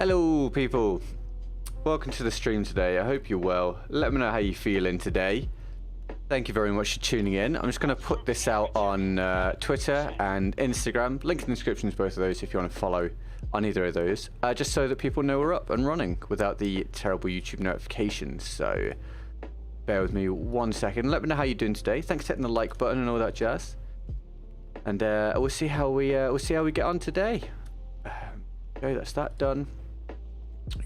Hello people, welcome to the stream today. I hope you're well. Let me know how you're feeling today. Thank you very much for tuning in. I'm just going to put this out on Twitter and Instagram. Link in the description to both of those if you want to follow on either of those. Just so that people know we're up and running without the terrible YouTube notifications. So bear with me 1 second. Let me know how you're doing today. Thanks for hitting the like button and all that jazz. And we'll see how we get on today. Okay, that's that done.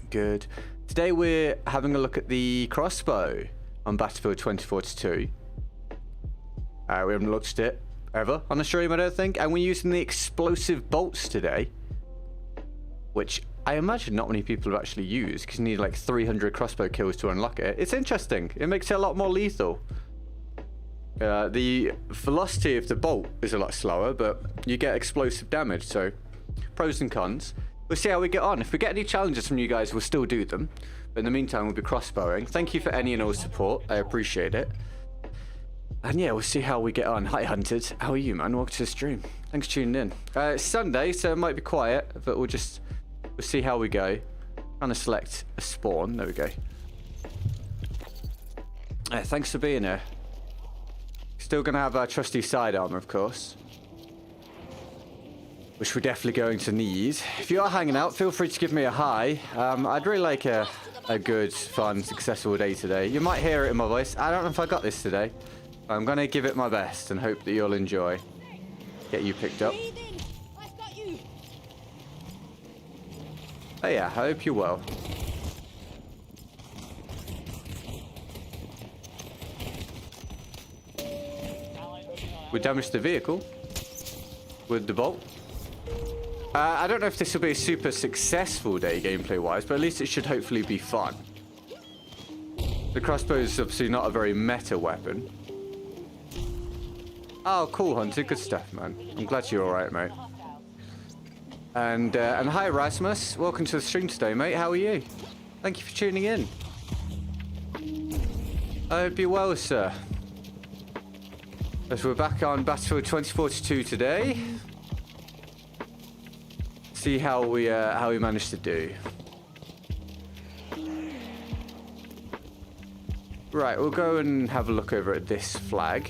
Good. Today we're having a look at the crossbow on Battlefield 2042. We haven't looked at it ever on the stream, I don't think. And we're using the explosive bolts today, which I imagine not many people have actually used because you need like 300 crossbow kills to unlock it. It's interesting. It makes it a lot more lethal. The velocity of the bolt is a lot slower, but you get explosive damage, so pros and cons. We'll see how we get on. If we get any challenges from you guys, we'll still do them. But in the meantime, we'll be crossbowing. Thank you for any and all support. I appreciate it. And yeah, we'll see how we get on. Hi, Hunted. How are you, man? Welcome to the stream. Thanks for tuning in. It's Sunday, so it might be quiet, but we'll see how we go. Trying to select a spawn. There we go. Thanks for being here. Still going to have our trusty sidearm, of course, which we're definitely going to need. If you are hanging out, feel free to give me a hi. I'd really like a good, fun, successful day today. You might hear it in my voice. I don't know if I got this today. I'm going to give it my best and hope that you'll enjoy. Get you picked up. Oh yeah, I hope you're well. We damaged the vehicle with the bolt. I don't know if this will be a super successful day gameplay-wise, but at least it should hopefully be fun. The crossbow is obviously not a very meta weapon. Oh, cool, Hunter. Good stuff, man. I'm glad you're all right, mate. And hi, Rasmus. Welcome to the stream today, mate. How are you? Thank you for tuning in. I hope you're well, sir. As we're back on Battlefield 2042 today. See how we managed to do. Right, we'll go and have a look over at this flag.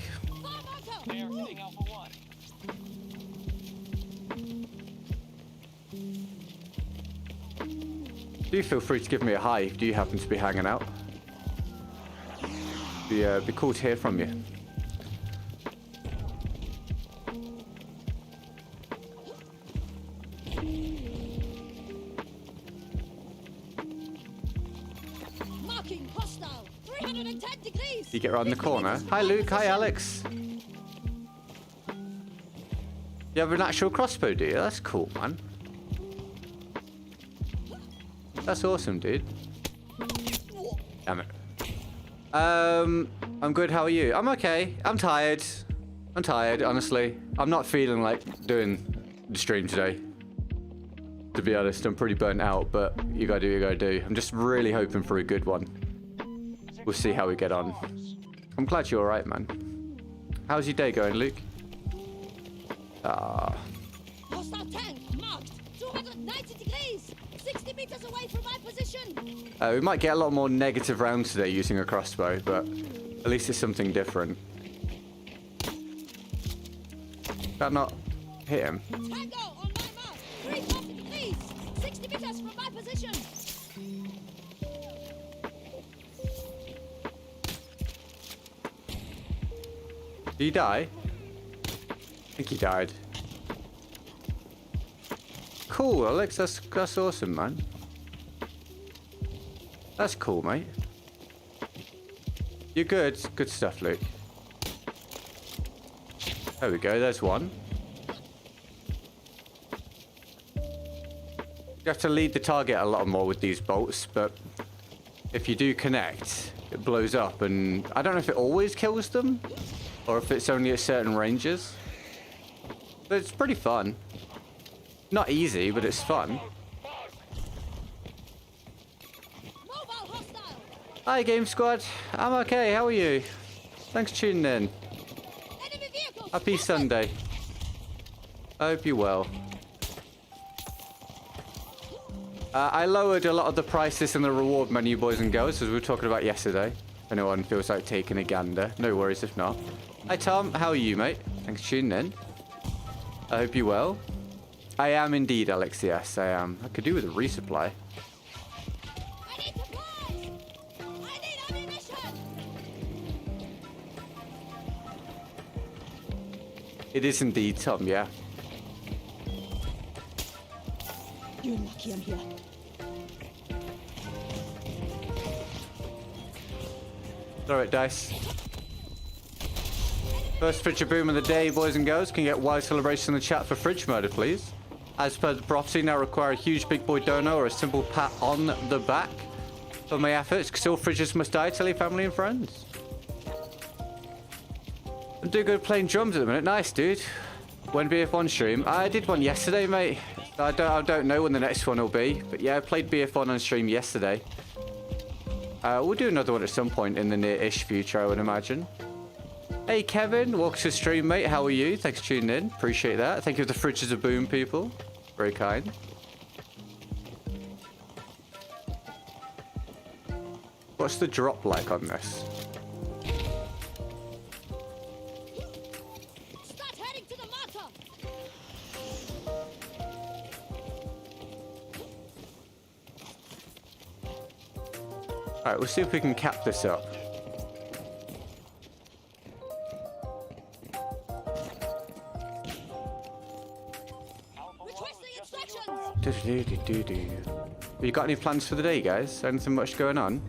Do feel free to give me a hi if you happen to be hanging out. Be cool to hear from you. You get around the corner. Hi Luke, hi Alex. You have an actual crossbow, do you? That's cool, man. That's awesome, dude. Damn it. I'm good, how are you? I'm okay. I'm tired, honestly. I'm not feeling like doing the stream today. To be honest, I'm pretty burnt out, but you gotta do what you gotta do. I'm just really hoping for a good one. We'll see how we get on. I'm glad you're alright, man. How's your day going, Luke? Hostile tank marked 290 degrees, 60 meters away from my position. We might get a lot more negative rounds today using a crossbow, but at least it's something different. Did that not hit him? Tango on my mark, 340 degrees, 60 meters from my position. Did he die? I think he died. Cool, Alex. That's awesome, man. That's cool, mate. You're good. Good stuff, Luke. There we go. There's one. You have to lead the target a lot more with these bolts, but if you do connect, it blows up, and I don't know if it always kills them or if it's only at certain ranges. But it's pretty fun. Not easy, but it's fun. Hi, Game Squad. I'm okay. How are you? Thanks for tuning in. Happy Sunday. I hope you're well. I lowered a lot of the prices in the reward menu, boys and girls, as we were talking about yesterday. If anyone feels like taking a gander, no worries if not. Hi Tom, how are you, mate? Thanks for tuning in. I hope you're well. I am indeed, Alex, yes, I am. I could do with a resupply. I need supplies! I need ammunition! It is indeed, Tom, yeah. You're lucky I'm here. Alright, dice. First Fridge Boom of the day, boys and girls. Can you get wild celebration in the chat for Fridge Murder, please? As per the prophecy, now require a huge big boy dono or a simple pat on the back. For my efforts, still fridges must die. Tell your family and friends. I'm doing good playing drums at the minute. Nice, dude. When BF1 stream? I did one yesterday, mate. I don't know when the next one will be. But yeah, I played BF1 on stream yesterday. We'll do another one at some point in the near-ish future, I would imagine. Hey, Kevin. Welcome to the stream, mate. How are you? Thanks for tuning in. Appreciate that. Thank you for the Fridges of Boom, people. Very kind. What's the drop like on this? Start heading to the marker! Alright, we'll see if we can cap this up. Requesting instructions! You got any plans for the day, guys? Anything much going on?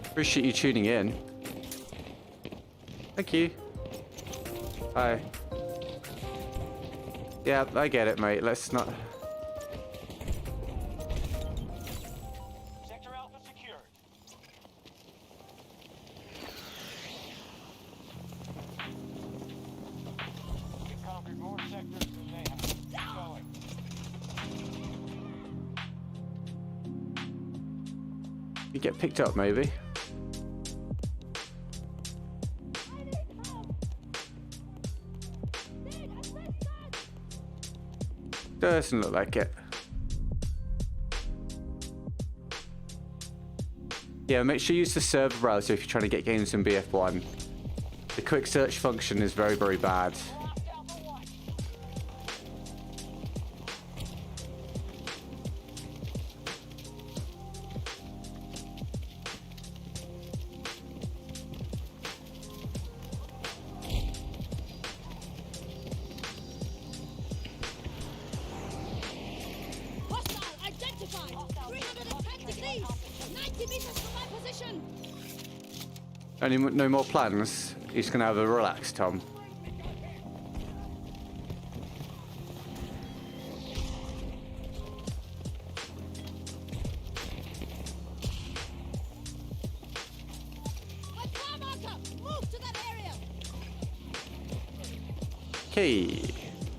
Appreciate you tuning in. Thank you. Hi. Yeah, I get it, mate. Let's not... Sector Alpha secured. We've conquered more sectors than they have. Keep going. You get picked up, maybe. Doesn't look like it. Yeah, make sure you use the server browser if you're trying to get games in BF1. The quick search function is very, very bad. Hostile identified! 310 degrees! 90 meters from my position! No more plans? You're just gonna have a relax, Tom. My car marker! Move to that area! Okay,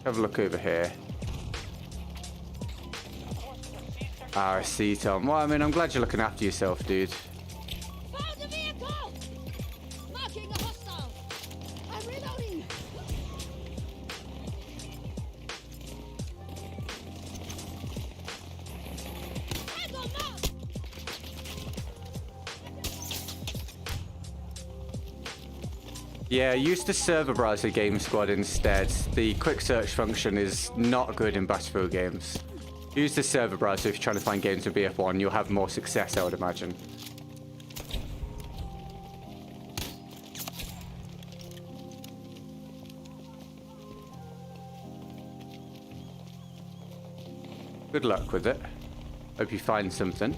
have a look over here. Ah, I see, Tom. Well, I mean, I'm glad you're looking after yourself, dude. Found a vehicle! Marking a hostile! I'm reloading! Tango mark! Yeah, use the server browser game squad instead. The quick search function is not good in Battlefield games. Use the server browser if you're trying to find games in BF1. You'll have more success, I would imagine. Good luck with it. Hope you find something.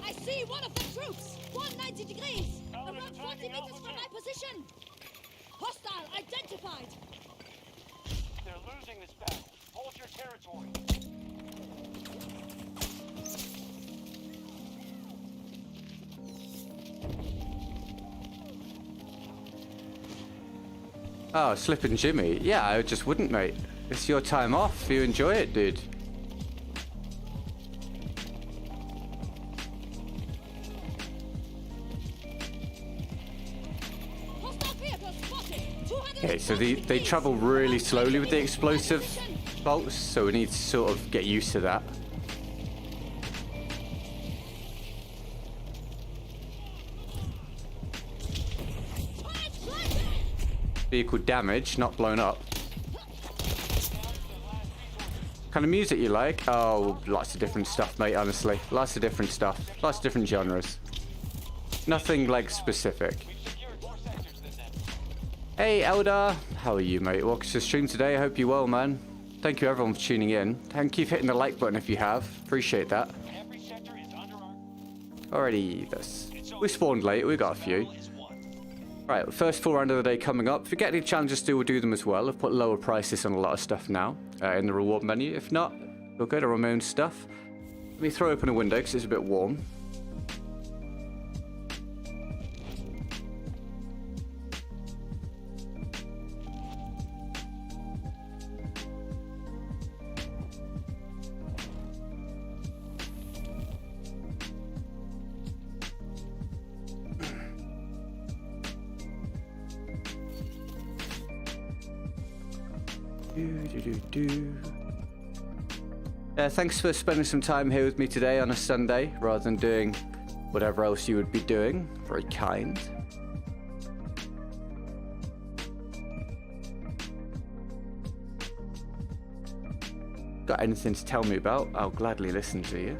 I see one of the troops! 190 degrees! Around 40 meters from my position! Hostile identified! They're losing this battle. Hold your territory. Oh, Slippin' Jimmy. Yeah, I just wouldn't, mate. It's your time off. You enjoy it, dude. Hostile vehicle spotted! 200 Okay, so they travel really slowly with the explosive bolts, so we need to sort of get used to that. Vehicle damage, not blown up. Kind of music you like? Oh, lots of different stuff, mate, honestly. Lots of different stuff. Lots of different genres. Nothing, like, specific. Hey, Eldar. How are you, mate? Welcome to the stream today. I hope you're well, man. Thank you, everyone, for tuning in. Thank you for hitting the like button if you have. Appreciate that. Alrighty, we spawned late. We got a few. Right, first full round of the day coming up. If we get any challenges to do, we'll do them as well. I've put lower prices on a lot of stuff now in the reward menu. If not, we'll go to our own stuff. Let me throw open a window because it's a bit warm. Thanks for spending some time here with me today on a Sunday rather than doing whatever else you would be doing. Very kind. Got anything to tell me about? I'll gladly listen to you.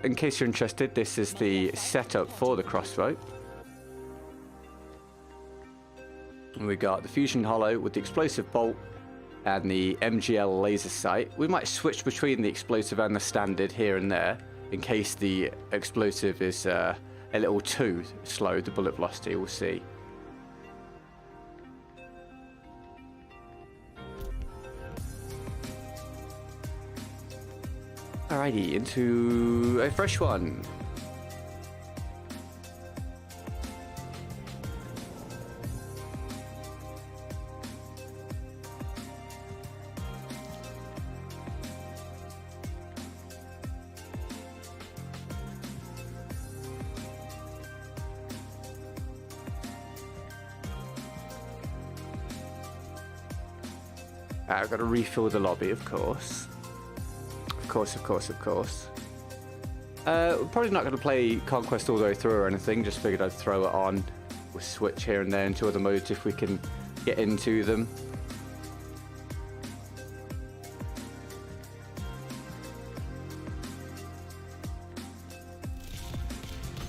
In case you're interested, this is the setup for the crossbow. And we got the fusion hollow with the explosive bolt and the MGL laser sight. We might switch between the explosive and the standard here and there in case the explosive is a little too slow, the bullet velocity, we'll see. Alrighty, into a fresh one. I've got to refill the lobby, of course. Of course. We're probably not going to play Conquest all the way through or anything. Just figured I'd throw it on. We'll switch here and there into other modes if we can get into them.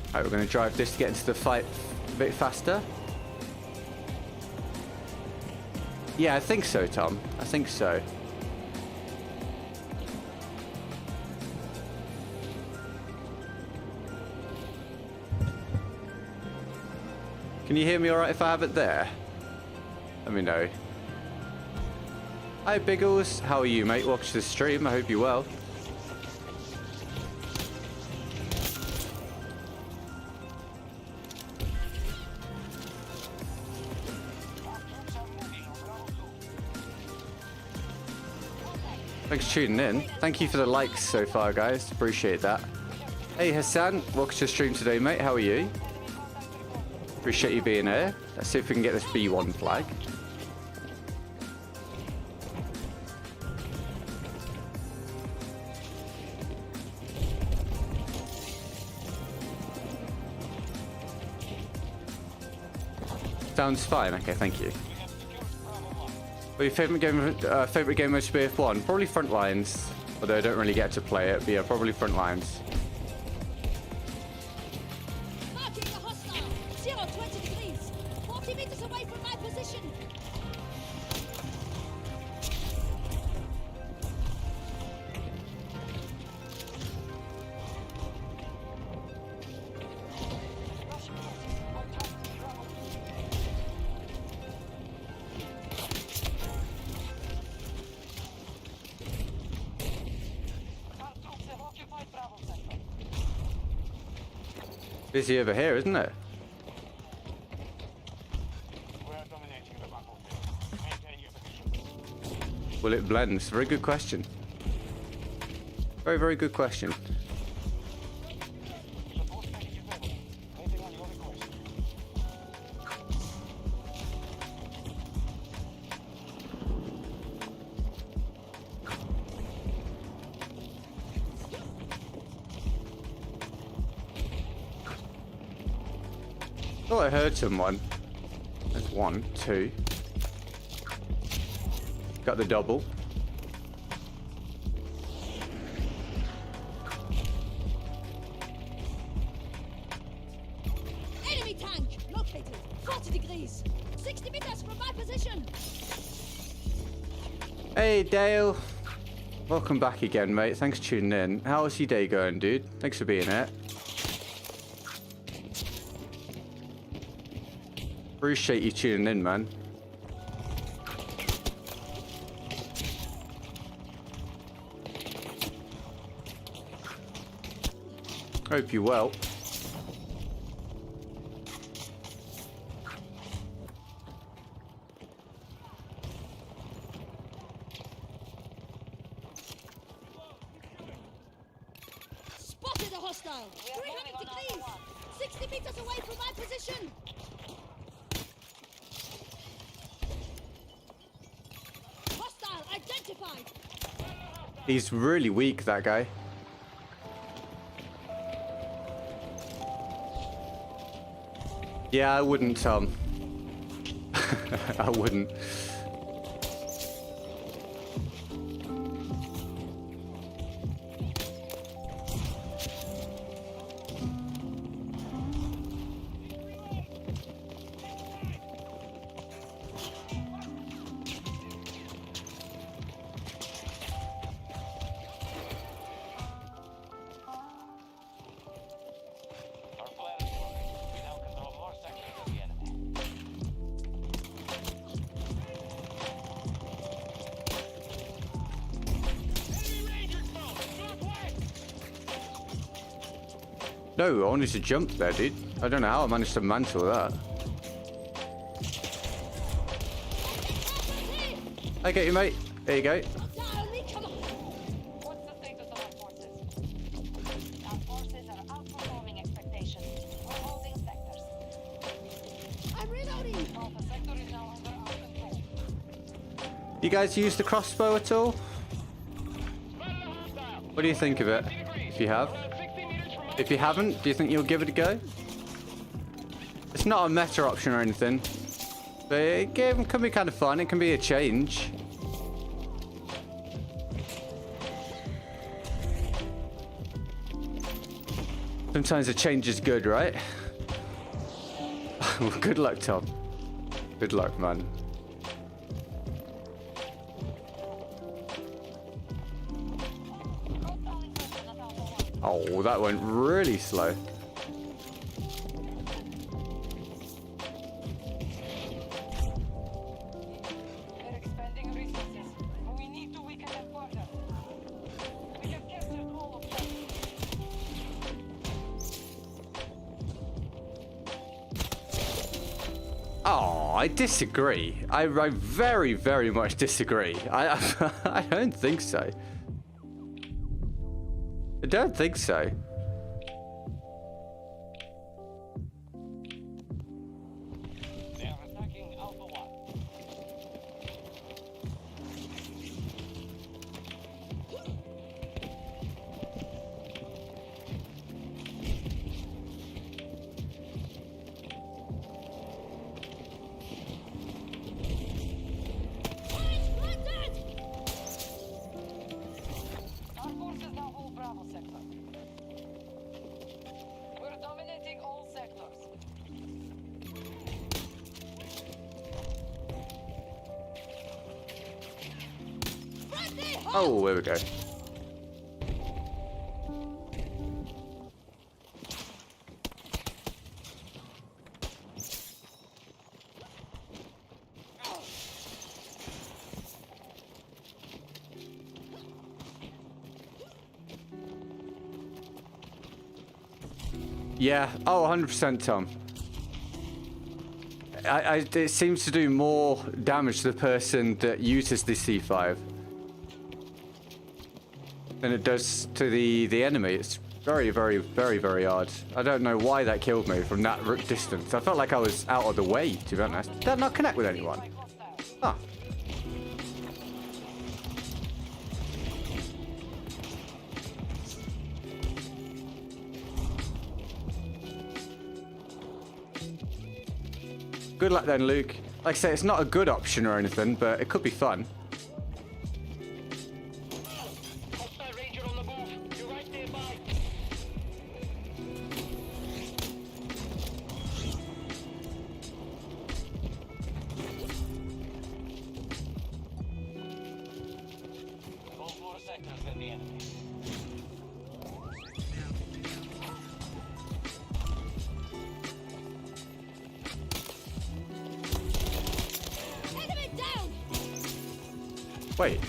Alright, we're going to drive this to get into the fight a bit faster. Yeah, I think so, Tom. I think so. Can you hear me alright if I have it there? Let me know. Hi Biggles, how are you, mate? Welcome to the stream, I hope you're well. Thanks for tuning in. Thank you for the likes so far, guys. Appreciate that. Hey Hassan, welcome to the stream today, mate. How are you? Appreciate you being here. Let's see if we can get this B1 flag. Sounds fine. Okay, thank you. Well, your favourite game mode to be F1? Probably Frontlines. Although I don't really get to play it, but yeah, probably Frontlines. Marking a hostile. 0-20 degrees. 40 meters away from my position. Our troops have occupied Bravo sector. Busy over here, isn't it? We're dominating the battlefield. Maintain your position. Will it blend? It's a very good question. Very, very good question. Support package available. Waiting on your request. Thought I heard someone. There's one, two. Got the double. Enemy tank located. 40 degrees. 60 meters from my position. Hey Dale. Welcome back again, mate. Thanks for tuning in. How's your day going, dude? Thanks for being here. Appreciate you tuning in, man. Hope you're well. Spotted a hostile. 300 degrees. 60 meters away from my position. Hostile identified. He's really weak, that guy. Yeah, I wouldn't, I wouldn't. Our plan is working. We now control more sectors of the enemy. Enemy Ranger phone! Northwest! No, I wanted to jump there, dude. I don't know how I managed to mantle that. I get you, mate. There you go. Down me, come on. What's the status of our forces? Our forces are outperforming expectations. We're holding sectors. I'm reloading. Alpha sector is now under our control. You guys use the crossbow at all? What do you think of it? If you have? If you haven't, do you think you'll give it a go? It's not a meta option or anything. But it can be kind of fun. It can be a change. Sometimes a change is good, right? Well, good luck, Tom. Good luck, man. Oh, that went really slow. They're expending resources. We need to weaken them further. We have captured all of them. Oh, I disagree. I very, very much disagree. I don't think so. I don't think so. They are attacking Alpha 1. Our forces now hold Bravo sector. We're dominating all sectors. Oh, there we go. Yeah. Oh, 100%, Tom. It seems to do more damage to the person that uses the C5 than it does to the enemy. It's very, very, very, very hard. I don't know why that killed me from that distance. I felt like I was out of the way, to be honest. Did that not connect with anyone? Ah. Good luck then, Luke. Like I say, it's not a good option or anything, but it could be fun. Hostile Ranger on the move. You're right nearby. All 4 sectors in the enemy. Enemy down! Wait.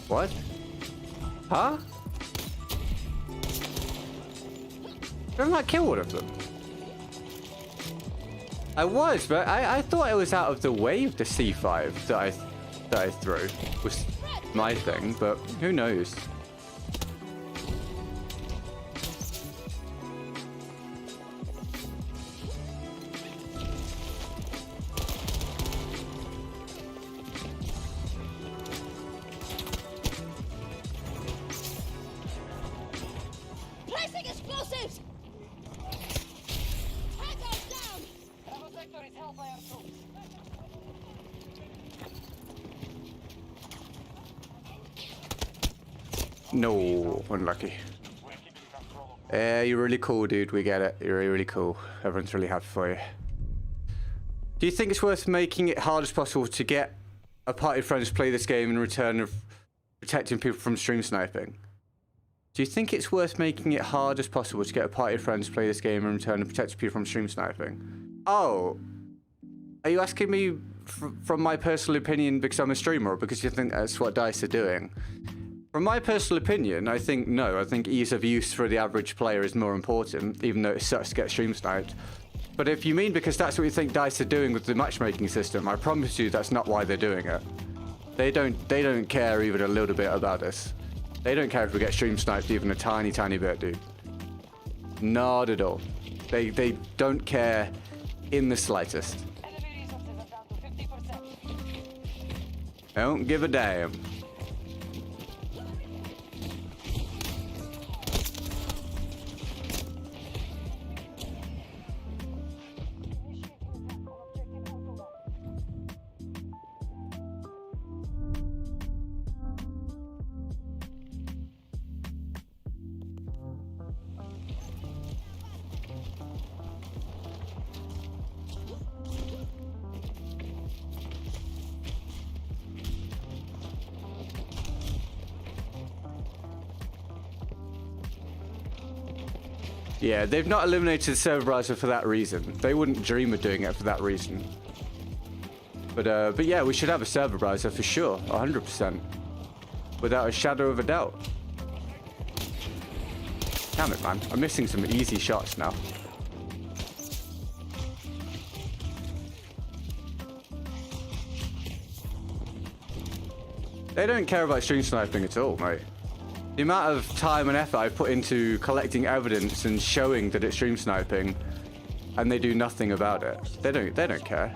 What? Huh? Didn't I kill one of them? I was, but I thought I was out of the way of the C5 that I threw. Was my thing, but who knows? Placing explosives! Tango down! Bravo sector is held by our troops. No, unlucky. We're keeping control of Yeah, you're really cool, dude. We get it. You're really, really cool. Everyone's really happy for you. Do you think it's worth making it hard as possible to get a party of friends to play this game in return of protecting people from stream sniping? Do you think it's worth making it hard as possible to get a party of friends to play this game in return of protecting people from stream sniping? Oh. Are you asking me from my personal opinion because I'm a streamer or because you think that's what DICE are doing? From my personal opinion, I think no. I think ease of use for the average player is more important, even though it sucks to get stream sniped. But if you mean because that's what you think DICE are doing with the matchmaking system, I promise you that's not why they're doing it. They don't care even a little bit about this. They don't care if we get stream sniped even a tiny, tiny bit, dude. Not at all. They don't care in the slightest. Enemy resources are down to 50%. Don't give a damn. Initiating attack on objective Alpha 1. Yeah, they've not eliminated the server browser for that reason. They wouldn't dream of doing it for that reason. But yeah, we should have a server browser for sure, 100%. Without a shadow of a doubt. Damn it, man. I'm missing some easy shots now. They don't care about stream sniping at all, mate. The amount of time and effort I've put into collecting evidence and showing that it's stream sniping, and they do nothing about it. They don't care.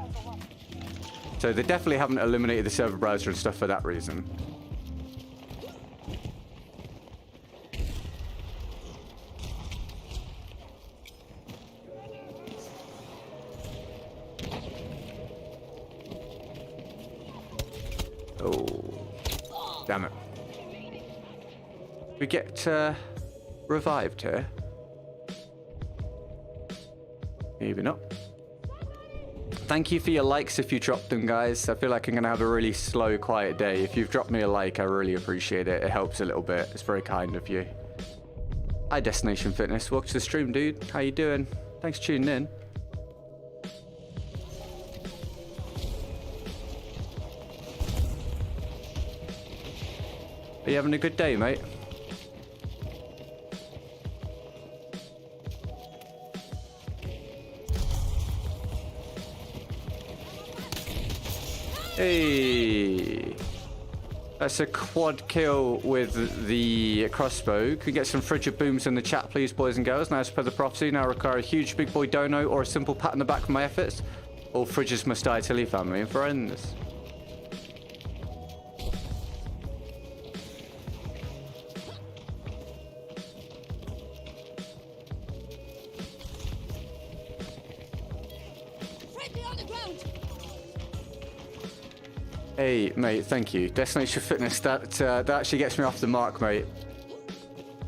So they definitely haven't eliminated the server browser and stuff for that reason. Oh, damn it. We get revived here. Maybe not. Thank you for your likes if you dropped them, guys. I feel like I'm gonna have a really slow, quiet day. If you've dropped me a like, I really appreciate it. It helps a little bit. It's very kind of you. Hi, Destination Fitness. Welcome to the stream, dude. How you doing? Thanks for tuning in. Are you having a good day, mate? Hey. That's a quad kill with the crossbow. Can we get some frigid booms in the chat, please, boys and girls? Now, as per the prophecy, now require a huge big boy dono or a simple pat on the back for my efforts. All fridges must die, Tilly family and friends. Friendly on the ground. Hey, mate, thank you. Destination fitness, that actually gets me off the mark, mate.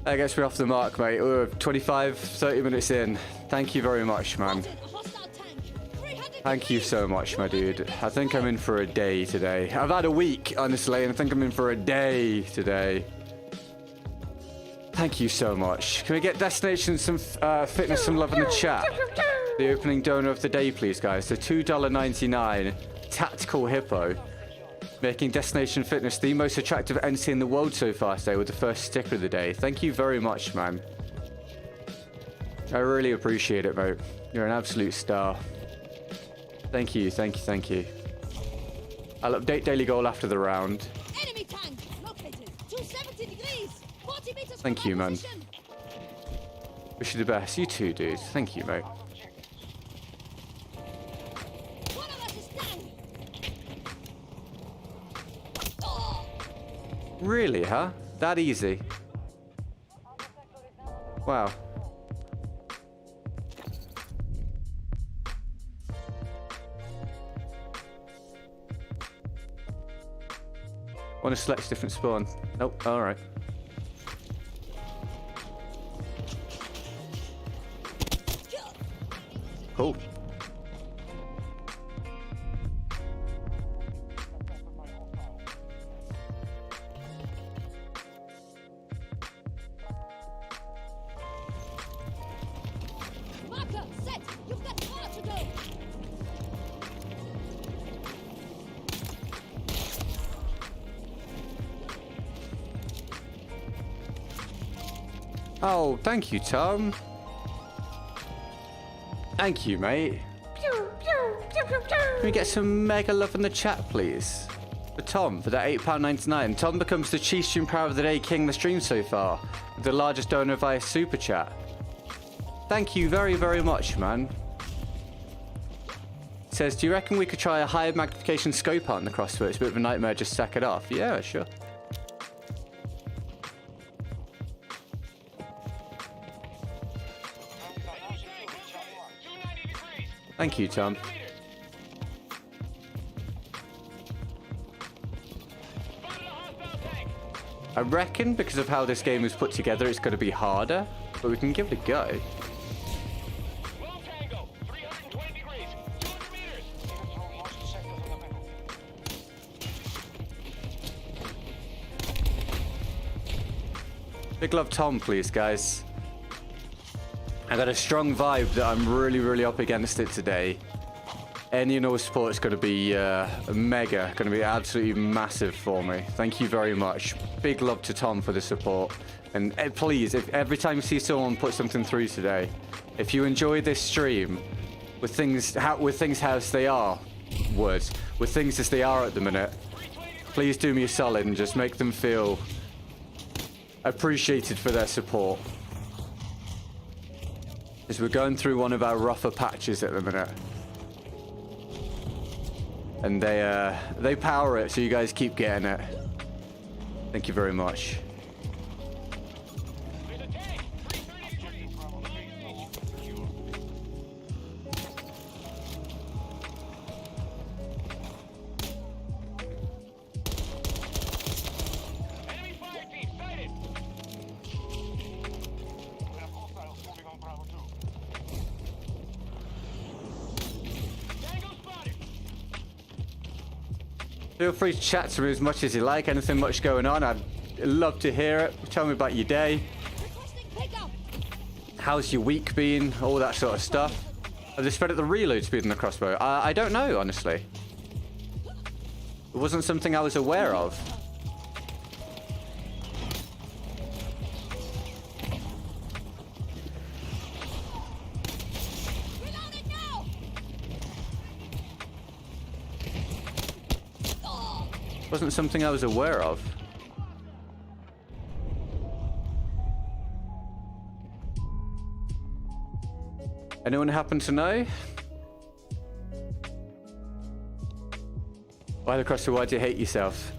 That gets me off the mark, mate. We're 25, 30 minutes in. Thank you very much, man. Spotted a hostile tank. 300 Thank you so much, my dude. I think I'm in for a day today. I've had a week, honestly, and I think I'm in for a day today. Thank you so much. Can we get destination some fitness, some love in the chat? The opening donor of the day, please, guys. The $2.99 tactical hippo. Making Destination Fitness the most attractive entity in the world so far today with the first sticker of the day. Thank you very much, man. I really appreciate it, mate. You're an absolute star. Thank you, thank you, thank you. I'll update daily goal after the round. Enemy tank located. 270 degrees. 40 meters Thank from you, my man. position. Wish you the best. You too, dude. Thank you, mate. One of us is down. Oh, Really, huh? That easy? Wow. Want to select different spawn? Nope. All right. Cool. marker set. You've got far to go. Oh, thank you, Tom. Thank you, mate. Can we get some mega love in the chat, please? For Tom, for that £8.99. Tom becomes the chief stream power of the day king of the stream so far. The largest donor via super chat. Thank you very, very much, man. It says, do you reckon we could try a higher magnification scope out in the crossbow? It's a bit of a nightmare, just sack it off. Yeah, sure. Thank you, Tom. I reckon because of how this game is put together, it's going to be harder, but we can give it a go. Long Tango, 320 degrees, 200 meters. Big love, Tom, please, guys. I got a strong vibe that I'm really, really up against it today. Any and all support is going to be mega, going to be absolutely massive for me. Thank you very much. Big love to Tom for the support. And please, if every time you see someone put something through today, if you enjoy this stream with things as they are, with things as they are at the minute, please do me a solid and just make them feel appreciated for their support. As we're going through one of our rougher patches at the minute. And they power it, so you guys keep getting it. Thank you very much. There's a tank, 330 degrees, long range. Enemy fire team sighted. We have hostiles moving on Bravo 2. Tango spotted. Feel free to chat to me as much as you like. Anything much going on, I'd love to hear it. Tell me about your day. Requesting pickup. How's your week been? All that sort of stuff. Have they sped up the reload speed in the crossbow? I don't know, honestly. It wasn't something I was aware of. Reloading now. Wasn't something I was aware of. Anyone happen to know? Why across the why do you hate yourself?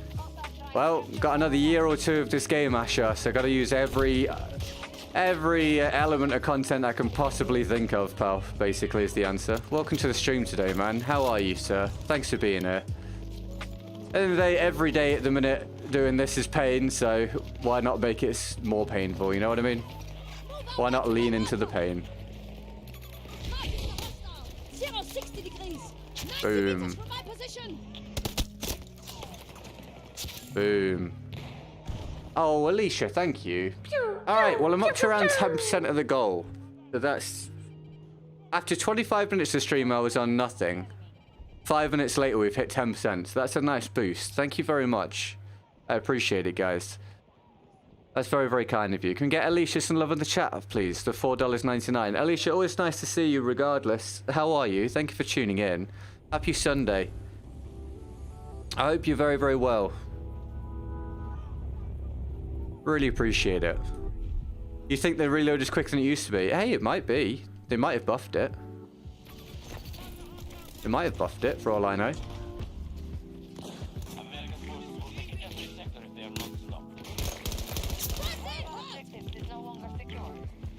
Well, got another year or two of this game, Asher, so I gotta use every element of content I can possibly think of, pal, basically is the answer. Welcome to the stream today, man. How are you, sir? Thanks for being here. At the end of the day, every day at the minute doing this is pain, so why not make it more painful, you know what I mean? Why not lean into the pain? 60 degrees. 90 Boom. meters from my position. Boom. Oh, Alicia, thank you. Alright, well, I'm up to around 10% of the goal. So that's... After 25 minutes of stream, I was on nothing. 5 minutes later, we've hit 10%. So that's a nice boost. Thank you very much. I appreciate it, guys. That's very, very kind of you. Can we get Alicia some love in the chat, please? The $4.99. Alicia, always nice to see you regardless. How are you? Thank you for tuning in. Happy Sunday. I hope you're very, very well. Really appreciate it. You think the reload is quicker than it used to be? Hey, it might be. They might have buffed it. They might have buffed it, for all I know. American forces will take every sector if they are not stopped. Objective is no longer secure.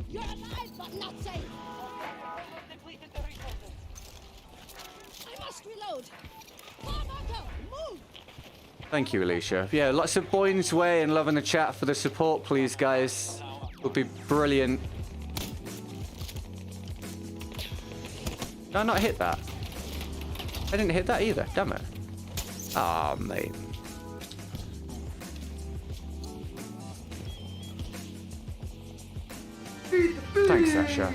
You're alive, but not safe. Depleted the resources. I must reload. Marco, move. Thank you, Alicia. Yeah, lots of Boyne's Way and love in the chat for the support, please, guys. Would be brilliant. Did I not hit that? I didn't hit that either. Damn it. Ah, mate. Thanks, Sasha.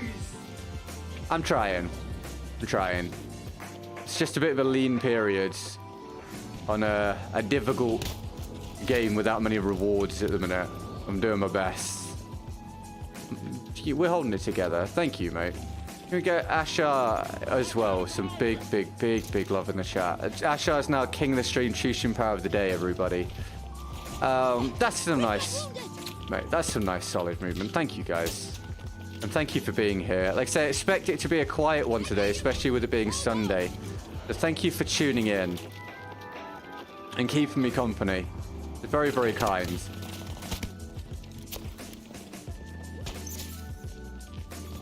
I'm trying. It's just a bit of a lean period on a difficult game without many rewards at the minute. I'm doing my best. We're holding it together. Thank you, mate. Can we get Asha as well? Some big love in the chat. Asha is now king of the stream, Chushin power of the day, everybody. That's some nice, mate. That's some nice solid movement. Thank you, guys. And thank you for being here. Like I say, I expect it to be a quiet one today, especially with it being Sunday. So thank you for tuning in and keeping me company. It's very, very kind.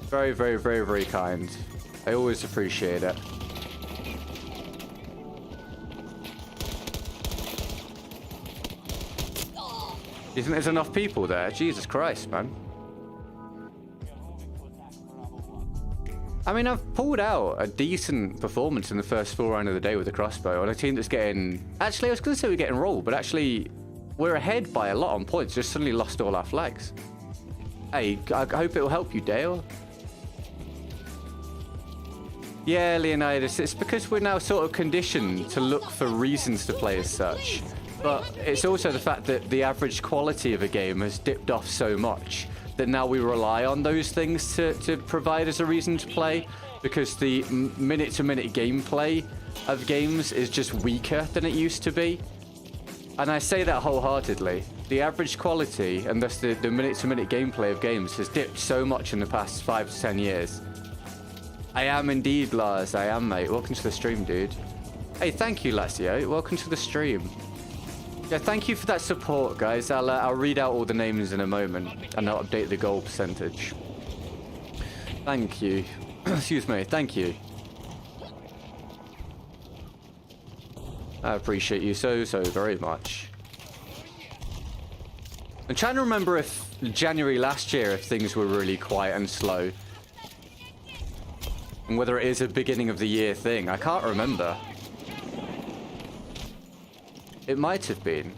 Very, very kind. I always appreciate it. Do you think there's enough people there? Jesus Christ, man. I mean, I've pulled out a decent performance in the first full round of the day with the crossbow on a team that's getting... Actually, I was going to say we're getting rolled, but actually we're ahead by a lot on points. Just suddenly lost all our flags. Hey, I hope it will help you, Dale. Yeah, Leonidas, it's because we're now sort of conditioned to look for reasons to play as such. But it's also the fact that the average quality of a game has dipped off so much that now we rely on those things to provide us a reason to play, because the minute-to-minute gameplay of games is just weaker than it used to be. And I say that wholeheartedly. The average quality, and thus the minute-to-minute gameplay of games, has dipped so much in the past 5 to 10 years. I am indeed, Lars. I am, mate. Welcome to the stream, dude. Hey, thank you, Lazio. Welcome to the stream. Yeah, thank you for that support, guys. I'll read out all the names in a moment, and I'll update the goal percentage. Thank you. Excuse me. Thank you. I appreciate you so very much. I'm trying to remember if January last year, if things were really quiet and slow. And whether it is a beginning of the year thing. I can't remember. It might have been.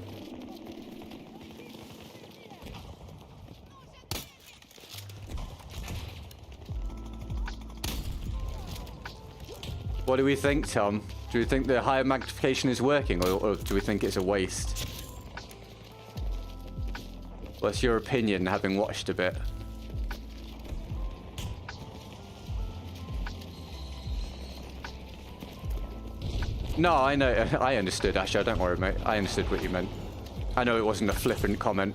What do we think, Tom? Do we think the higher magnification is working, or do we think it's a waste? What's your opinion, having watched a bit? No, I know. I understood, Asher. Don't worry, mate. I understood what you meant. I know it wasn't a flippant comment.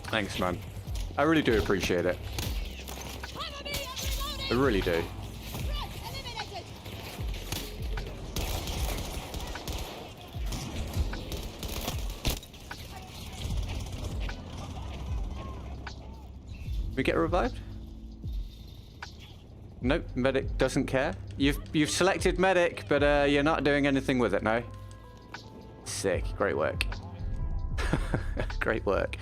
Thanks, man. I really do appreciate it. Cover me, I'm I reloading! really do. Threat eliminated! We get revived? Nope, medic doesn't care. You've selected medic, but you're not doing anything with it, no? Sick, great work. Great work.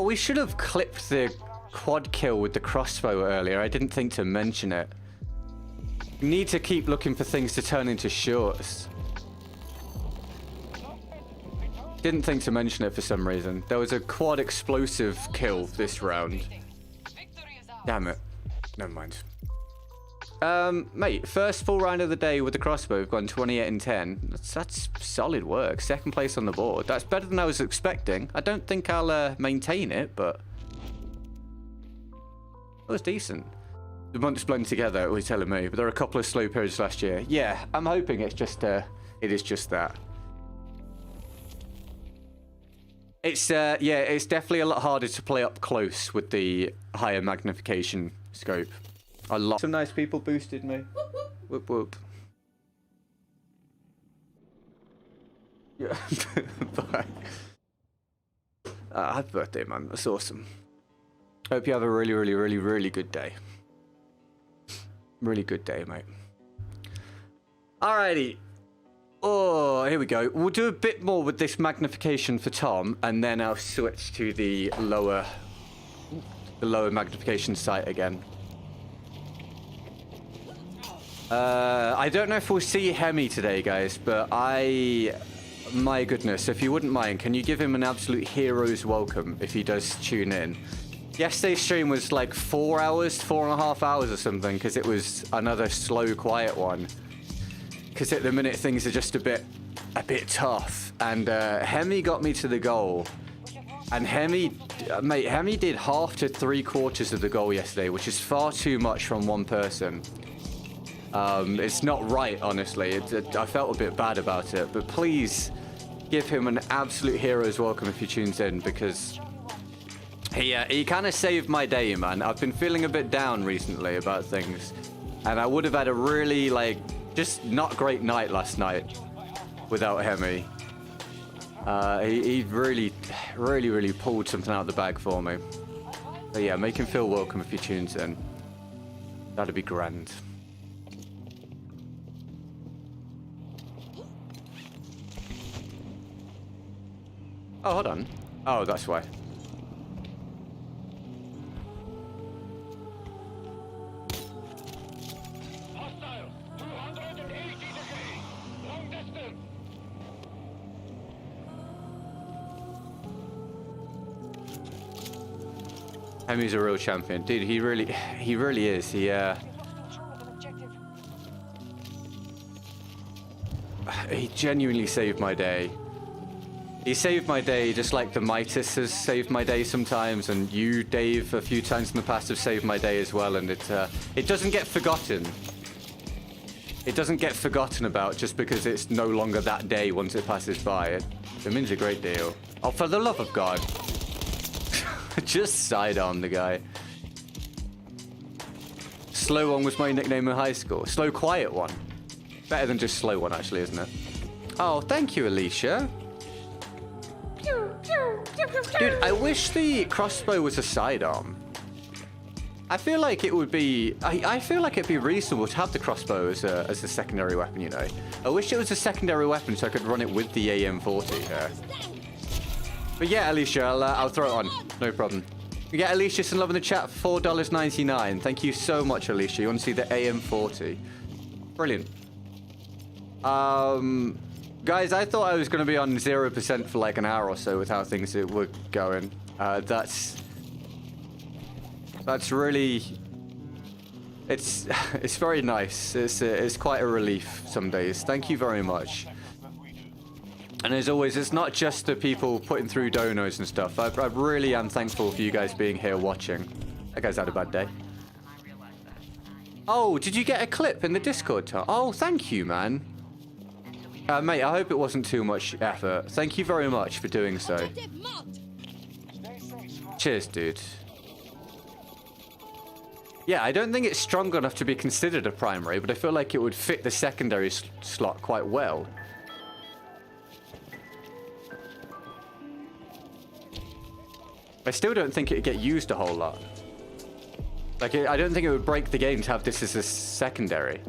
We should have clipped the quad kill with the crossbow earlier. I didn't think to mention it. Need to keep looking for things to turn into shorts. Didn't think to mention it for some reason. There was a quad explosive kill this round. Damn it. Never mind. Mate, first full round of the day with the crossbow. We've gone 28 and 10. That's solid work. Second place on the board. That's better than I was expecting. I don't think I'll maintain it, but it was decent. The months blend together, it was telling me, but there are a couple of slow periods last year. Yeah, I'm hoping it's just it is just that. It's yeah, it's definitely a lot harder to play up close with the higher magnification scope. A lot. Some nice people boosted me. Whoop whoop. Yeah. Bye. Happy birthday, man. That's awesome. Hope you have a really good day. Really good day, mate. Alrighty. Oh, here we go. We'll do a bit more with this magnification for Tom, and then I'll switch to the lower magnification sight again. I don't know if we'll see Hemi today, guys, but my goodness, if you wouldn't mind, can you give him an absolute hero's welcome if he does tune in? Yesterday's stream was like 4.5 hours or something, because it was another slow, quiet one. Because at the minute things are just a bit tough, and Hemi got me to the goal, and Hemi did half to 3/4 of the goal yesterday, which is far too much from one person. It's not right, honestly. I felt a bit bad about it, but please give him an absolute hero's welcome if he tunes in, because he kind of saved my day, man. I've been feeling a bit down recently about things, and I would have had a really just not great night last night without Hemi. He really pulled something out of the bag for me. But yeah, make him feel welcome if he tunes in. That'd be grand. Oh, hold on. Oh, that's why. Hostile, 280 degrees, long distance. Hemi's a real champion, dude. He really is. He genuinely saved my day. He saved my day just like the Midas has saved my day sometimes, and you, Dave, a few times in the past have saved my day as well, and it doesn't get forgotten. It doesn't get forgotten about just because it's no longer that day once it passes by. It means a great deal. Oh, for the love of God. Just sidearm the guy. Slow One was my nickname in high school. Slow Quiet One. Better than just Slow One, actually, isn't it? Oh, thank you, Alicia. Dude, I wish the crossbow was a sidearm. I feel like it would be... I feel like it'd be reasonable to have the crossbow as a secondary weapon, you know. I wish it was a secondary weapon so I could run it with the AM40 here. But yeah, Alicia, I'll throw it on. No problem. We get Alicia some love in the chat for $4.99. Thank you so much, Alicia. You want to see the AM40? Brilliant. Guys, I thought I was going to be on 0% for like an hour or so with how things were going. That's really... It's very nice. It's quite a relief some days. Thank you very much. And as always, it's not just the people putting through donos and stuff. I really am thankful for you guys being here watching. That guy's had a bad day. Oh, did you get a clip in the Discord chat? Oh, thank you, man. Mate, I hope it wasn't too much effort. Thank you very much for doing so. Objective marked. Stay safe, Squad. Cheers, dude. Yeah, I don't think it's strong enough to be considered a primary, but I feel like it would fit the secondary slot quite well. I still don't think it'd get used a whole lot. Like, I don't think it would break the game to have this as a secondary.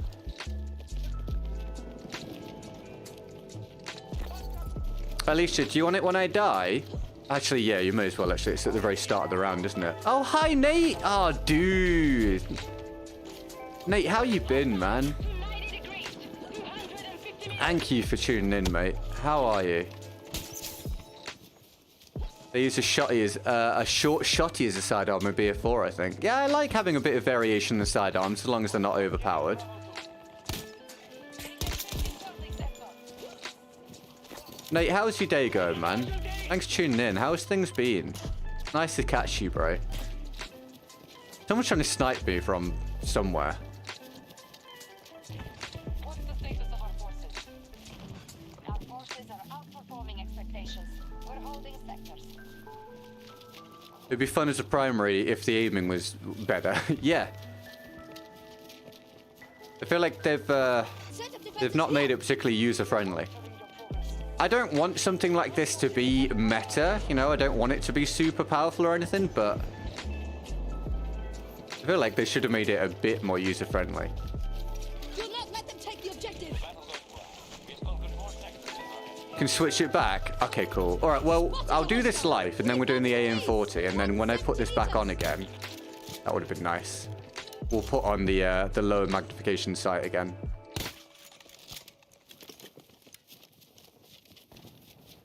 Alicia, do you want it when I die? Actually, yeah, you may as well, actually. It's at the very start of the round, isn't it? Oh, hi, Nate! Oh, dude. Nate, how you been, man? 90 degrees. 250 meters. Thank you for tuning in, mate. How are you? They use a shotty as a short shotty as a sidearm in BF4, I think. Yeah, I like having a bit of variation in the sidearms, as long as they're not overpowered. Nate, how's your day going, man? Thanks for tuning in. How's things been? Nice to catch you, bro. Someone's trying to snipe me from somewhere. What's the status of our forces? Our forces are outperforming expectations. We're holding sectors. It'd be fun as a primary if the aiming was better. Yeah. I feel like they've not made it particularly user-friendly. I don't want something like this to be meta, you know, I don't want it to be super powerful or anything, but I feel like they should have made it a bit more user-friendly. Do not let them take the objective. Can switch it back? Okay, cool. All right, well, I'll do this live, and then we're doing the AM40, and then when I put this back on again, that would have been nice. We'll put on the lower magnification sight again.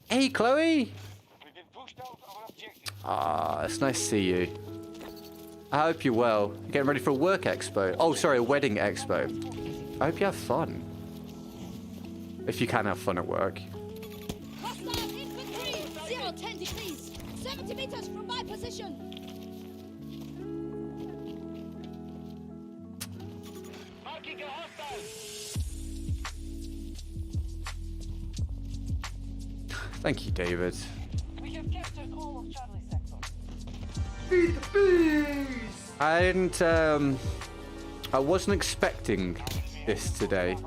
Hey, Chloe! We've been pushed out of our objective. Ah, it's nice to see you. I hope you're well. You're getting ready for a work expo. Oh, sorry, a wedding expo. I hope you have fun. If you can have fun at work. Hostile infantry. 0-10 degrees. 70 meters from my position. Marking a hostile. Thank you, David. We have captured all of Charlie sector. And I wasn't expecting this today.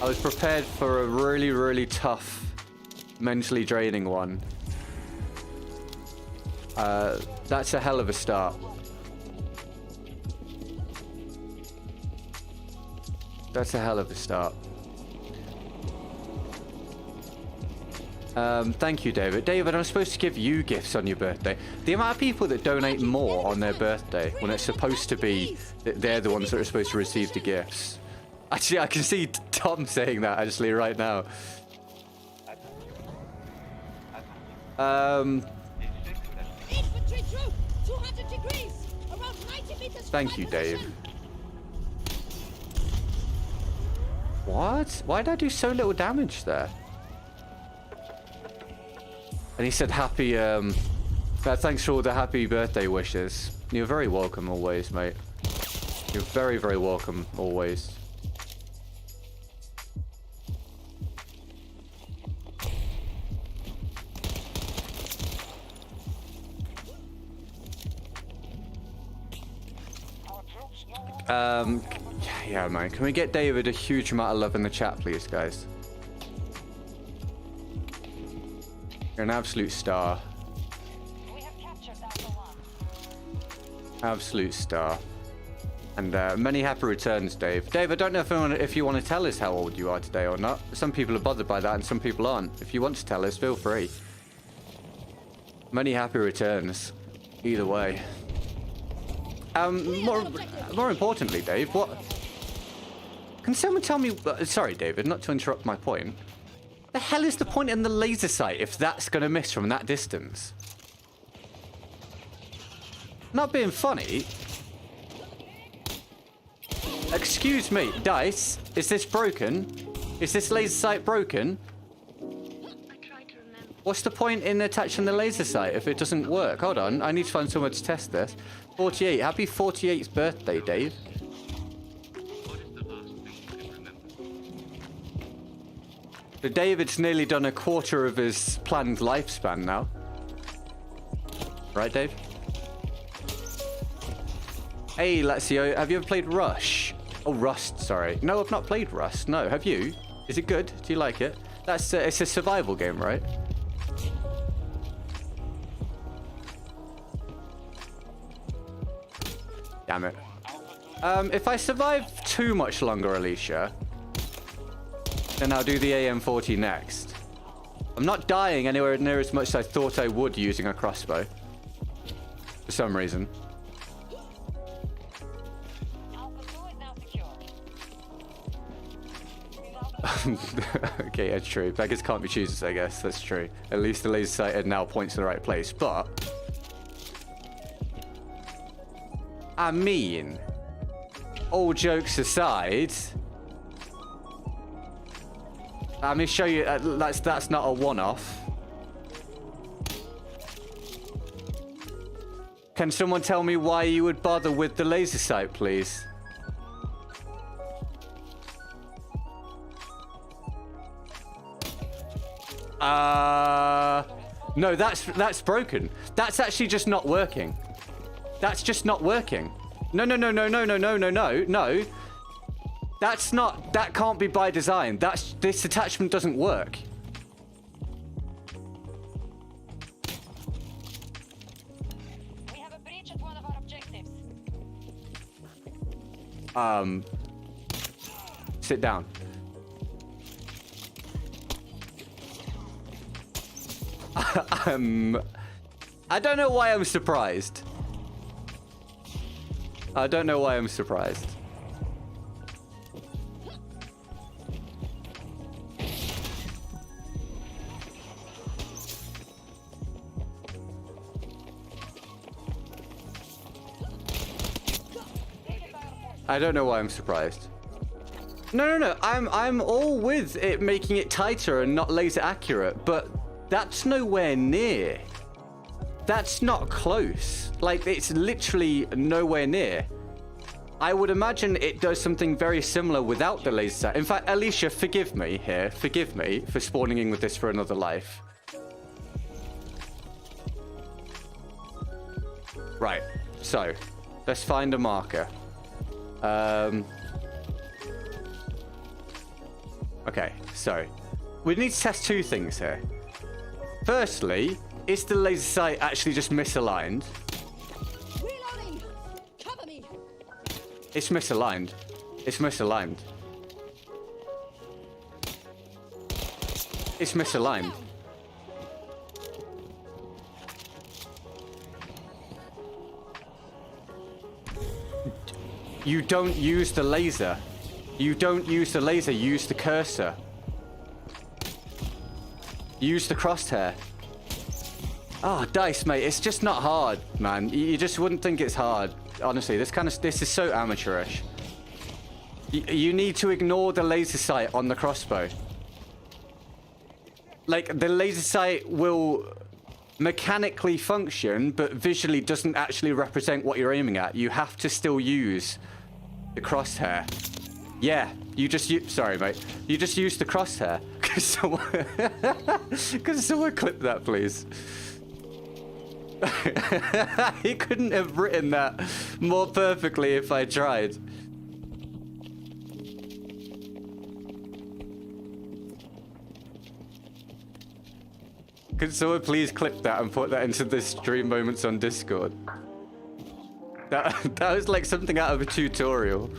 I was prepared for a really, really tough, mentally draining one. That's a hell of a start. That's a hell of a start. Thank you, David. David, I'm supposed to give you gifts on your birthday. The amount of people that donate more on their birthday when it's supposed to be that they're the ones that are supposed to receive the gifts. Actually, I can see Tom saying that actually right now. Infantry troop. 200 degrees. Around 90 meters from Thank my you, Dave. position. What? Why did I do so little damage there? And he said happy, thanks for all the happy birthday wishes. You're very welcome always, mate. You're very, very welcome always. Yeah, man. Can we get David a huge amount of love in the chat, please, guys? You're an absolute star. We have captured Alpha 1. Absolute star. And many happy returns, Dave. Dave, I don't know if you want to tell us how old you are today or not. Some people are bothered by that and some people aren't. If you want to tell us, feel free. Many happy returns. Either way. More importantly, Dave, what... Can someone tell me... sorry, David, not to interrupt my point. The hell is the point in the laser sight if that's going to miss from that distance? Not being funny. Excuse me, Dice, is this broken? Is this laser sight broken? What's the point in attaching the laser sight if it doesn't work? Hold on, I need to find someone to test this. 48. Happy 48th birthday, Dave. So David's nearly done a quarter of his planned lifespan now. Right, Dave? Hey, Lexio, have you ever played Rush? Oh, Rust, sorry. No, I've not played Rust. No, have you? Is it good? Do you like it? That's it's a survival game, right? Damn it. If I survive too much longer, Alicia, then I'll do the AM40 next. I'm not dying anywhere near as much as I thought I would using a crossbow. For some reason. Okay, that's true. Beggars can't be choosers, I guess. That's true. At least the laser sighted now points to the right place. But I mean, all jokes aside, let me show you. That's not a one-off. Can someone tell me why you would bother with the laser sight, please? No, that's broken. That's actually just not working. That's just not working. No. That can't be by design. This attachment doesn't work. We have a breach at one of our objectives. Sit down. I don't know why I'm surprised. I don't know why I'm surprised. I don't know why I'm surprised. No. I'm all with it making it tighter and not laser accurate, but that's nowhere near. That's not close. Like, it's literally nowhere near. I would imagine it does something very similar without the laser sight. In fact, Alicia, forgive me here. Forgive me for spawning in with this for another life. Right. So, let's find a marker. Okay, so we need to test two things here. Firstly, is the laser sight actually just misaligned? Reloading! Cover me! It's misaligned. It's misaligned. It's misaligned. You don't use the laser. You don't use the laser, use the cursor. Use the crosshair. Oh, dice, mate. It's just not hard, man. You just wouldn't think it's hard. Honestly, this is so amateurish. You need to ignore the laser sight on the crossbow. Like, the laser sight will mechanically function, but visually doesn't actually represent what you're aiming at. You have to still use the crosshair. Yeah, you just use... Sorry, mate. You just use the crosshair. Could someone clip that, please? He couldn't have written that more perfectly if I tried. Could someone please clip that and put that into the stream moments on Discord? That was like something out of a tutorial.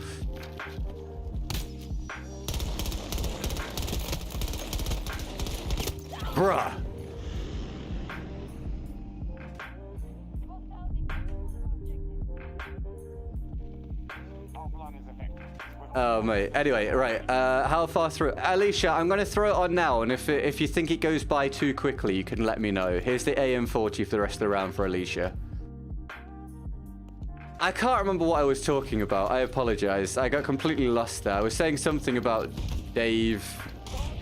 Bruh. Oh, mate. Anyway, right. How far through? Alicia, I'm going to throw it on now, and if you think it goes by too quickly, you can let me know. Here's the AM40 for the rest of the round for Alicia. I can't remember what I was talking about. I apologize. I got completely lost there. I was saying something about Dave.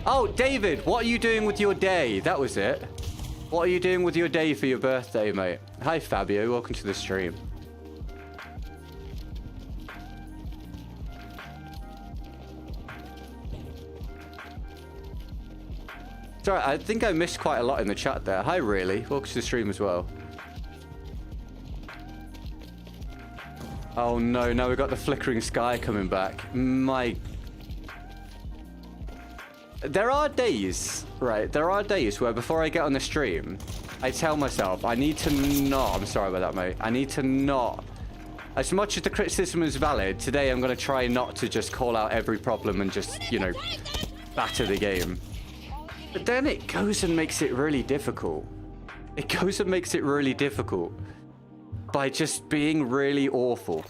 Oh, David, what are you doing with your day? That was it. What are you doing with your day for your birthday, mate? Hi, Fabio. Welcome to the stream. Sorry, I think I missed quite a lot in the chat there. Hi, really. Welcome to the stream as well. Oh no, now we've got the flickering sky coming back. There are days, right? There are days where before I get on the stream, I tell myself, I need to not... I'm sorry about that, mate. I need to not... As much as the criticism is valid, today I'm going to try not to just call out every problem and just, you know, batter the game. But then it goes and makes it really difficult. It goes and makes it really difficult by just being really awful.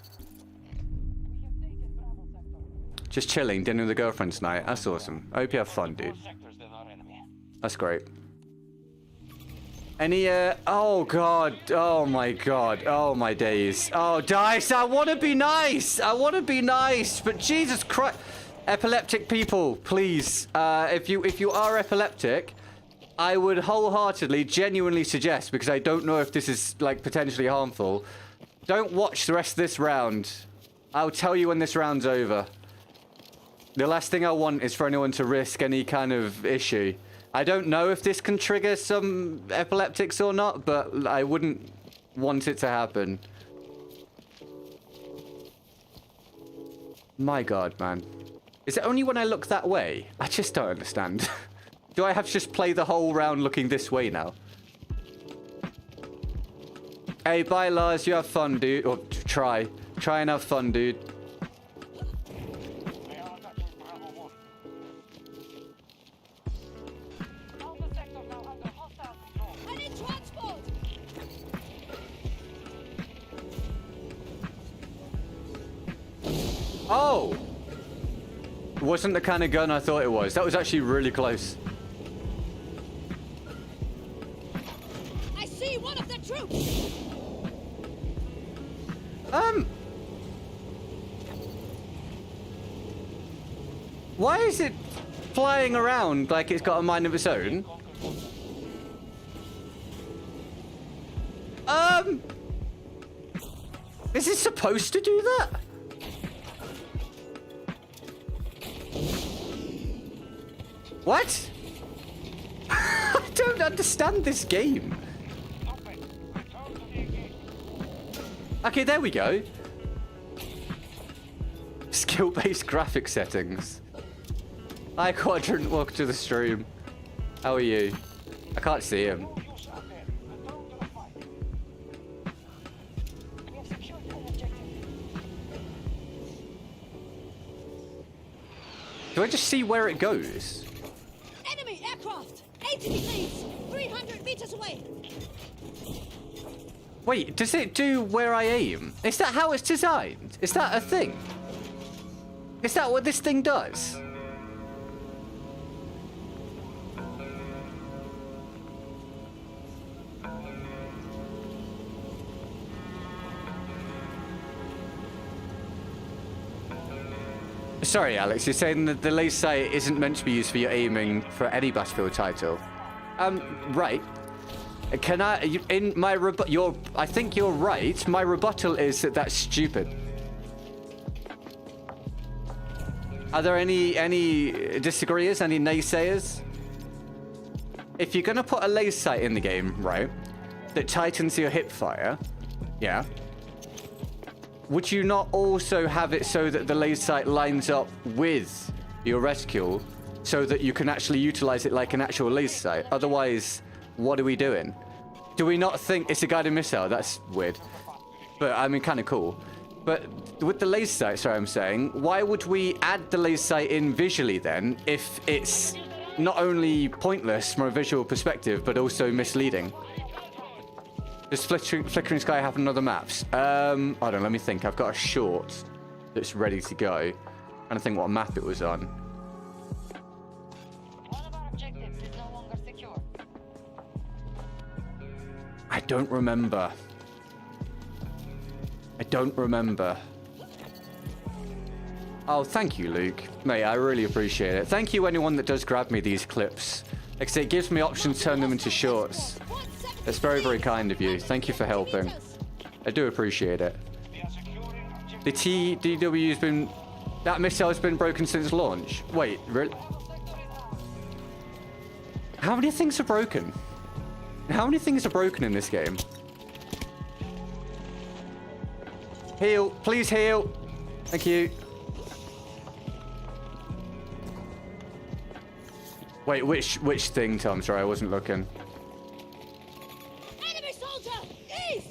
Just chilling, dinner with the girlfriend tonight. That's awesome. I hope you have fun, dude. That's great. Any, oh god, oh my god, oh my days. Oh, Dice, I want to be nice. I want to be nice, but Jesus Christ. Epileptic people, please, if you are epileptic, I would wholeheartedly, genuinely suggest, because I don't know if this is, like, potentially harmful, don't watch the rest of this round. I'll tell you when this round's over. The last thing I want is for anyone to risk any kind of issue. I don't know if this can trigger some epileptics or not, but I wouldn't want it to happen. My god, man. Is it only when I look that way? I just don't understand. Do I have to just play the whole round looking this way now? Hey, bye, Lars. You have fun, dude. Or try. Try and have fun, dude. I need transport. Oh! It wasn't the kind of gun I thought it was. That was actually really close. I see one of the troops. Why is it flying around like it's got a mind of its own? Is it supposed to do that? What? I don't understand this game. Okay, there we go. Skill-based graphic settings. Hi, Quadrant. Welcome to the stream. How are you? I can't see him. Do I just see where it goes? Enemy aircraft. 80 degrees. 300 meters away. Wait, does it do where I aim? Is that how it's designed? Is that a thing? Is that what this thing does? Sorry, Alex, you're saying that the laser sight isn't meant to be used for your aiming for any Battlefield title. Right. Can I, in my I think you're right. My rebuttal is that that's stupid. Are there any disagreeers, any naysayers? If you're gonna put a laser sight in the game, right, that tightens your hipfire, yeah, would you not also have it so that the laser sight lines up with your reticule so that you can actually utilize it like an actual laser sight? Otherwise, what are we doing? Do we not think it's a guided missile? That's weird. But, I mean, kind of cool. But with the laser sight, sorry, I'm saying, why would we add the laser sight in visually then if it's not only pointless from a visual perspective, but also misleading? Does Flickering Sky have another maps? Hold on, let me think. I've got a short that's ready to go. I'm trying to think what map it was on. One of our objectives is no longer secure. I don't remember. I don't remember. Oh, thank you, Luke. Mate, I really appreciate it. Thank you, anyone that does grab me these clips. Like I say, it gives me options to turn them into shorts. That's very, very kind of you. Thank you for helping. I do appreciate it. The TDW's been... That missile's been broken since launch. Wait, really? How many things are broken? How many things are broken in this game? Heal. Please heal. Thank you. Wait, which thing, Tom? Sorry, I wasn't looking. Enemy soldier! East!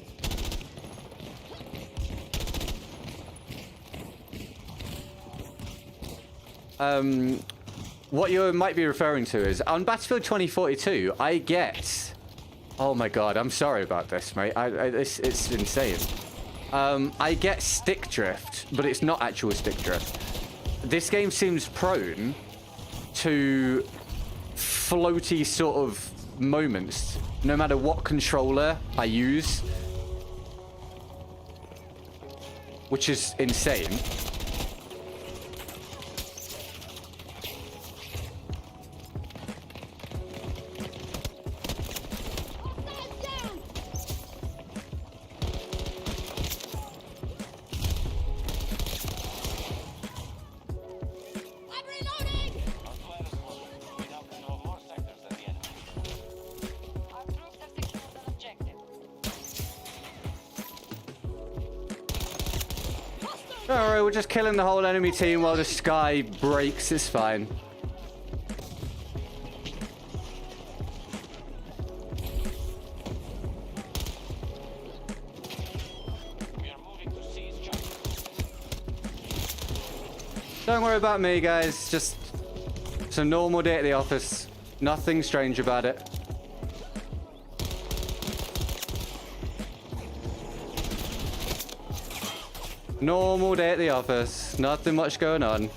What you might be referring to is on Battlefield 2042, I get. Oh my god, I'm sorry about this, mate. It's insane. I get stick drift, but it's not actual stick drift. This game seems prone to floaty sort of moments, no matter what controller I use, which is insane. Alright, we're just killing the whole enemy team while the sky breaks. It's fine. We are moving to seize Charlie. Don't worry about me, guys. Just it's a normal day at the office. Nothing strange about it. Normal day at the office. Nothing much going on.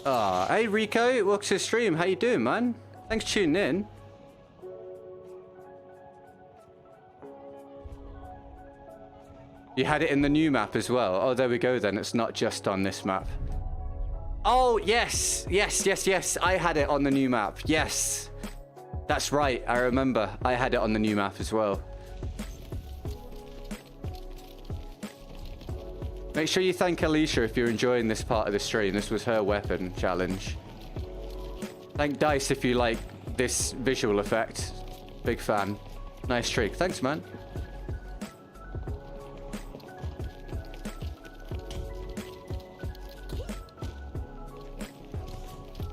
Ah, hey Rico, welcome to the stream. How you doing, man? Thanks for tuning in. You had it in the new map as well. Oh, there we go then. It's not just on this map. Oh, yes. Yes. I had it on the new map. Yes. That's right. I remember. I had it on the new map as well. Make sure you thank Alicia if you're enjoying this part of the stream. This was her weapon challenge. Thank Dice if you like this visual effect. Big fan. Nice trick. Thanks, man.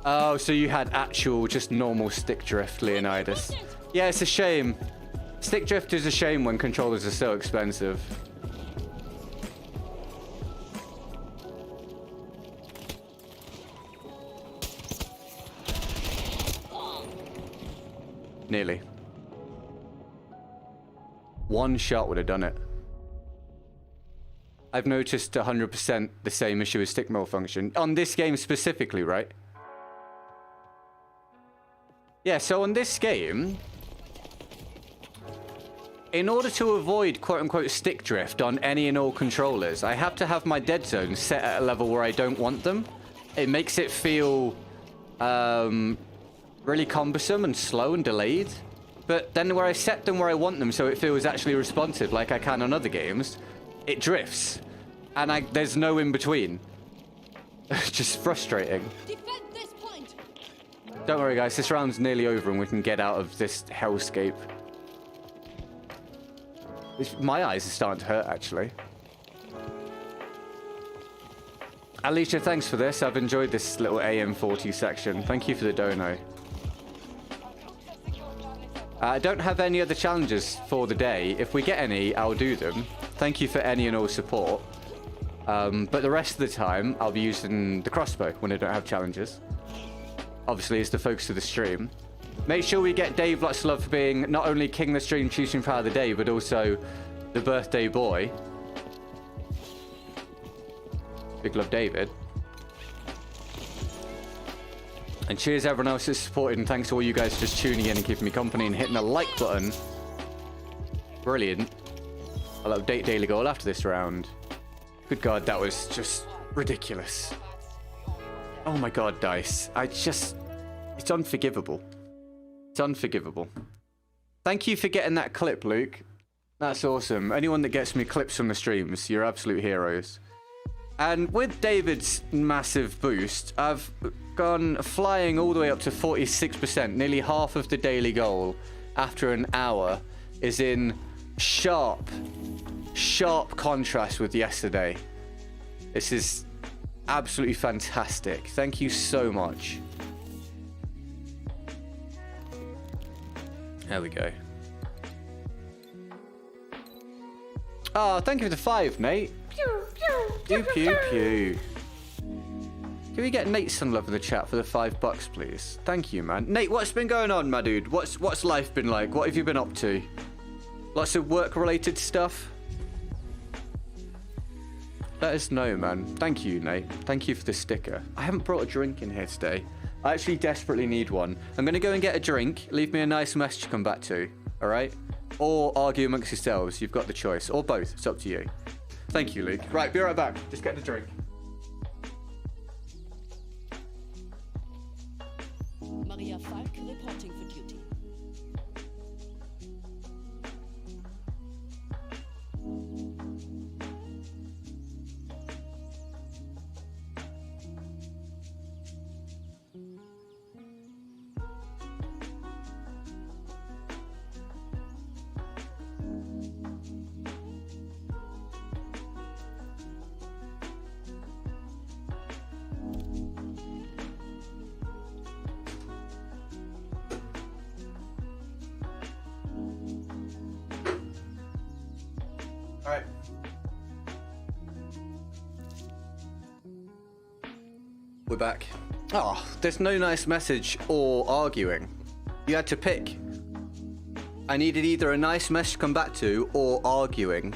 Oh, so you had actual, just normal stick drift, Leonidas. Yeah, it's a shame. Stick drift is a shame when controllers are so expensive. Nearly. One shot would have done it. I've noticed 100% the same issue with stick malfunction. On this game specifically, right? Yeah, so on this game, in order to avoid quote-unquote stick drift on any and all controllers, I have to have my dead zones set at a level where I don't want them. It makes it feel really cumbersome and slow and delayed. But then where I set them where I want them so it feels actually responsive like I can on other games, it drifts. And there's no in-between. It's just frustrating. Defend this point. Don't worry, guys. This round's nearly over and we can get out of this hellscape. My eyes are starting to hurt, actually. Alicia, thanks for this. I've enjoyed this little AM40 section. Thank you for the dono. I don't have any other challenges for the day. If we get any, I'll do them. Thank you for any and all support. But the rest of the time, I'll be using the crossbow when I don't have challenges. Obviously, it's the focus of the stream. Make sure we get Dave lots of love for being not only king of the stream, choosing power of the day, but also the birthday boy. Big love, David. And cheers everyone else that's supported, and thanks to all you guys for just tuning in and keeping me company and hitting the like button. Brilliant. I'll update daily goal after this round. Good God, that was just ridiculous. Oh my God, Dice. It's unforgivable. It's unforgivable. Thank you for getting that clip, Luke. That's awesome. Anyone that gets me clips from the streams, you're absolute heroes. And with David's massive boost, I've gone flying all the way up to 46%. Nearly half of the daily goal after an hour is in sharp contrast with yesterday. This is absolutely fantastic. Thank you so much. There we go. Oh, thank you for the 5, Nate. Pew, pew, pew. Can we get Nate some love in the chat for the $5, please? Thank you, man. Nate, what's been going on, my dude? What's life been like? What have you been up to? Lots of work-related stuff? Let us know, man. Thank you, Nate. Thank you for the sticker. I haven't brought a drink in here today. I actually desperately need one. I'm going to go and get a drink. Leave me a nice message to come back to. All right? Or argue amongst yourselves. You've got the choice. Or both. It's up to you. Thank you, Luke. Right, be right back. Just get the drink. Maria Falk reporting for duty. All right. We're back. Oh, there's no nice message or arguing. You had to pick. I needed either a nice message to come back to or arguing.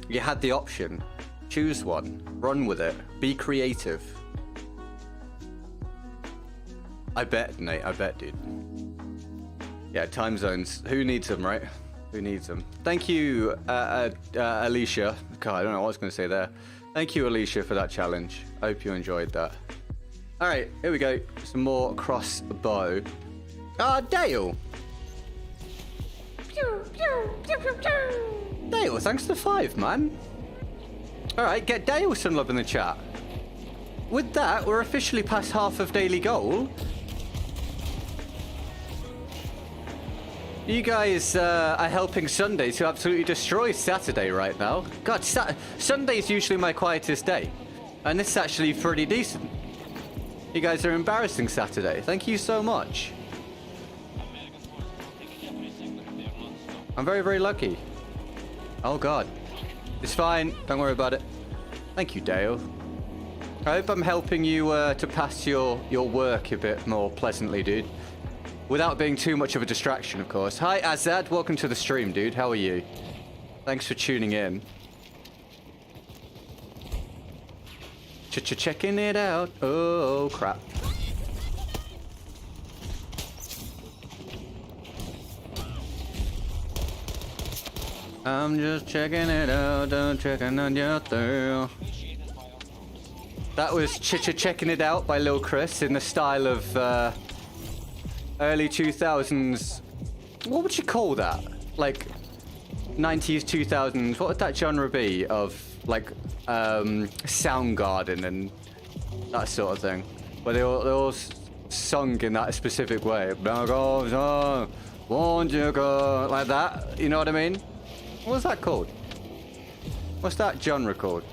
You had the option. Choose one. Run with it. Be creative. I bet, Nate. I bet, dude. Yeah, time zones. Who needs them, right? Who needs them? Thank you, Alicia. God, I don't know what I was going to say there. Thank you, Alicia, for that challenge. I hope you enjoyed that. All right, here we go. Some more crossbow. Ah, Dale. Dale, thanks for the 5, man. All right, get Dale some love in the chat. With that, we're officially past half of daily goal. You guys are helping Sunday to absolutely destroy Saturday right now. God, Sunday is usually my quietest day. And this is actually pretty decent. You guys are embarrassing Saturday. Thank you so much. I'm very, very lucky. Oh, God. It's fine. Don't worry about it. Thank you, Dale. I hope I'm helping you to pass your work a bit more pleasantly, dude. Without being too much of a distraction, of course. Hi, Azad. Welcome to the stream, dude. How are you? Thanks for tuning in. Checking it out. Oh, crap. I'm just checking it out. Don't checking on your thrill. That was checking it out by Lil Chris in the style of early 2000s. What would you call that? Like 90s, 2000s. What would that genre be of like Soundgarden and that sort of thing, where they all sung in that specific way, like that. You know what I mean? What was that called? What's that genre called?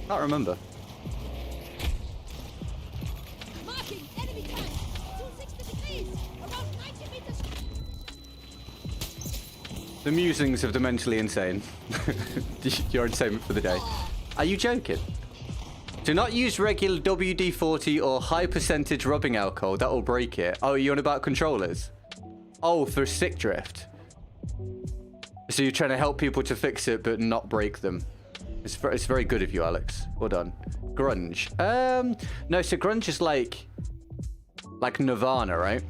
Can't remember. Marking enemy tank. 260 degrees. Around 90 meters. The musings of the mentally insane. Your entertainment for the day. Are you joking? Do not use regular WD-40 or high percentage rubbing alcohol. That will break it. Oh, are you on about controllers? Oh, for stick drift. So you're trying to help people to fix it, but not break them. It's very good of you, Alex. Well done. Grunge. No, so grunge is like Nirvana, right?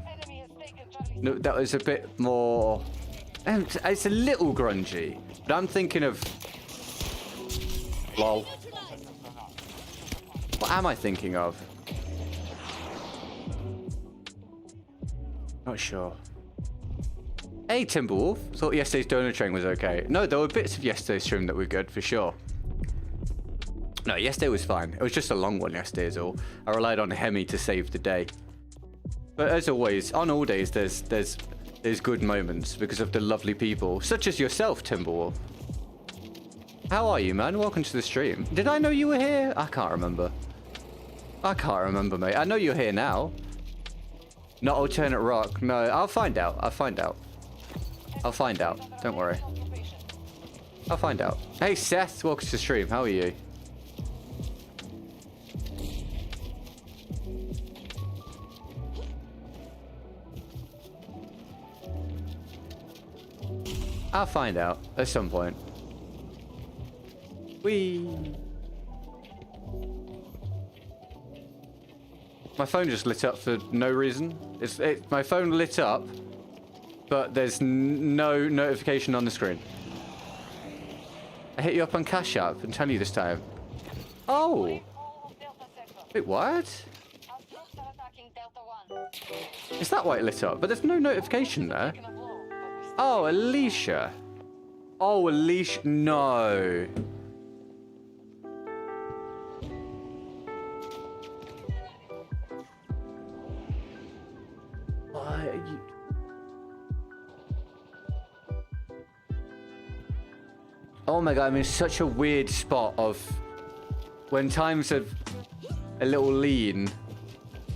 No, that was a bit more. It's a little grungy, but I'm thinking of. Lol. What am I thinking of? Not sure. Hey, Timberwolf. Thought yesterday's donor train was okay. No, there were bits of yesterday's stream that were good, for sure. No, yesterday was fine. It was just a long one yesterday is all. I relied on Hemi to save the day. But as always, on all days, there's good moments because of the lovely people, such as yourself, Timberwolf. How are you, man? Welcome to the stream. Did I know you were here? I can't remember. I can't remember, mate. I know you're here now. Not alternate rock. No, I'll find out. I'll find out. I'll find out. Don't worry. I'll find out. Hey, Seth. Welcome to the stream. How are you? I'll find out at some point. My phone just lit up for no reason. My phone lit up, but there's no notification on the screen. I hit you up on Cash App and tell you this time. Oh! Wait, what? Is that why it lit up? But there's no notification there. Oh, Alicia. Oh, Alicia. No. Why are you... Oh my god, I'm in such a weird spot of when times are a little lean,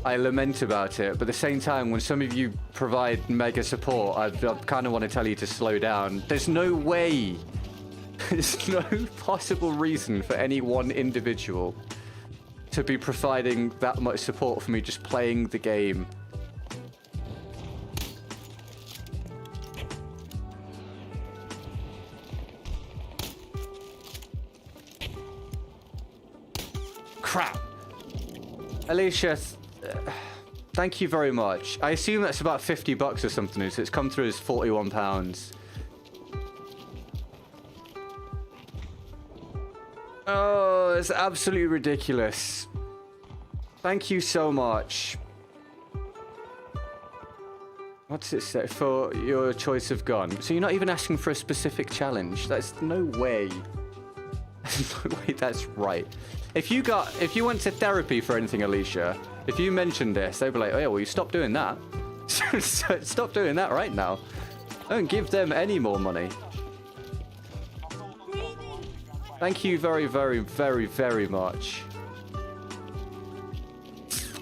I lament about it, but at the same time, when some of you provide mega support, I kind of want to tell you to slow down. There's no way, there's no possible reason for any one individual to be providing that much support for me just playing the game. Crap. Alicia, thank you very much. I assume that's about $50 or something, so it's come through as £41. Oh, it's absolutely ridiculous. Thank you so much. What's it say for your choice of gun? So you're not even asking for a specific challenge. That's no way. There's no way that's right. If you went to therapy for anything, Alicia, if you mentioned this, they'd be like, oh yeah, well, you stop doing that. Stop doing that right now. Don't give them any more money. Thank you very, very, very, very much.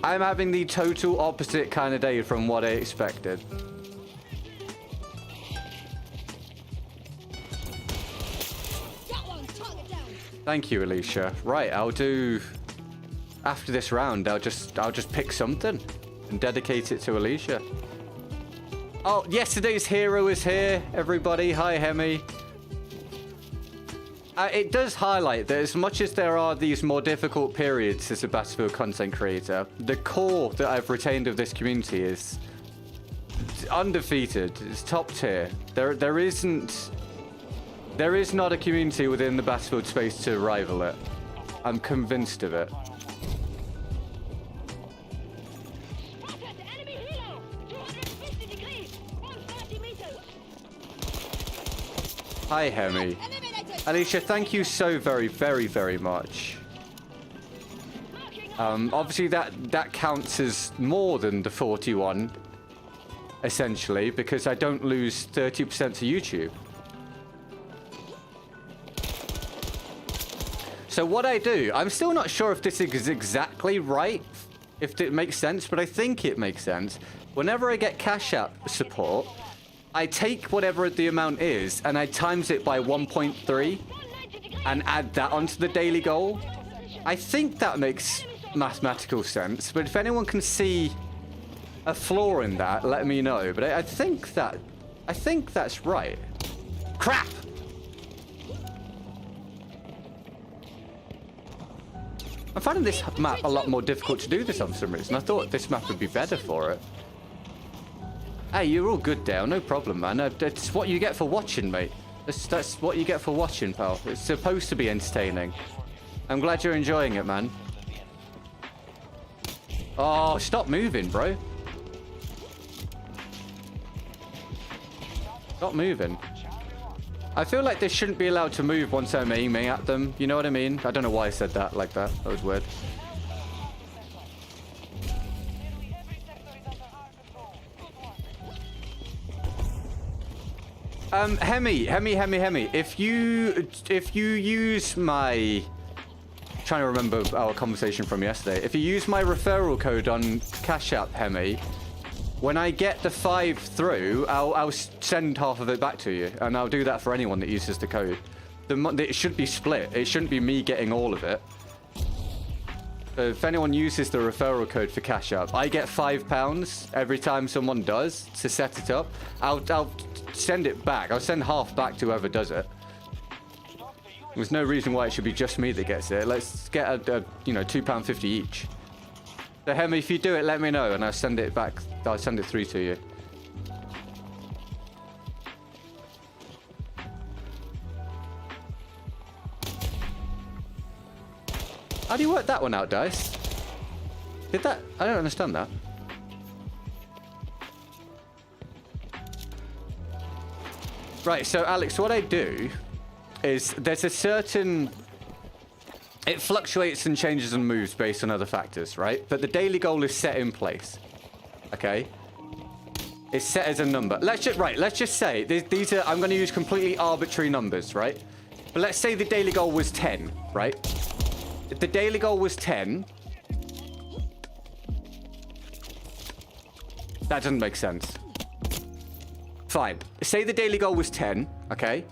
I'm having the total opposite kind of day from what I expected. Thank you, Alicia. Right, I'll do... After this round, I'll just pick something and dedicate it to Alicia. Oh, yesterday's hero is here, everybody. Hi, Hemi. It does highlight that as much as there are these more difficult periods as a Battlefield content creator, the core that I've retained of this community is undefeated. It's top tier. There is not a community within the Battlefield space to rival it. I'm convinced of it. Hi, Hemi. Alicia, thank you so very, very, very much. Obviously, that counts as more than the 41, essentially, because I don't lose 30% to YouTube. So what I do, I'm still not sure if this is exactly right, if it makes sense, but I think it makes sense. Whenever I get Cash App support, I take whatever the amount is and I times it by 1.3 and add that onto the daily goal. I think that makes mathematical sense, but if anyone can see a flaw in that, let me know. But I think that's right. Crap! I'm finding this map a lot more difficult to do this on for some reason. I thought this map would be better for it. Hey, you're all good, Dale. No problem, man. That's what you get for watching, mate. That's what you get for watching, pal. It's supposed to be entertaining. I'm glad you're enjoying it, man. Oh, stop moving, bro. Stop moving. I feel like they shouldn't be allowed to move once I'm aiming at them. You know what I mean? I don't know why I said that like that. That was weird. Nearly every sector is under our control. Good work. Hemi. If you use my... Trying to remember our conversation from yesterday. If you use my referral code on Cash App, Hemi, when I get the 5 through, I'll send half of it back to you, and I'll do that for anyone that uses the code. It should be split. It shouldn't be me getting all of it. So if anyone uses the referral code for Cash App, I get £5 every time someone does to set it up. I'll send it back. I'll send half back to whoever does it. There's no reason why it should be just me that gets it. Let's get a £2.50 each. So Hemi, if you do it, let me know, and I'll send it back. I'll send it through to you. How do you work that one out, Dice? Did that? I don't understand that. Right, so Alex, what I do is there's a certain... It fluctuates and changes and moves based on other factors, right? But the daily goal is set in place. Okay? It's set as a number. Let's just say these are... I'm going to use completely arbitrary numbers, right? But let's say the daily goal was 10, right? If the daily goal was 10... That doesn't make sense. Fine. Say the daily goal was 10, okay?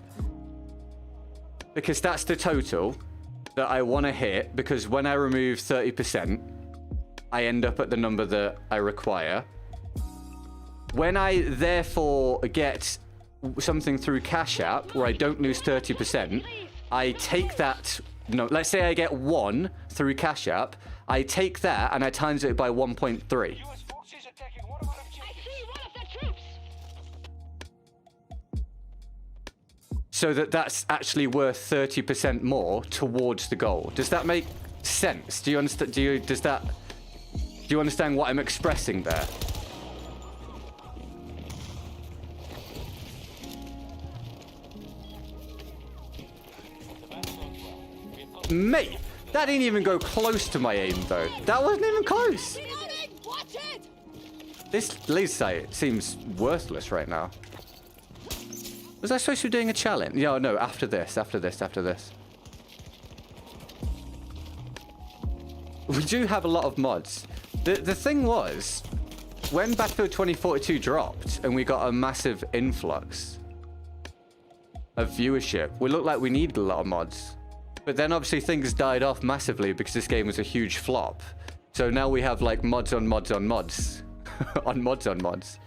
Because that's the total that I want to hit, because when I remove 30%, I end up at the number that I require. When I therefore get something through Cash App where I don't lose 30%, I take that... No, let's say I get 1 through Cash App. I take that and I times it by 1.3. US forces attacking one of our I objectives. see one of the troops. So that's actually worth 30% more towards the goal. Does that make sense? Do you understand? Do you understand what I'm expressing there? Mate, that didn't even go close to my aim though. That wasn't even close. Reloading! Watch it! This laser sight seems worthless right now. Was I supposed to be doing a challenge? Yeah, no, after this. We do have a lot of mods. The thing was, when Battlefield 2042 dropped and we got a massive influx of viewership, we looked like we needed a lot of mods. But then obviously things died off massively because this game was a huge flop. So now we have like mods on mods on mods. on mods on mods.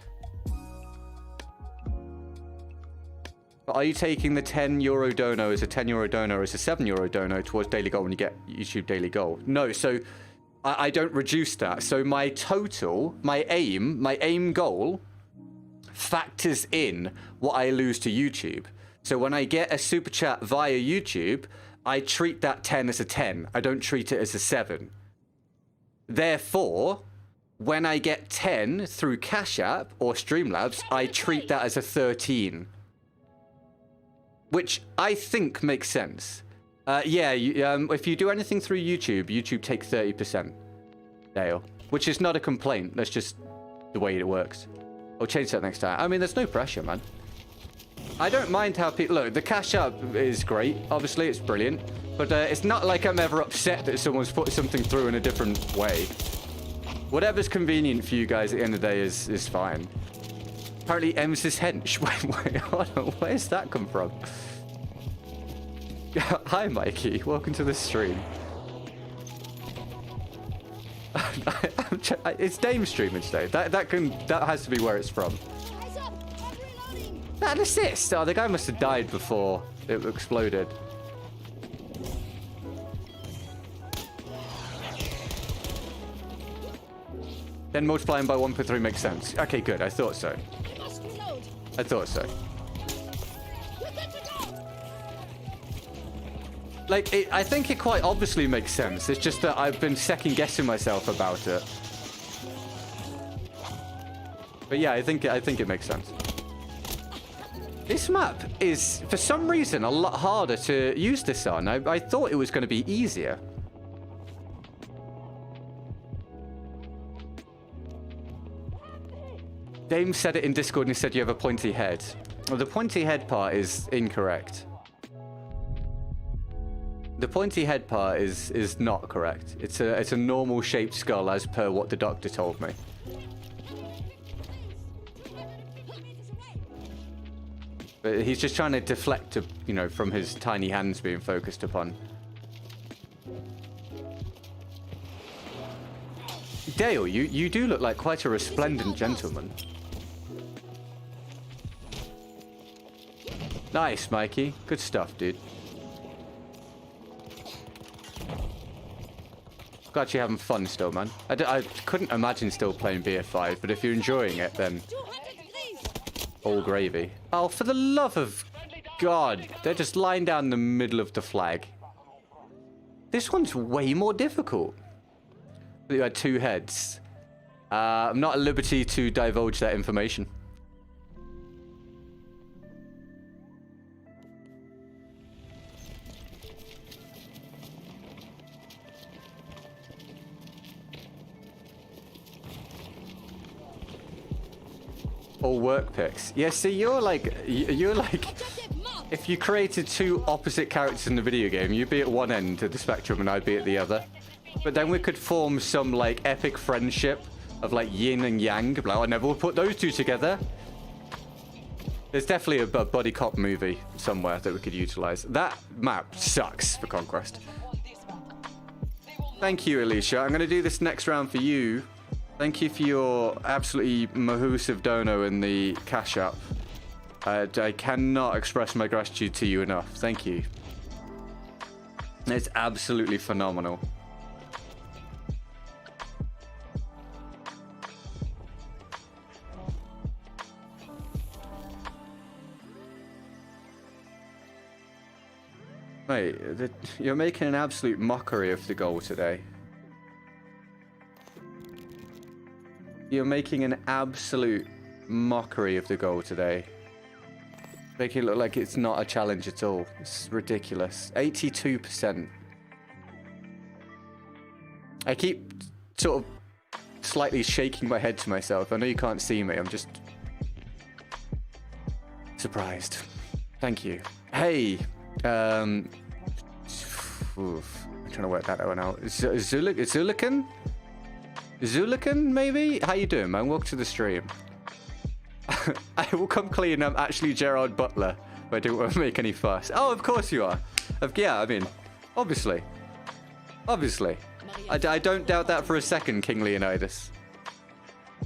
But are you taking the €10 dono as a €10 dono or as a €7 dono towards daily goal when you get YouTube daily goal? No, so I don't reduce that. So my total, my aim goal factors in what I lose to YouTube. So when I get a super chat via YouTube, I treat that 10 as a 10. I don't treat it as a 7. Therefore, when I get 10 through Cash App or Streamlabs, I treat that as a 13. Which I think makes sense. If you do anything through YouTube take 30%. Dale. Which is not a complaint. That's just the way it works. I'll change that next time. I mean, there's no pressure, man. I don't mind how people... Look, the Cash App is great. Obviously, it's brilliant. But it's not like I'm ever upset that someone's put something through in a different way. Whatever's convenient for you guys at the end of the day is fine. Apparently, Ems is hench. Wait, hold on. Where's that come from? Hi, Mikey. Welcome to the stream. It's Dame streaming today. That has to be where it's from. Eyes up! I'm reloading! That assist. Oh, the guy must have died before it exploded. Then multiplying by 1.3 makes sense. Okay, good. I thought so. I must reload! I thought so. We're good to go! Like, I think it quite obviously makes sense. It's just that I've been second-guessing myself about it. But yeah, I think it makes sense. This map is, for some reason, a lot harder to use this on. I thought it was going to be easier. Dame said it in Discord and he said you have a pointy head. Well, the pointy head part is incorrect. The pointy head part is not correct. It's a normal shaped skull as per what the doctor told me. But he's just trying to deflect, you know, from his tiny hands being focused upon. Dale, you do look like quite a resplendent gentleman. Nice, Mikey. Good stuff, dude. Glad you're having fun still, man. I couldn't imagine still playing BF5, but if you're enjoying it, then all gravy. Oh, for the love of God. They're just lying down the middle of the flag. This one's way more difficult. You had two heads. I'm not at liberty to divulge that information. All work picks. Yeah, see, you're like, if you created two opposite characters in the video game, you'd be at one end of the spectrum and I'd be at the other. But then we could form some like epic friendship of like yin and yang. Like, I never would put those two together. There's definitely a buddy cop movie somewhere that we could utilize. That map sucks for Conquest. Thank you, Alicia. I'm going to do this next round for you. Thank you for your absolutely mahoosive dono in the cash app. I cannot express my gratitude to you enough. Thank you. It's absolutely phenomenal. Mate, you're making an absolute mockery of the goal today. You're making an absolute mockery of the goal today. Making it look like it's not a challenge at all. It's ridiculous. 82%. I keep sort of slightly shaking my head to myself. I know you can't see me. I'm just surprised. Thank you. Hey, I'm trying to work that one out. Zulikan? Zulikan, maybe? How you doing, man? Welcome to the stream. I will come clean. I'm actually Gerard Butler. I don't want to make any fuss. Oh, of course you are. Yeah, I mean, obviously. Obviously. I don't doubt that for a second, King Leonidas.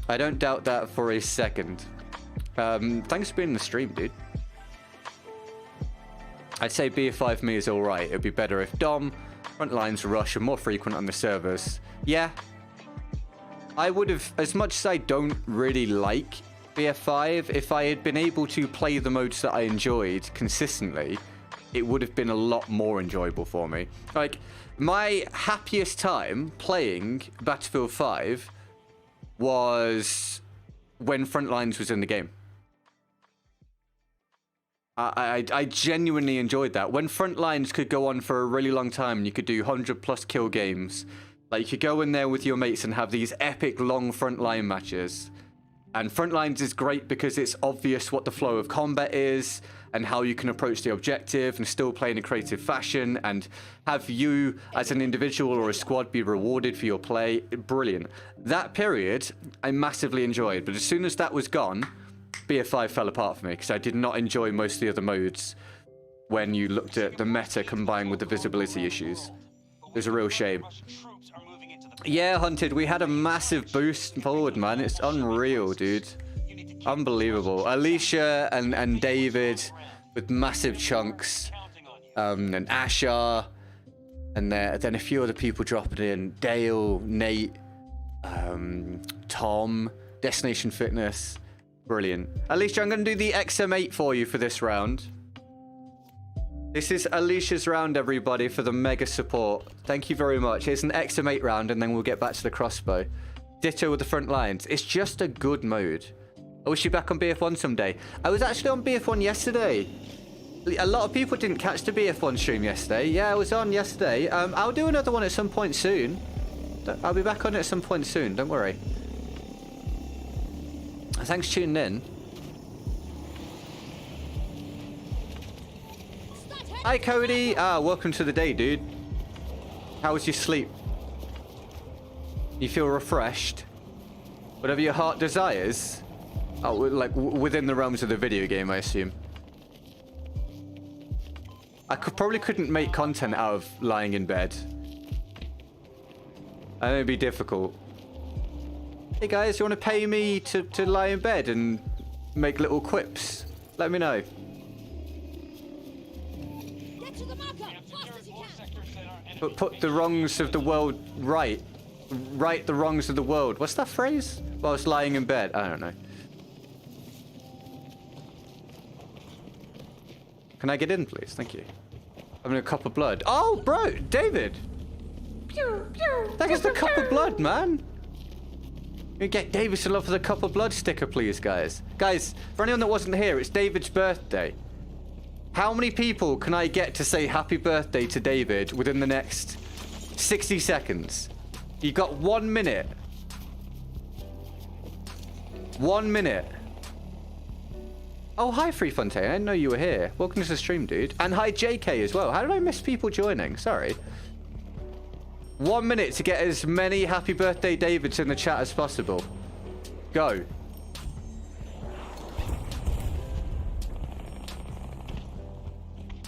I don't doubt that for a second. Thanks for being in the stream, dude. I'd say BF5 for me is alright. It'd be better if Dom, Frontlines, Rush are more frequent on the servers. Yeah. I would have, as much as I don't really like BF5, if I had been able to play the modes that I enjoyed consistently, it would have been a lot more enjoyable for me. Like, my happiest time playing Battlefield 5 was when Frontlines was in the game. I genuinely enjoyed that. When Frontlines could go on for a really long time and you could do 100+ kill games. Like, you could go in there with your mates and have these epic long frontline matches. And Frontlines is great because it's obvious what the flow of combat is and how you can approach the objective and still play in a creative fashion and have you as an individual or a squad be rewarded for your play. Brilliant. That period I massively enjoyed, but as soon as that was gone, BF5 fell apart for me because I did not enjoy most of the other modes when you looked at the meta combined with the visibility issues. It was a real shame. Yeah, Hunted, we had a massive boost forward, man. It's unreal, dude. Unbelievable. Alicia and David with massive chunks. And Ashar. And then a few other people dropping in. Dale, Nate, Tom, Destination Fitness. Brilliant. Alicia, I'm going to do the XM8 for you for this round. This is Alicia's round, everybody, for the mega support. Thank you very much. Here's an XM8 round, and then we'll get back to the crossbow. Ditto with the front lines. It's just a good mode. I wish you back on BF1 someday. I was actually on BF1 yesterday. A lot of people didn't catch the BF1 stream yesterday. Yeah, I was on yesterday. I'll do another one at some point soon. I'll be back on it at some point soon. Don't worry. Thanks for tuning in. Hi, Cody. Welcome to the day, dude. How was your sleep? You feel refreshed? Whatever your heart desires? Oh, like within the realms of the video game, I assume. I probably couldn't make content out of lying in bed. I know it'd be difficult. Hey guys, you want to pay me to lie in bed and make little quips? Let me know. Get to the marker, fast as you can. But put the wrongs of the world right. Right the wrongs of the world. What's that phrase? Whilst lying in bed. I don't know. Can I get in, please? Thank you. I'm in a cup of blood. Oh, bro, David. That is the cup of blood, man. You get David to love for the cup of blood sticker, please, guys. Guys, for anyone that wasn't here, it's David's birthday. How many people can I get to say happy birthday to David within the next 60 seconds? You got 1 minute. 1 minute. Oh, hi, Free Fontaine. I didn't know you were here. Welcome to the stream, dude. And hi, JK, as well. How did I miss people joining? Sorry. 1 minute to get as many happy birthday Davids in the chat as possible. Go.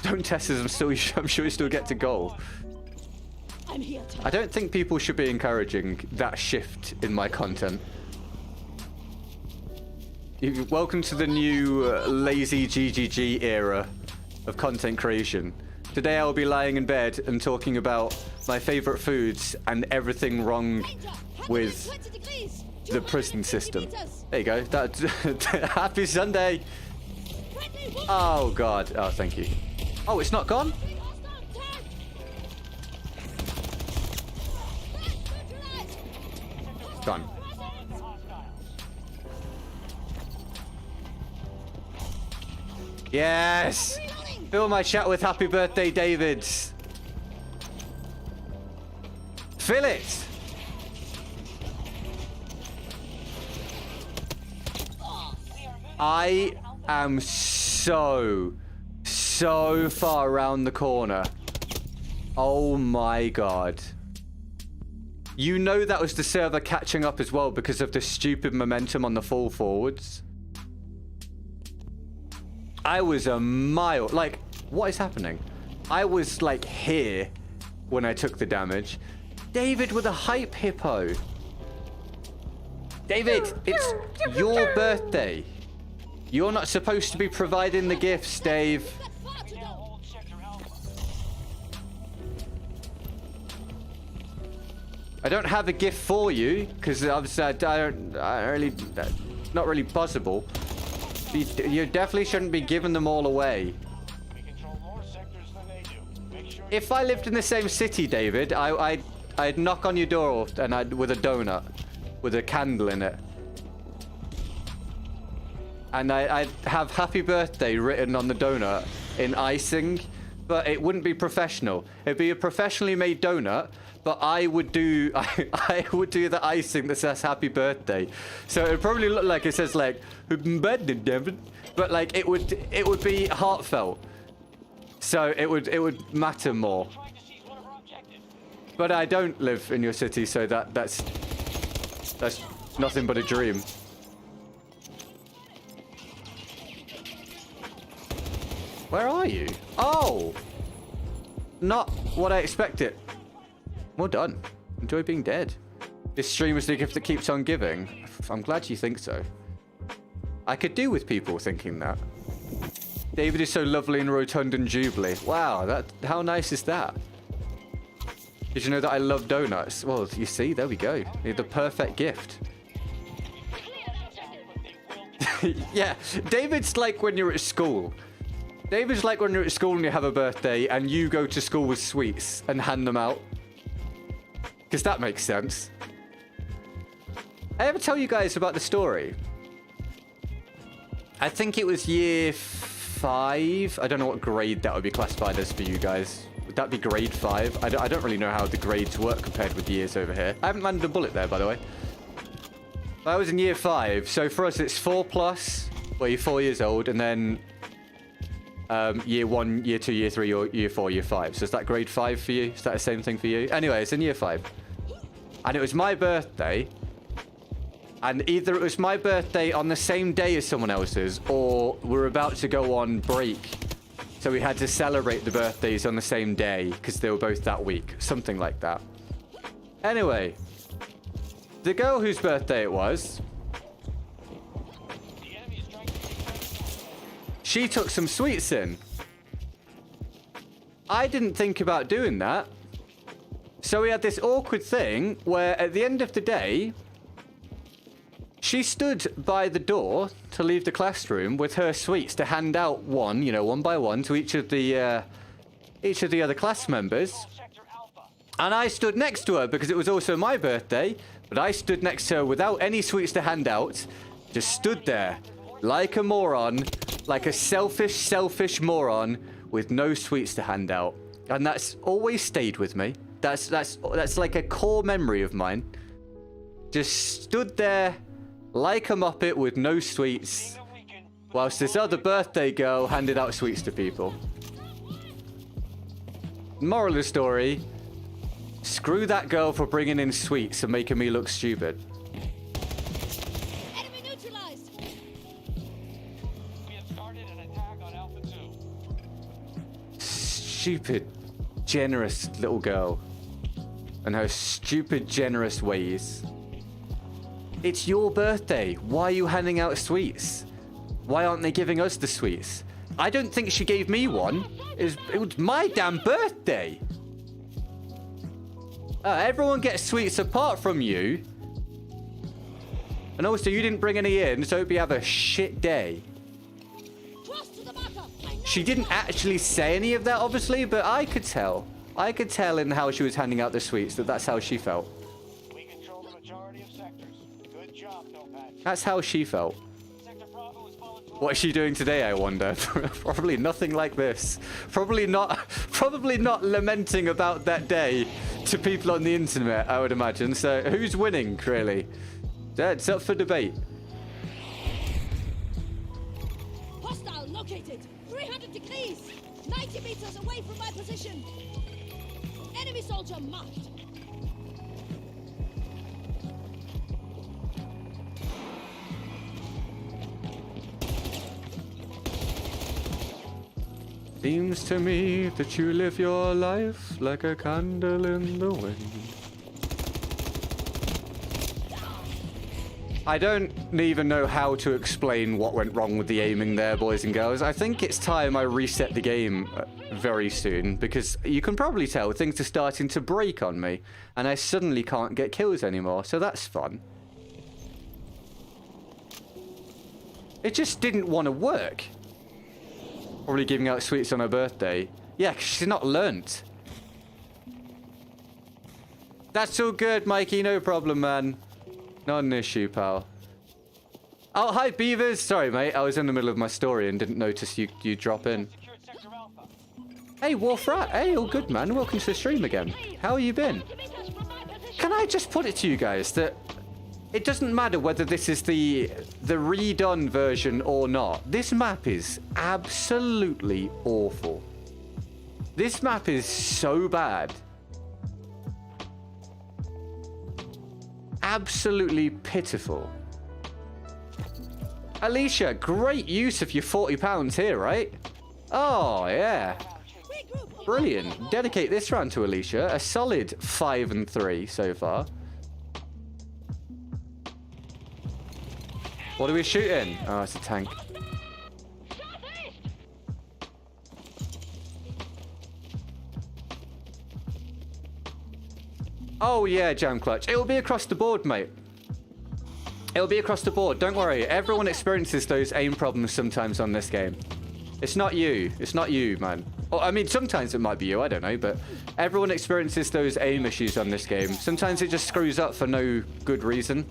Don't test us. I'm sure you still get to goal. I'm here to... I don't think people should be encouraging that shift in my content. Welcome to the new lazy GGG era of content creation. Today I will be lying in bed and talking about my favorite foods and everything wrong with the prison system. There you go. Happy Sunday. Oh God. Oh, thank you. Oh, it's not gone? Gone. Yes! Fill my chat with happy birthday, Davids. Fill it! I am so far around the corner. Oh my God. You know that was the server catching up as well because of the stupid momentum on the fall forwards. I was a mile, like, what is happening? I was like here when I took the damage. David with a hype hippo. David, it's your birthday. You're not supposed to be providing the gifts, Dave. I don't have a gift for you because obviously not really possible. You definitely shouldn't be giving them all away. If I lived in the same city, David, I'd knock on your door and with a donut, with a candle in it, and I'd have "Happy Birthday" written on the donut in icing, but it wouldn't be professional. It'd be a professionally made donut. But I would do the icing that says "Happy Birthday," so it'd probably look like it says like "Birthday, David," but like it would be heartfelt, so it would matter more. But I don't live in your city, so that's nothing but a dream. Where are you? Oh, not what I expected. Well done. Enjoy being dead. This stream is the gift that keeps on giving. I'm glad you think so. I could do with people thinking that. David is so lovely and rotund and jubilee. Wow, how nice is that? Did you know that I love donuts? Well, you see, there we go. You're the perfect gift. Yeah, David's like when you're at school. David's like when you're at school and you have a birthday and you go to school with sweets and hand them out. Because that makes sense. I ever tell you guys about the story I think it was year 5. I don't know what grade that would be classified as for you guys. Would that be grade 5? I don't really know how the grades work compared with years over here. I haven't landed a bullet there, by the way. I was in year 5, so for us it's 4+, well, you're 4 years old, and then year 1, year 2, year 3, or year 4, year 5. So is that grade 5 for you? Is that the same thing for you? Anyway, it's in year 5. And it was my birthday. And either it was my birthday on the same day as someone else's, or we're about to go on break. So we had to celebrate the birthdays on the same day, because they were both that week. Something like that. Anyway. The girl whose birthday it was, she took some sweets in. I didn't think about doing that. So we had this awkward thing where at the end of the day, she stood by the door to leave the classroom with her sweets to hand out one, you know, one by one to each of the other class members. And I stood next to her because it was also my birthday. But I stood next to her without any sweets to hand out. Just stood there like a moron, like a selfish moron with no sweets to hand out. And that's always stayed with me. That's like a core memory of mine. Just stood there like a muppet with no sweets, whilst this other birthday girl handed out sweets to people. Moral of the story, screw that girl for bringing in sweets and making me look stupid. Enemy neutralized. We have started an attack on Alpha 2. Stupid, generous little girl. And her stupid, generous ways. It's your birthday. Why are you handing out sweets? Why aren't they giving us the sweets? I don't think she gave me one. It was my damn birthday. Everyone gets sweets apart from you. And also, you didn't bring any in, so hope you have a shit day. Cross to the marker. She didn't actually say any of that, obviously, but I could tell. I could tell in how she was handing out the sweets that that's how she felt. We control the majority of sectors. Good job, Topaz. That's how she felt. Sector Bravo is falling to What is she doing today, I wonder? Probably nothing like this. Probably not lamenting about that day to people on the internet, I would imagine. So who's winning, really? It's up for debate. Hostile located. 300 degrees. 90 meters away from my position. Enemy soldier marked. Seems to me that you live your life like a candle in the wind. I don't even know how to explain what went wrong with the aiming there, boys and girls. I think it's time I reset the game very soon, because you can probably tell things are starting to break on me, and I suddenly can't get kills anymore, so that's fun. It just didn't want to work. Probably giving out sweets on her birthday. Yeah, 'cause she's not learnt. That's all good, Mikey. No problem, man. Not an issue, pal. Oh, hi, Beavers. Sorry, mate. I was in the middle of my story and didn't notice you drop in. secured Sector Alpha. Hey, Wolfrat. Hey, all good, man. Welcome to the stream again. How have you been? Can I just put it to you guys that it doesn't matter whether this is the redone version or not. This map is absolutely awful. This map is so bad. Absolutely pitiful. Alicia, great use of your £40 here, right? Oh, yeah. Regroup. Brilliant. Dedicate this round to Alicia. A solid 5 and 3 so far. What are we shooting? Oh, it's a tank. Oh, yeah, Jam Clutch. It'll be across the board, mate. It'll be across the board. Don't worry. Everyone experiences those aim problems sometimes on this game. It's not you. It's not you, man. Oh, I mean, sometimes it might be you. I don't know. But everyone experiences those aim issues on this game. Sometimes it just screws up for no good reason.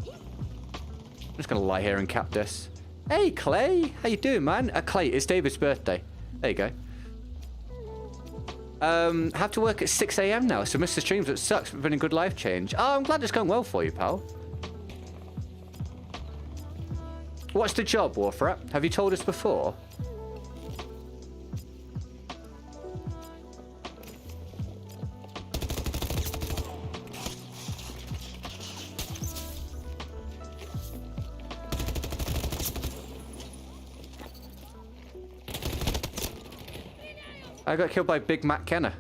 I'm just going to lie here and cap this. Hey, Clay. How you doing, man? Clay, it's David's birthday. There you go. Have to work at 6 a.m. now, so missed the streams. It sucks, but been a good life change. Oh, I'm glad it's going well for you, pal. What's the job, Warfrat? Have you told us before? I got killed by Big Mac Kenner.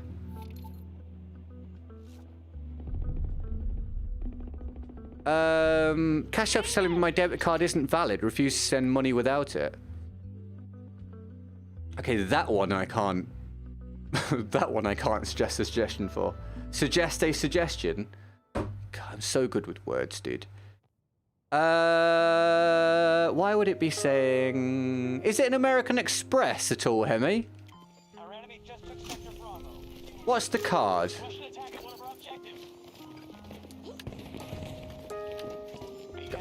Cash App's telling me my debit card isn't valid. Refuse to send money without it. Okay, that one I can't. That one I can't suggest a suggestion for. Suggest a suggestion? God, I'm so good with words, dude. Why would it be saying... Is it an American Express at all, Hemi? Our enemy just took Sector Bravo. What's the card? Russian attack is one of our objectives.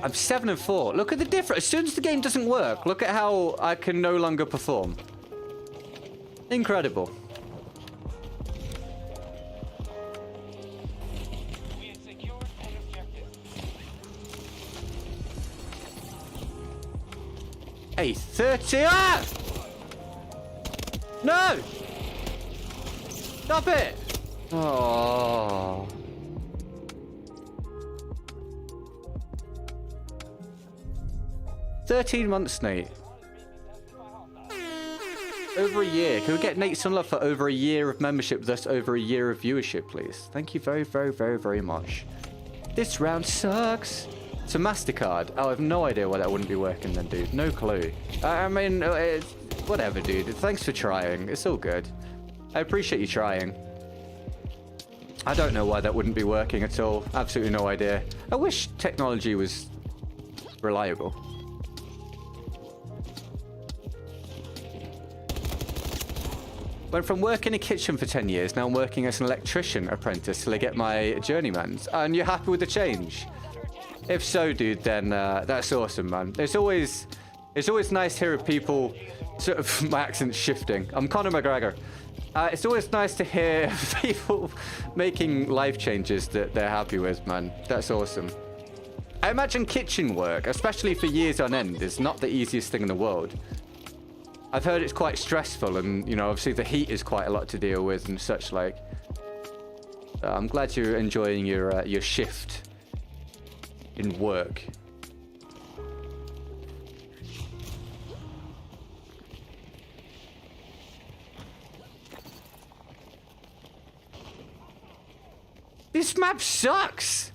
I'm 7 and 4. Look at the difference. As soon as the game doesn't work, look at how I can no longer perform. Incredible. We have secured an objective. Hey, 30. Ah! No! Stop it! Oh. $13 months, Nate. Over a year. Can we get Nate some love for over a year of membership, thus over a year of viewership, please? Thank you very, very, very, very much. This round sucks. It's a MasterCard. Oh, I have no idea why that wouldn't be working then, dude. No clue. I mean, whatever, dude. Thanks for trying. It's all good. I appreciate you trying. I don't know why that wouldn't be working at all. Absolutely no idea. I wish technology was reliable. Went from working in a kitchen for 10 years, now I'm working as an electrician apprentice till I get my journeyman's. And you're happy with the change? If so, dude, then that's awesome, man. It's always nice to hear people, sort of, my accent's shifting. I'm Conor McGregor. It's always nice to hear people making life changes that they're happy with, man. That's awesome. I imagine kitchen work, especially for years on end, is not the easiest thing in the world. I've heard it's quite stressful, and, you know, obviously the heat is quite a lot to deal with and such like. I'm glad you're enjoying your shift in work. This map sucks!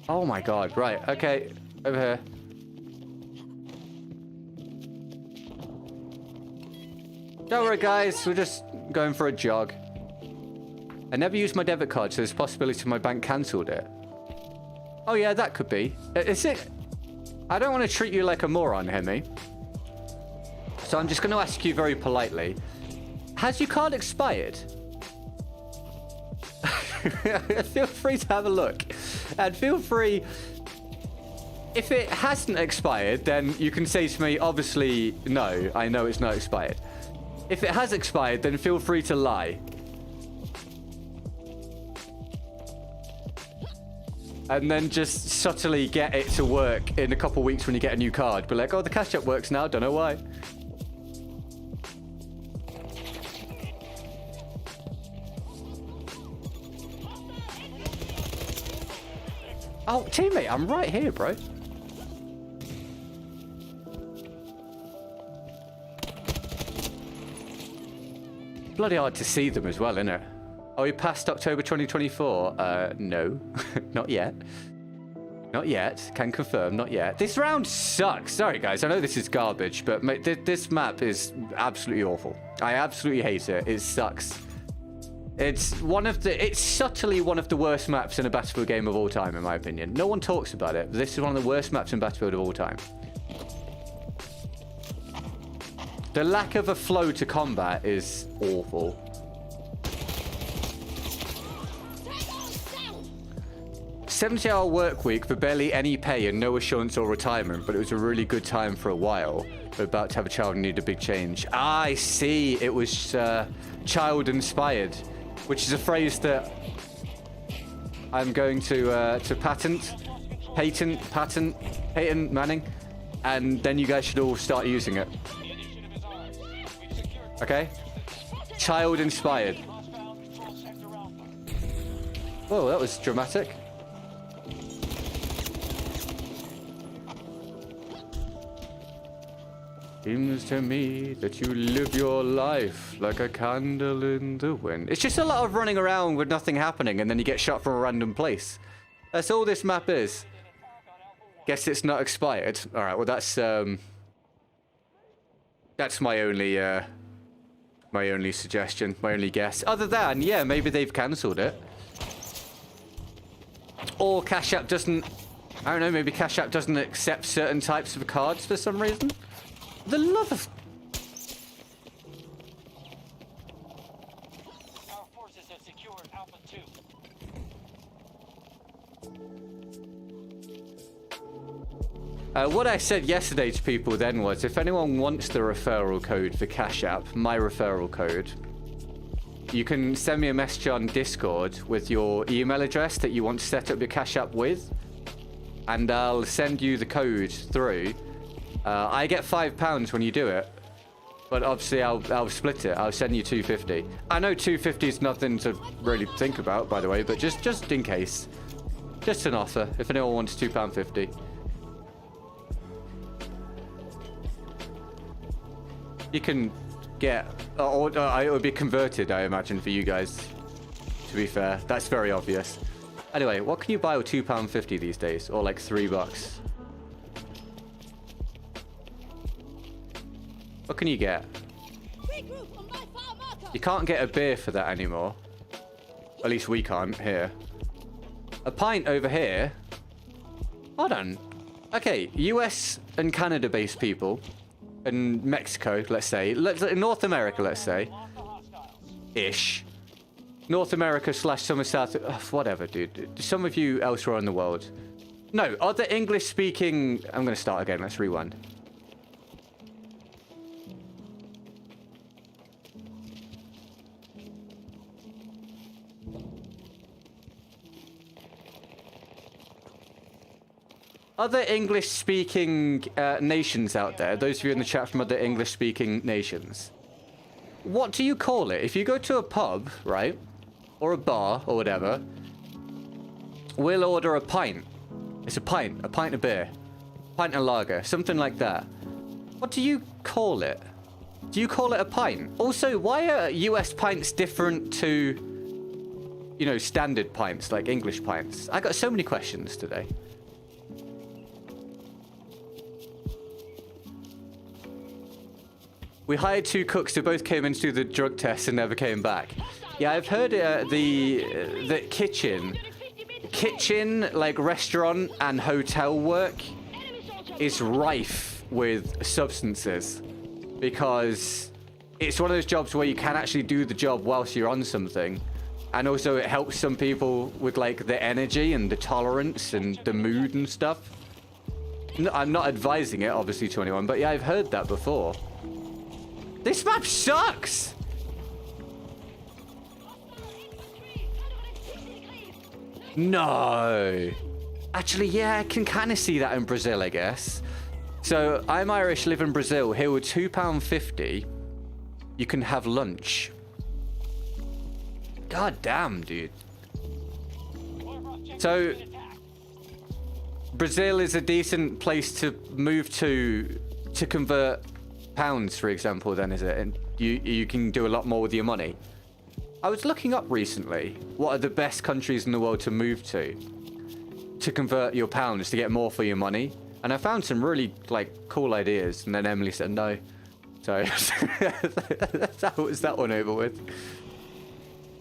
Oh my god, right, okay, over here. Don't worry guys, we're just going for a jog. I never used my debit card, so there's a possibility my bank cancelled it. Oh yeah, that could be. Is it? I don't want to treat you like a moron, Hemi. So I'm just going to ask you very politely. Has your card expired? Feel free to have a look. And feel free... If it hasn't expired, then you can say to me, obviously, no, I know it's not expired. If it has expired, then feel free to lie. And then just subtly get it to work in a couple weeks when you get a new card. Be like, oh, the cash app works now, don't know why. Oh, teammate, I'm right here, bro. Bloody hard to see them as well, isn't it? Are we past October 2024? No. Not yet. Not yet. Can confirm, not yet. This round sucks. Sorry, guys. I know this is garbage, but this map is absolutely awful. I absolutely hate it. It sucks. It's subtly one of the worst maps in a Battlefield game of all time, in my opinion. No one talks about it, but this is one of the worst maps in Battlefield of all time. The lack of a flow to combat is awful. 70-hour work week for barely any pay and no assurance or retirement, but it was a really good time for a while. We're about to have a child and need a big change. Ah, I see. It was child-inspired, which is a phrase that I'm going to patent Manning, and then you guys should all start using it. Okay? Child-inspired. Whoa, that was dramatic. Seems to me that you live your life like a candle in the wind. It's just a lot of running around with nothing happening, and then you get shot from a random place. That's all this map is. Guess it's not expired. All right, well that's my only suggestion, my only guess. Other than, yeah, maybe they've cancelled it. Or Cash App doesn't, I don't know, maybe Cash App doesn't accept certain types of cards for some reason. The love of... Our forces have secured Alpha 2. What I said yesterday to people then was, if anyone wants the referral code for Cash App, my referral code, you can send me a message on Discord with your email address that you want to set up your Cash App with, and I'll send you the code through. I get £5 when you do it, but obviously I'll split it. I'll send you $2.50. I know $2.50 is nothing to really think about, by the way, but just in case, just an offer. If anyone wants £2.50, you can get, or it would be converted, I imagine, for you guys. To be fair, that's very obvious. Anyway, what can you buy with £2.50 these days, or like $3? What can you get? Regroup on my far marker. You can't get a beer for that anymore. At least we can't here. A pint over here. Hold on. Okay, US and Canada based people, and Mexico, let's say, North America, let's say, ish. North America / some of South, whatever, dude. Some of you elsewhere in the world. No, other English speaking, I'm going to start again, let's rewind. Other English-speaking nations out there, those of you in the chat from other English-speaking nations, what do you call it? If you go to a pub, right, or a bar, or whatever, we'll order a pint. It's a pint of beer, pint of lager, something like that. What do you call it? Do you call it a pint? Also, why are US pints different to, you know, standard pints, like English pints? I got so many questions today. We hired 2 cooks who both came in to do the drug test and never came back. Yeah, I've heard the kitchen, like restaurant and hotel work is rife with substances, because it's one of those jobs where you can actually do the job whilst you're on something. And also it helps some people with like the energy and the tolerance and the mood and stuff. No, I'm not advising it, obviously, to anyone, but yeah, I've heard that before. This map sucks! No! Actually, yeah, I can kind of see that in Brazil, I guess. So, I'm Irish, live in Brazil. Here with £2.50, you can have lunch. God damn, dude. So, Brazil is a decent place to move to convert pounds, for example, then, is it? And you can do a lot more with your money. I was looking up recently what are the best countries in the world to move to convert your pounds to get more for your money, and I found some really like cool ideas, and then Emily said no, so that was that one over with.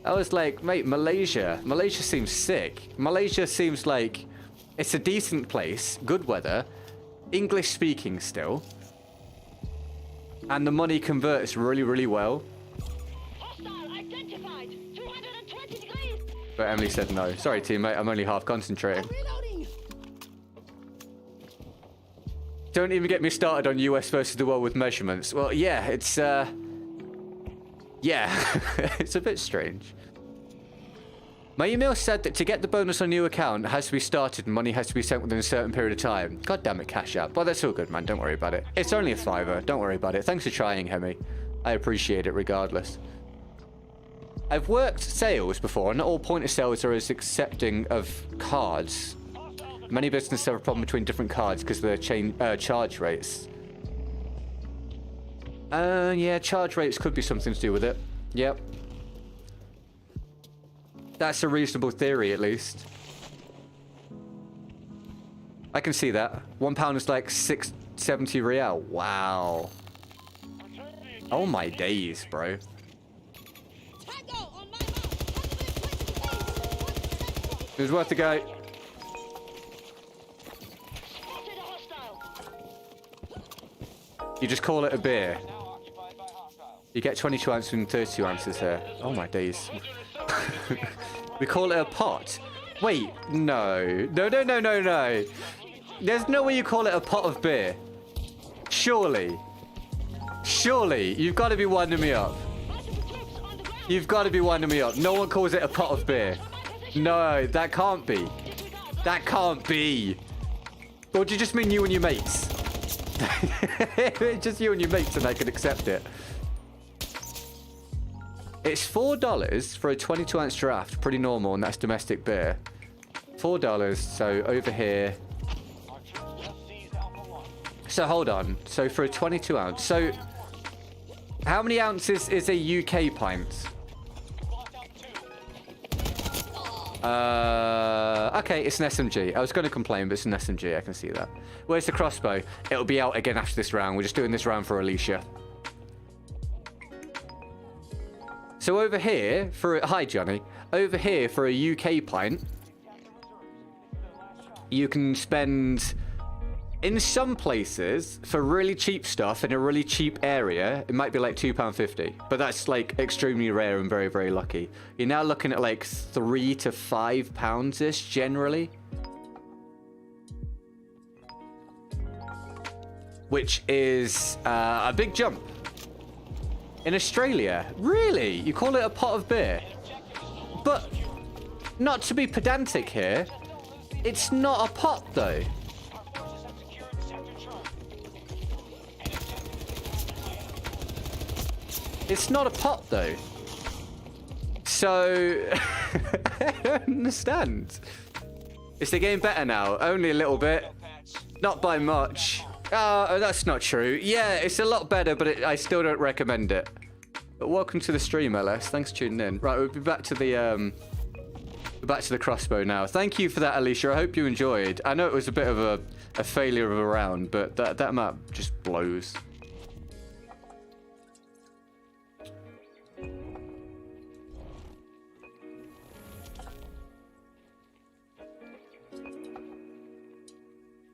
I was like, mate, Malaysia seems sick. Malaysia seems like it's a decent place, good weather, English speaking still, and the money converts really, really well. Hostile identified. 220 degrees. But Emily said no. Sorry, teammate. I'm only half concentrating. Reloading. Don't even get me started on US versus the world with measurements. Well, yeah, it's, yeah. It's a bit strange. My email said that to get the bonus on new account, it has to be started and money has to be sent within a certain period of time. God damn it, Cash App. Well, that's all good, man. Don't worry about it. It's only a $5. Don't worry about it. Thanks for trying, Hemi. I appreciate it regardless. I've worked sales before, and not all point of sales are as accepting of cards. Many businesses have a problem between different cards because of their charge rates. Yeah, charge rates could be something to do with it. Yep. That's a reasonable theory, at least. I can see that. £1 is like 670 real. Wow. Oh my days, bro. Tango on my mark. 120 degrees. It was worth the go. Spotted a hostile. You just call it a beer. Now occupied by hostiles. You get 22 ounces and 32 ounces here. Oh my days. We call it a pot. Wait, no. No. There's no way you call it a pot of beer. Surely. Surely. You've got to be winding me up. You've got to be winding me up. No one calls it a pot of beer. No, that can't be. That can't be. Or do you just mean you and your mates? Just you and your mates and I can accept it. It's $4 for a 22-ounce draft. Pretty normal, and that's domestic beer. $4, so over here. Our troops just seized Alpha 1. So hold on. So for a 22-ounce. So how many ounces is a UK pint? Blocked out 2. Okay, it's an SMG. I was going to complain, but it's an SMG. I can see that. Where's the crossbow? It'll be out again after this round. We're just doing this round for Alicia. So over here, hi Johnny, over here for a UK pint, you can spend, in some places, for really cheap stuff in a really cheap area, it might be like £2.50, but that's like extremely rare and very, very lucky. You're now looking at like £3 to £5-ish generally. Which is a big jump. In Australia? Really? You call it a pot of beer? But, not to be pedantic here, it's not a pot though. Our forces have secured Sector Charlie. It's not a pot though. So, I don't understand. Is the game better now? Only a little bit. Not by much. Oh, that's not true. Yeah, it's a lot better, but I still don't recommend it. But welcome to the stream, LS. Thanks for tuning in. Right, we'll be back to the crossbow now. Thank you for that, Alicia. I hope you enjoyed. I know it was a bit of a failure of a round, but that map just blows.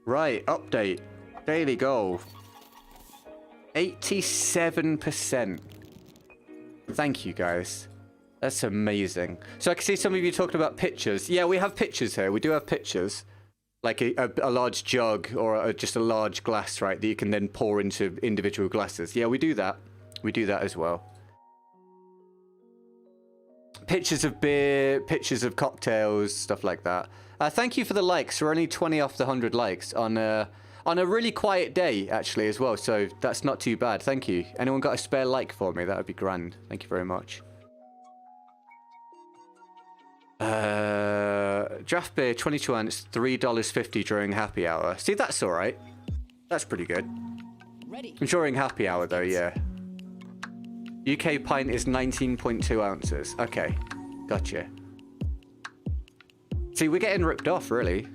Right, update. Daily goal. 87%. Thank you, guys. That's amazing. So I can see some of you talking about pictures. Yeah, we have pictures here. We do have pictures. Like a large jug or just a large glass, right, that you can then pour into individual glasses. Yeah, we do that. We do that as well. Pictures of beer, pictures of cocktails, stuff like that. Thank you for the likes. We're only 20 off the 100 likes on a really quiet day, actually, as well. So that's not too bad. Thank you. Anyone got a spare like for me? That would be grand. Thank you very much. Draft beer, 22 ounce, $3.50 during happy hour. See, that's all right. That's pretty good. Ready. During happy hour, though, yeah. UK pint is 19.2 ounces. Okay, gotcha. See, we're getting ripped off, really.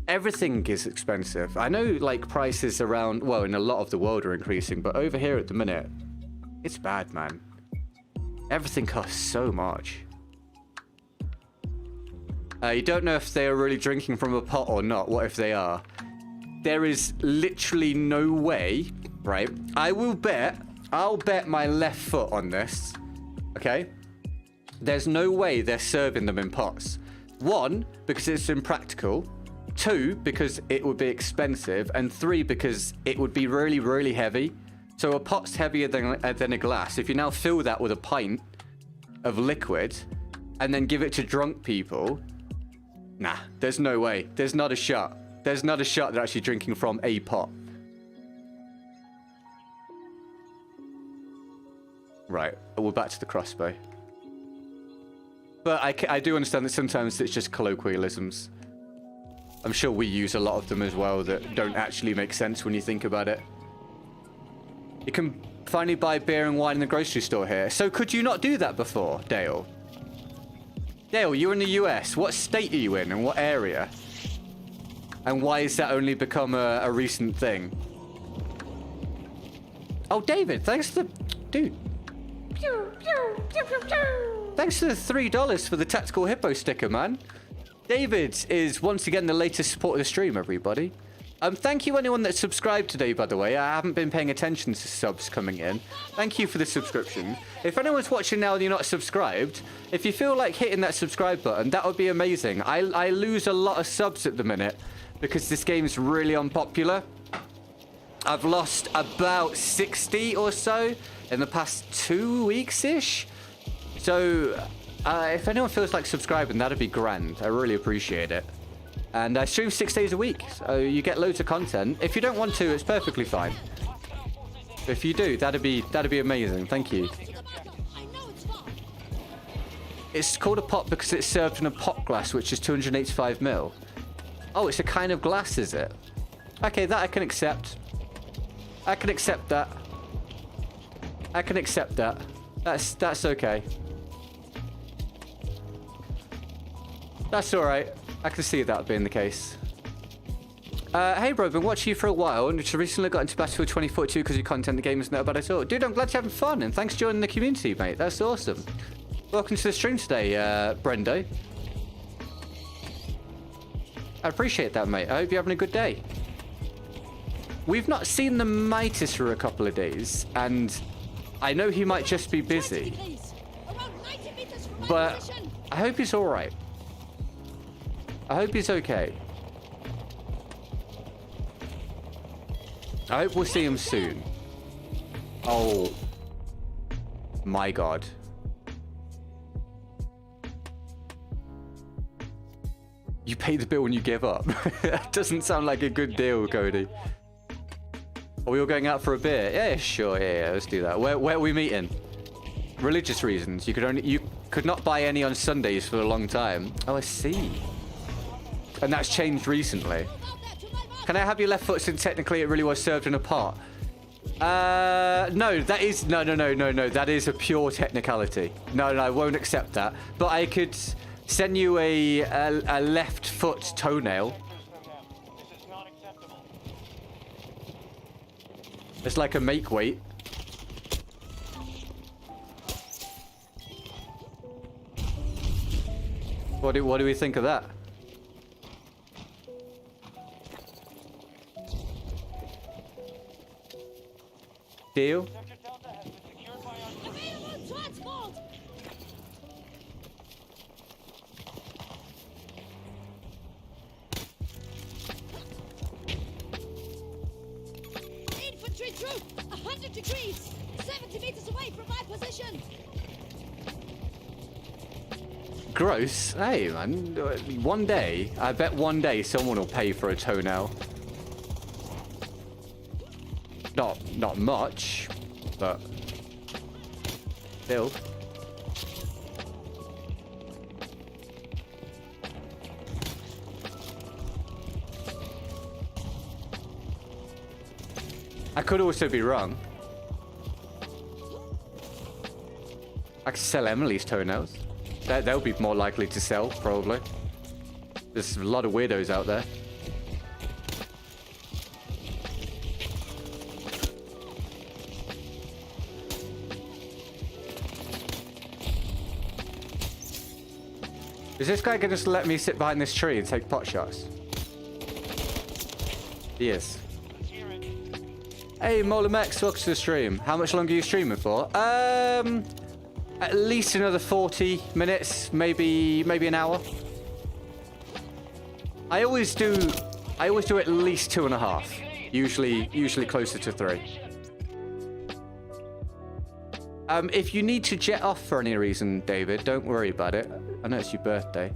Everything is expensive. I know, like, prices around, well, in a lot of the world are increasing, but over here at the minute, it's bad, man. Everything costs so much. You don't know if they are really drinking from a pot or not. What if they are? There is literally no way, right? I'll bet my left foot on this, okay? There's no way they're serving them in pots. One, because it's impractical. Two, because it would be expensive. And three, because it would be really, really heavy. So a pot's heavier than a glass. If you now fill that with a pint of liquid and then give it to drunk people, nah, there's no way. There's not a shot. There's not a shot they're actually drinking from a pot. Right, we're back to the crossbow. But I do understand that sometimes it's just colloquialisms. I'm sure we use a lot of them as well that don't actually make sense when you think about it. You can finally buy beer and wine in the grocery store here. So could you not do that before, Dale? Dale, you're in the US. What state are you in and what area? And why has that only become a recent thing? Oh, David, thanks to the... Dude. Thanks to the $3 for the Tactical Hippo sticker, man. David is once again the latest support of the stream, everybody. Thank you anyone that subscribed today, by the way. I haven't been paying attention to subs coming in. Thank you for the subscription. If anyone's watching now and you're not subscribed, if you feel like hitting that subscribe button, that would be amazing. I lose a lot of subs at the minute because this game is really unpopular. I've lost about 60 or so in the past 2 weeks-ish. So if anyone feels like subscribing, that'd be grand. I really appreciate it. And I stream 6 days a week, so you get loads of content. If you don't want to, it's perfectly fine. But if you do, that'd be amazing. Thank you. It's called a pot because it's served in a pot glass, which is 285 ml. Oh, it's a kind of glass, is it? Okay, that I can accept. I can accept that. I can accept that. That's okay. That's alright. I can see that being the case. Hey bro, been watching you for a while and just recently got into Battlefield 2042 because your content in the game is not bad at all. Dude, I'm glad you're having fun and thanks for joining the community, mate. That's awesome. Welcome to the stream today, Brendo. I appreciate that, mate. I hope you're having a good day. We've not seen the Midas for a couple of days, and I know he might just be busy, but I hope he's alright. I hope he's okay. I hope we'll see him soon. Oh my god. You pay the bill when you give up. That doesn't sound like a good deal, Cody. Are we all going out for a beer? Yeah, sure. Yeah, let's do that. Where are we meeting? Religious reasons. You could not buy any on Sundays for a long time. Oh, I see. And that's changed recently. Can I have your left foot since technically it really was served in a pot? No, that is no. That is a pure technicality. No, I won't accept that. But I could send you a left foot toenail. This is not acceptable. It's like a make weight. What do we think of that? Deal? Sector Delta has been secured by our Available transport! Infantry troop, 100 degrees, 70 meters away from my position. Gross. Hey, man. One day, I bet one day someone will pay for a toenail. Not much, but still. I could also be wrong. I could sell Emily's toenails. They'll be more likely to sell, probably. There's a lot of weirdos out there. Is this guy gonna just let me sit behind this tree and take pot shots? He is. Let's hear it. Hey, Molamex, welcome to the stream. How much longer are you streaming for? At least another 40 minutes, maybe an hour. I always do at least 2.5. Usually closer to 3. If you need to jet off for any reason, David, don't worry about it. I know it's your birthday.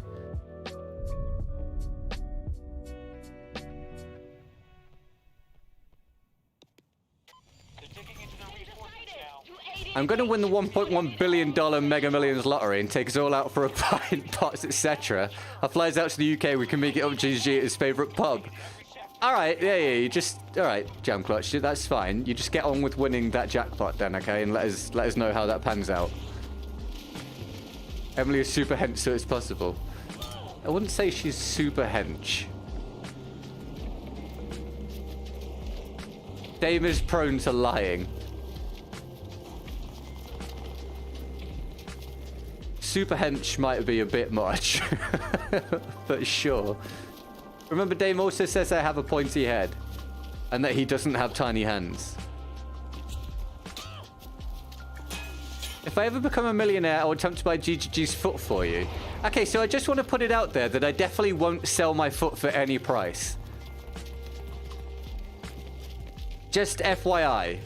I'm going to win the $1.1 billion Mega Millions lottery and take us all out for a pint, pots, etc. I flies out to the UK. We can make it up GG at his favourite pub. All right, yeah, you just... All right, Jam Clutch, that's fine. You just get on with winning that jackpot then, okay? And let us know how that pans out. Emily is super hench, so it's possible. I wouldn't say she's super hench. Dame is prone to lying. Super hench might be a bit much, but sure. Remember, Dame also says I have a pointy head and that he doesn't have tiny hands. If I ever become a millionaire, I will attempt to buy GGG's foot for you. Okay, so I just want to put it out there that I definitely won't sell my foot for any price. Just FYI.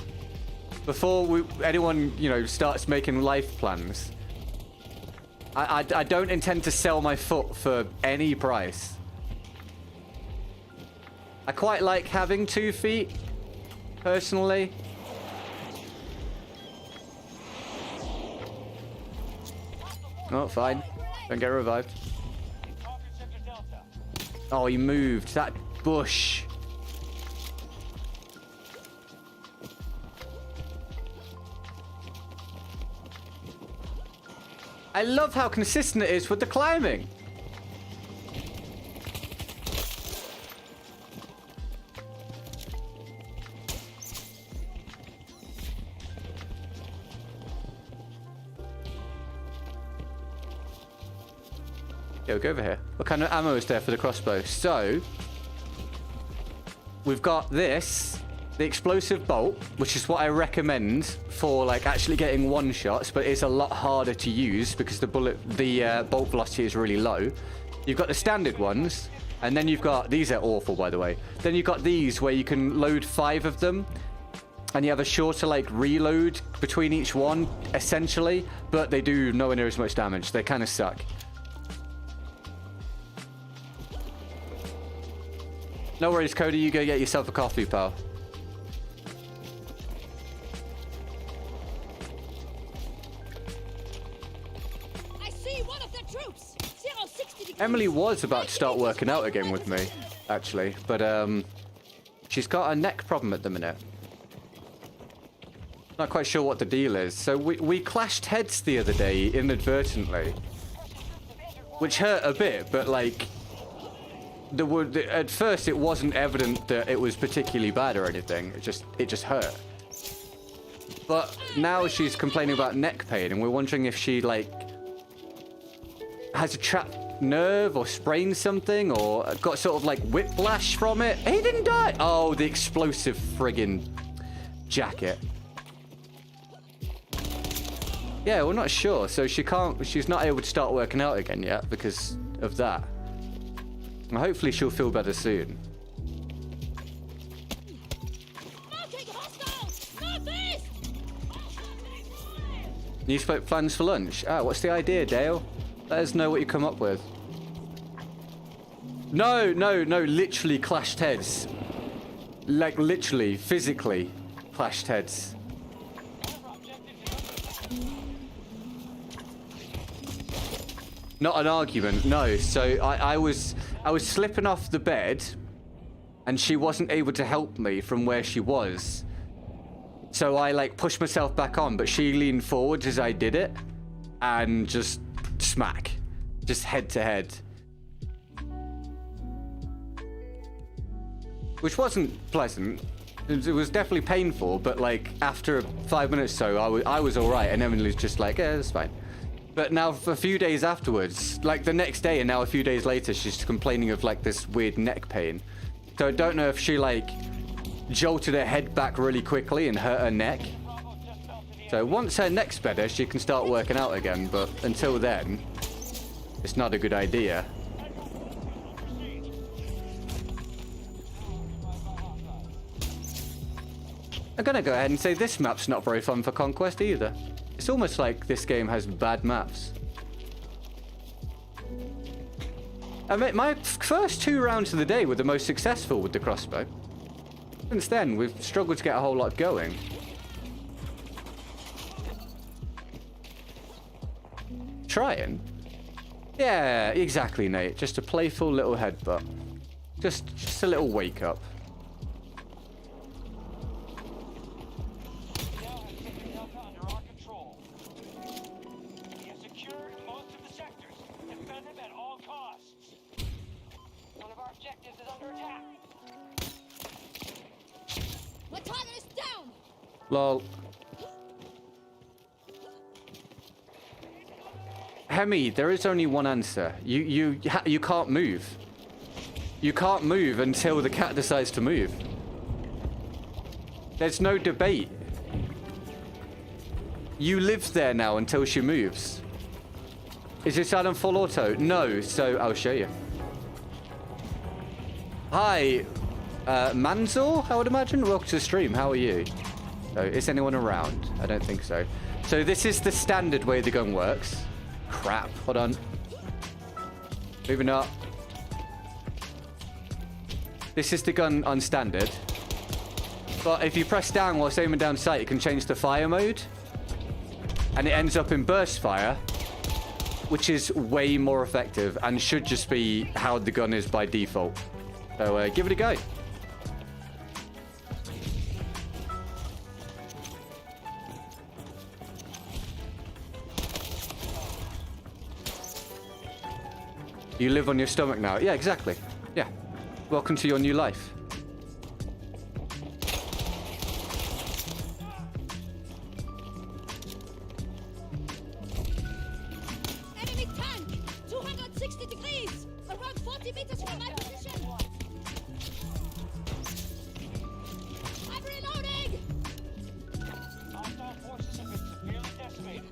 Before anyone, you know, starts making life plans. I don't intend to sell my foot for any price. I quite like having 2 feet, personally. Oh, fine. Don't get revived. Oh, he moved. That bush. I love how consistent it is with the climbing. Yo, go over here. What kind of ammo is there for the crossbow? So, we've got this, the explosive bolt, which is what I recommend for like actually getting one shots, but it's a lot harder to use because the bolt velocity is really low. You've got the standard ones, and then you've got, these are awful by the way. Then you've got these where you can load 5 of them, and you have a shorter like reload between each one, essentially, but they do nowhere near as much damage. They kind of suck. No worries, Cody. You go get yourself a coffee, pal. I see one of the troops. 060 degrees. Emily was about to start working out again with me, actually, but she's got a neck problem at the minute. Not quite sure what the deal is. So we clashed heads the other day inadvertently, which hurt a bit, but like. At first it wasn't evident that it was particularly bad or anything. It just hurt. But now she's complaining about neck pain, and we're wondering if she like has a trapped nerve or sprained something or got sort of like whiplash from it. He didn't die. Oh, the explosive friggin' jacket. Yeah, we're not sure. So she's not able to start working out again yet because of that. Well, hopefully she'll feel better soon. Marking hostile! Northeast! You spoke plans for lunch. Ah, what's the idea, Dale? Let us know what you come up with. No, literally clashed heads. Like, literally, physically clashed heads. Not an argument, no. So I was slipping off the bed, and she wasn't able to help me from where she was. So I like pushed myself back on, but she leaned forward as I did it, and just smack, just head to head. Which wasn't pleasant. It was definitely painful, but like after 5 minutes or so, I was all right, and Emily's just like, yeah, that's fine. But now for a few days afterwards, like the next day and now a few days later, she's complaining of like this weird neck pain. So I don't know if she like jolted her head back really quickly and hurt her neck. So once her neck's better, she can start working out again, but until then, it's not a good idea. I'm gonna go ahead and say this map's not very fun for Conquest either. It's almost like this game has bad maps. I mean, my first 2 rounds of the day were the most successful with the crossbow. Since then, we've struggled to get a whole lot going. Trying? Yeah, exactly, Nate. Just a playful little headbutt. Just a little wake up. We now have taken Delta under our control. We have secured most of the sectors. Defend them at all costs. One of our objectives is under attack. My target is down! Lol. Hemi, there is only one answer. You can't move. You can't move until the cat decides to move. There's no debate. You live there now until she moves. Is this on full auto? No, so I'll show you. Hi, Manzor, I would imagine. Welcome to the stream. How are you? So, is anyone around? I don't think so. So this is the standard way the gun works. Crap. Hold on. Moving up. This is the gun on standard. But if you press down whilst aiming down sight, you can change to fire mode. And it ends up in burst fire, which is way more effective and should just be how the gun is by default. So give it a go. You live on your stomach now. Yeah, exactly. Yeah. Welcome to your new life. Enemy tank! 260 degrees! Around 40 meters from my position! I'm reloading! Hostile forces have been severely decimated.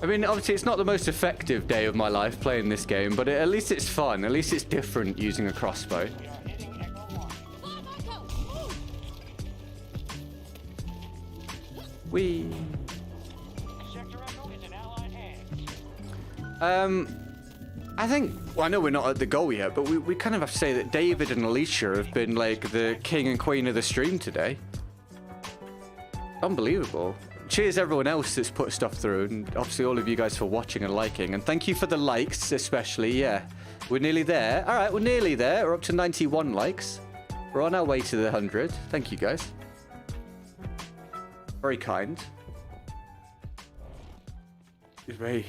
I mean, obviously, it's not the most effective day of my life playing this game, but at least it's fun. At least it's different using a crossbow. We are hitting Echo 1. Fire Marco! Move! Whee. Sector Echo is in Allied hands. I think, well, I know we're not at the goal yet, but we kind of have to say that David and Alicia have been like the king and queen of the stream today. Unbelievable. Cheers everyone else that's put stuff through, and obviously all of you guys for watching and liking, and thank you for the likes especially. Yeah, we're nearly there. All right, we're nearly there. We're up to 91 likes. We're on our way to the 100. Thank you guys. Very kind. Excuse me.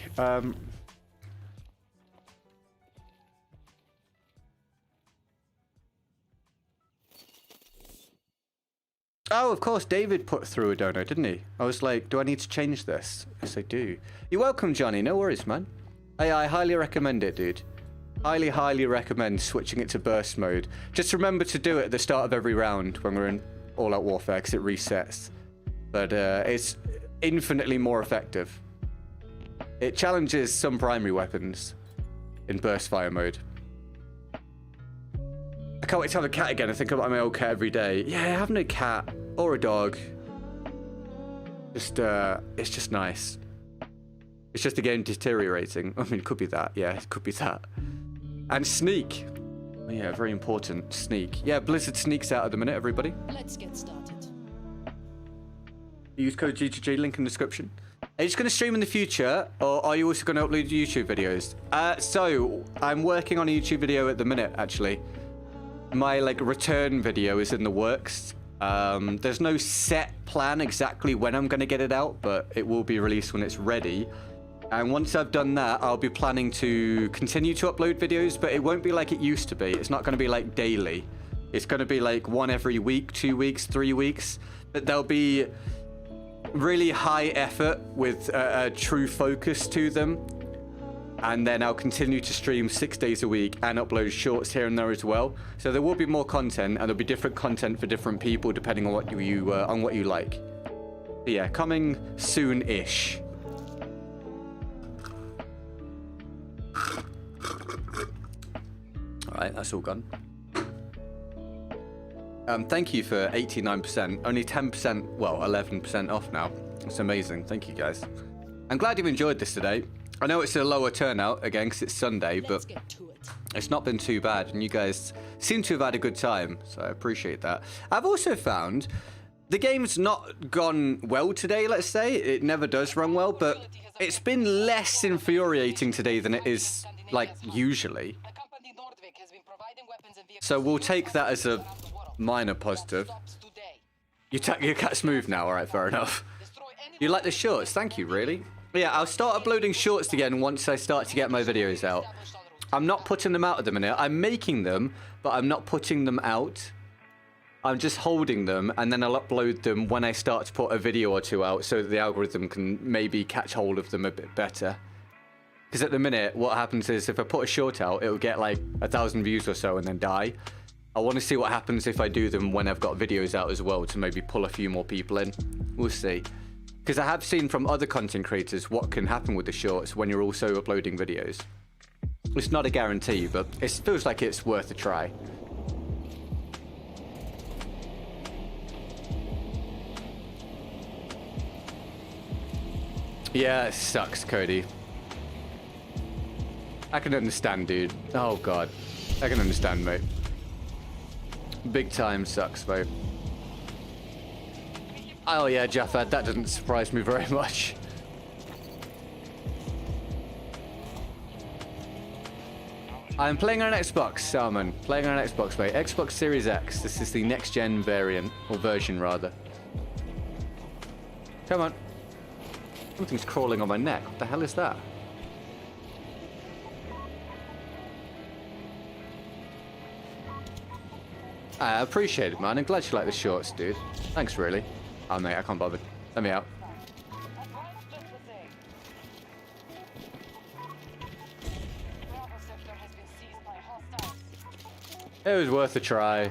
Oh, of course, David put through a dono, didn't he? I was like, do I need to change this? Yes, I do. You're welcome, Johnny. No worries, man. I highly recommend it, dude. Highly, highly recommend switching it to burst mode. Just remember to do it at the start of every round when we're in all-out warfare, because it resets. But it's infinitely more effective. It challenges some primary weapons in burst fire mode. I can't wait to have a cat again. I think about my old cat every day. Yeah, having a cat or a dog. It's just nice. It's just the game deteriorating. I mean, it could be that. Yeah, it could be that. And sneak. Yeah, very important. Sneak. Yeah, Blizzard sneaks out at the minute, everybody. Let's get started. Use code GGG, link in the description. Are you just going to stream in the future, or are you also going to upload YouTube videos? So, I'm working on a YouTube video at the minute, actually. My return video is in the works. There's no set plan exactly when I'm going to get it out, but it will be released when it's ready. And once I've done that, I'll be planning to continue to upload videos, but it won't be like it used to be. It's not going to be like daily. It's going to be like one every week, 2 weeks, 3 weeks. But there'll be really high effort with a true focus to them. And then I'll continue to stream 6 days a week and upload shorts here and there as well. So there will be more content, and there'll be different content for different people depending on what you like. But yeah, coming soon-ish. All right, that's all gone. Thank you for 89%. Only 10%, well, 11% off now. It's amazing. Thank you, guys. I'm glad you've enjoyed this today. I know it's a lower turnout, again, because it's Sunday, but it's not been too bad, and you guys seem to have had a good time, so I appreciate that. I've also found the game's not gone well today, let's say. It never does run well, but it's been less infuriating today than it is, like, usually. So we'll take that as a minor positive. Your cat's moved now, alright, fair enough. You like the shorts? Thank you, really. Yeah, I'll start uploading shorts again once I start to get my videos out. I'm not putting them out at the minute. I'm making them, but I'm not putting them out. I'm just holding them, and then I'll upload them when I start to put a video or two out so that the algorithm can maybe catch hold of them a bit better. Because at the minute, what happens is if I put a short out, it'll get like 1,000 views or so and then die. I want to see what happens if I do them when I've got videos out as well to maybe pull a few more people in. We'll see. Because I have seen from other content creators what can happen with the shorts when you're also uploading videos. It's not a guarantee, but it feels like it's worth a try. Yeah, it sucks, Cody. I can understand, dude. Oh, God. I can understand, mate. Big time sucks, mate. Oh yeah, Jaffad, that doesn't surprise me very much. I'm playing on an Xbox, Salmon. Playing on an Xbox, mate. Xbox Series X. This is the next-gen variant, or version, rather. Come on. Something's crawling on my neck. What the hell is that? I appreciate it, man. I'm glad you like the shorts, dude. Thanks, really. Oh, mate, I can't bother. Let me out. It was worth a try.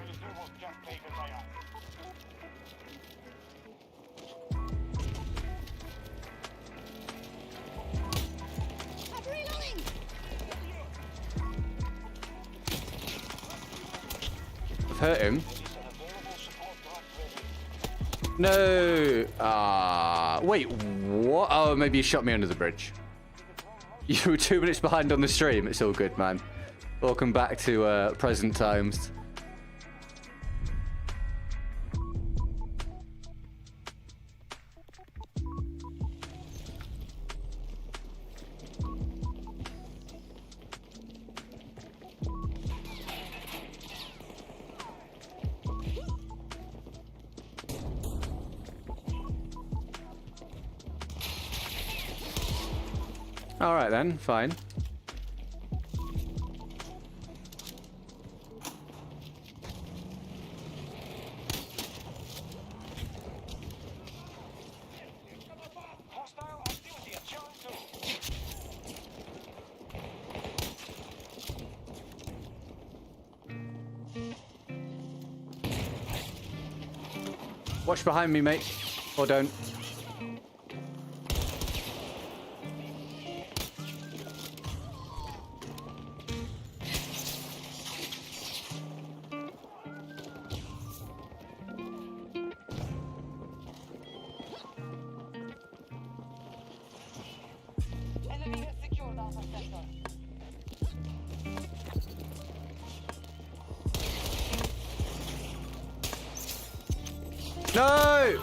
I've hurt him. No. Wait, what? Oh, maybe you shot me under the bridge. You were 2 minutes behind on the stream. It's all good, man. Welcome back to present times. All right then, fine. Watch behind me, mate. Or don't. No!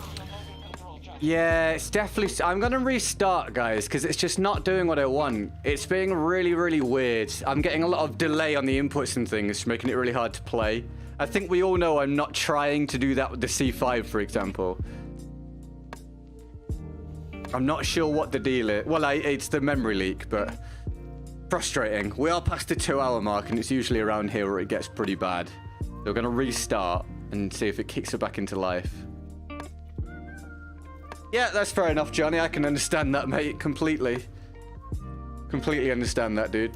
Yeah, it's definitely... I'm going to restart, guys, because it's just not doing what I want. It's being really, really weird. I'm getting a lot of delay on the inputs and things, making it really hard to play. I think we all know I'm not trying to do that with the C5, for example. I'm not sure what the deal is. Well, it's the memory leak, but... frustrating. We are past the 2-hour mark, and it's usually around here where it gets pretty bad. So we're going to restart and see if it kicks it back into life. Yeah, that's fair enough, Johnny. I can understand that, mate, completely. Completely understand that, dude.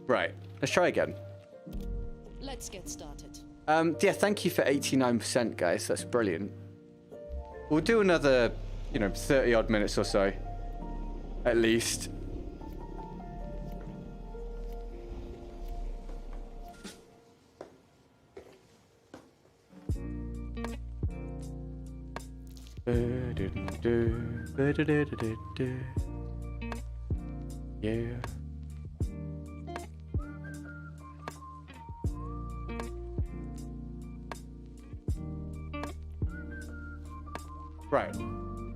Right, let's try again. Let's get started. Yeah, thank you for 89%, guys. That's brilliant. We'll do another, 30 odd minutes or so. At least. Yeah. Right.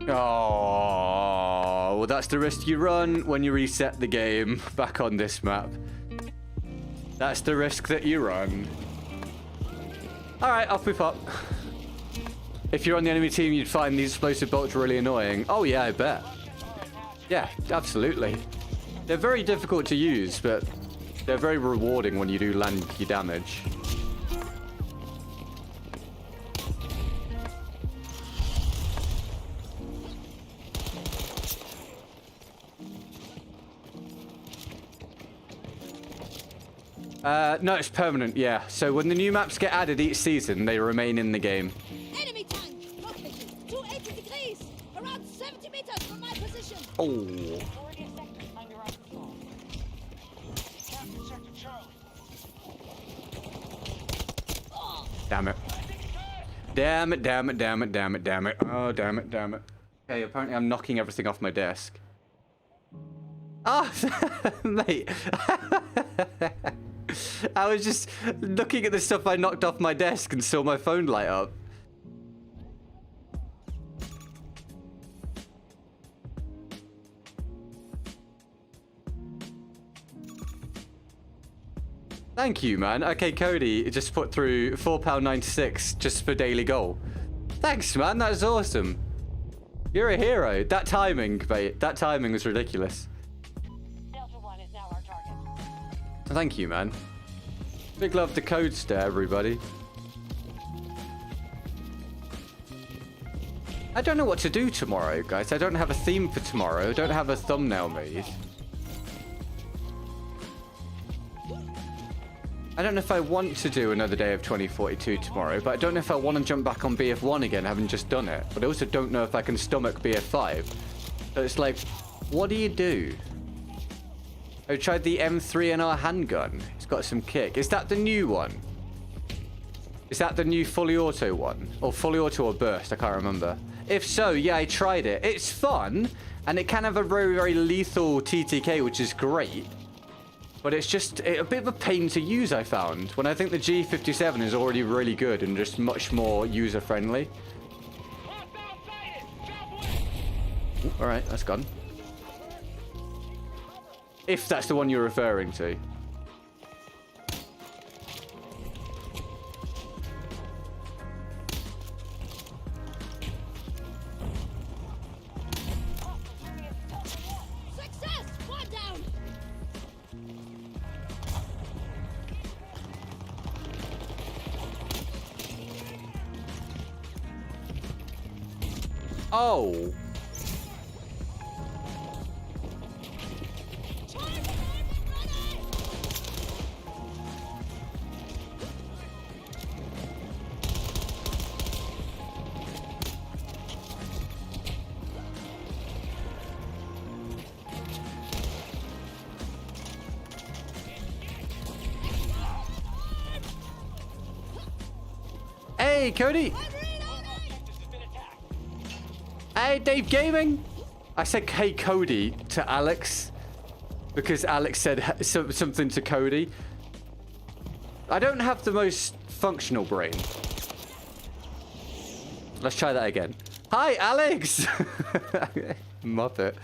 Oh, well, that's the risk you run when you reset the game back on this map. That's the risk that you run. All right, off we pop. If you're on the enemy team, you'd find these explosive bolts really annoying. Oh, yeah, I bet. Yeah, absolutely. They're very difficult to use, but they're very rewarding when you do land your damage. No, it's permanent, yeah. So when the new maps get added each season, they remain in the game. Enemy tank! Cockpit! 280 degrees! Around 70 meters from my position! Oh. Majority of sectors under our control. Captain Sector Charlie. Damn it. Damn it, damn it, damn it, damn it, damn it. Oh, damn it, damn it. Okay, apparently I'm knocking everything off my desk. Ah, mate. I was just looking at the stuff I knocked off my desk and saw my phone light up. Thank you, man. Okay, Cody just put through £4.96 just for daily goal. Thanks, man. That is awesome. You're a hero. That timing, mate. That timing was ridiculous. Delta 1 is now our target. Thank you, man. Big love to Codester, everybody. I don't know what to do tomorrow, guys. I don't have a theme for tomorrow. I don't have a thumbnail made. I don't know if I want to do another day of 2042 tomorrow, but I don't know if I want to jump back on BF1 again, having just done it. But I also don't know if I can stomach BF5. So it's like, what do you do? I tried the M3NR handgun. It's got some kick. Is that the new one? Is that the new fully auto one? Or fully auto or burst? I can't remember. If so, yeah, I tried it. It's fun, and it can have a very, very lethal TTK, which is great. But it's just a bit of a pain to use, I found, when I think the G57 is already really good and just much more user-friendly. All right, that's gone. If that's the one you're referring to. Success! One down! Oh. Hey, Cody. Hey, Dave Gaming. I said, hey, Cody to Alex because Alex said something to Cody. I don't have the most functional brain. Let's try that again. Hi, Alex. Muppet.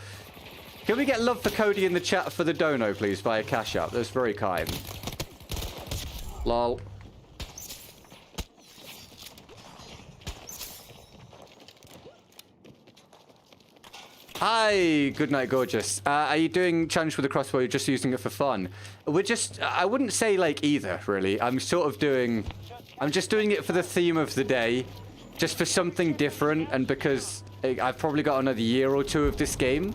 Can we get love for Cody in the chat for the dono, please, via Cash App? That's very kind. Lol. Hi, good night, gorgeous. Are you doing challenge with the crossbow? You're just using it for fun? We're just, I wouldn't say like either, really. I'm sort of doing, I'm just doing it for the theme of the day. Just for something different, and because I've probably got another year or two of this game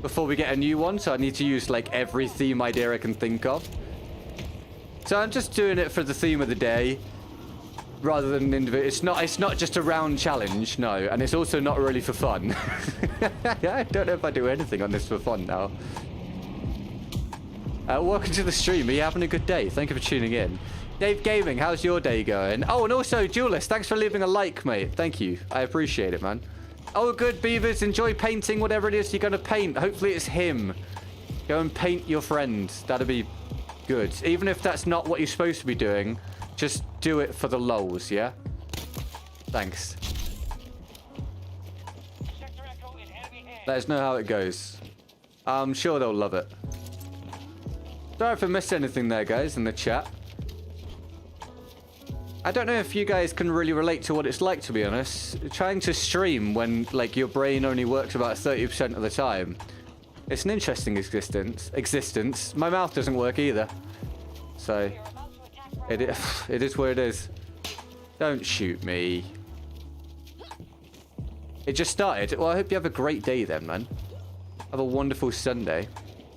before we get a new one, so I need to use like every theme idea I can think of. So I'm just doing it for the theme of the day, rather than individual. It's not just a round challenge, no, and it's also not really for fun. I don't know if I do anything on this for fun now. Welcome to the stream. Are you having a good day? Thank you for tuning in. Dave Gaming, how's your day going? Oh, and also, Duelist, thanks for leaving a like, mate. Thank you. I appreciate it, man. Oh, good, Beavers. Enjoy painting whatever it is you're going to paint. Hopefully it's him. Go and paint your friend. That'd be good. Even if that's not what you're supposed to be doing, just do it for the lols, yeah? Thanks. Sector Echo in enemy hands. Let us know how it goes. I'm sure they'll love it. Sorry if I missed anything there, guys, in the chat. I don't know if you guys can really relate to what it's like, to be honest. Trying to stream when, like, your brain only works about 30% of the time. It's an interesting existence. My mouth doesn't work either. So, it is what it is. Don't shoot me. It just started. Well, I hope you have a great day then, man. Have a wonderful Sunday.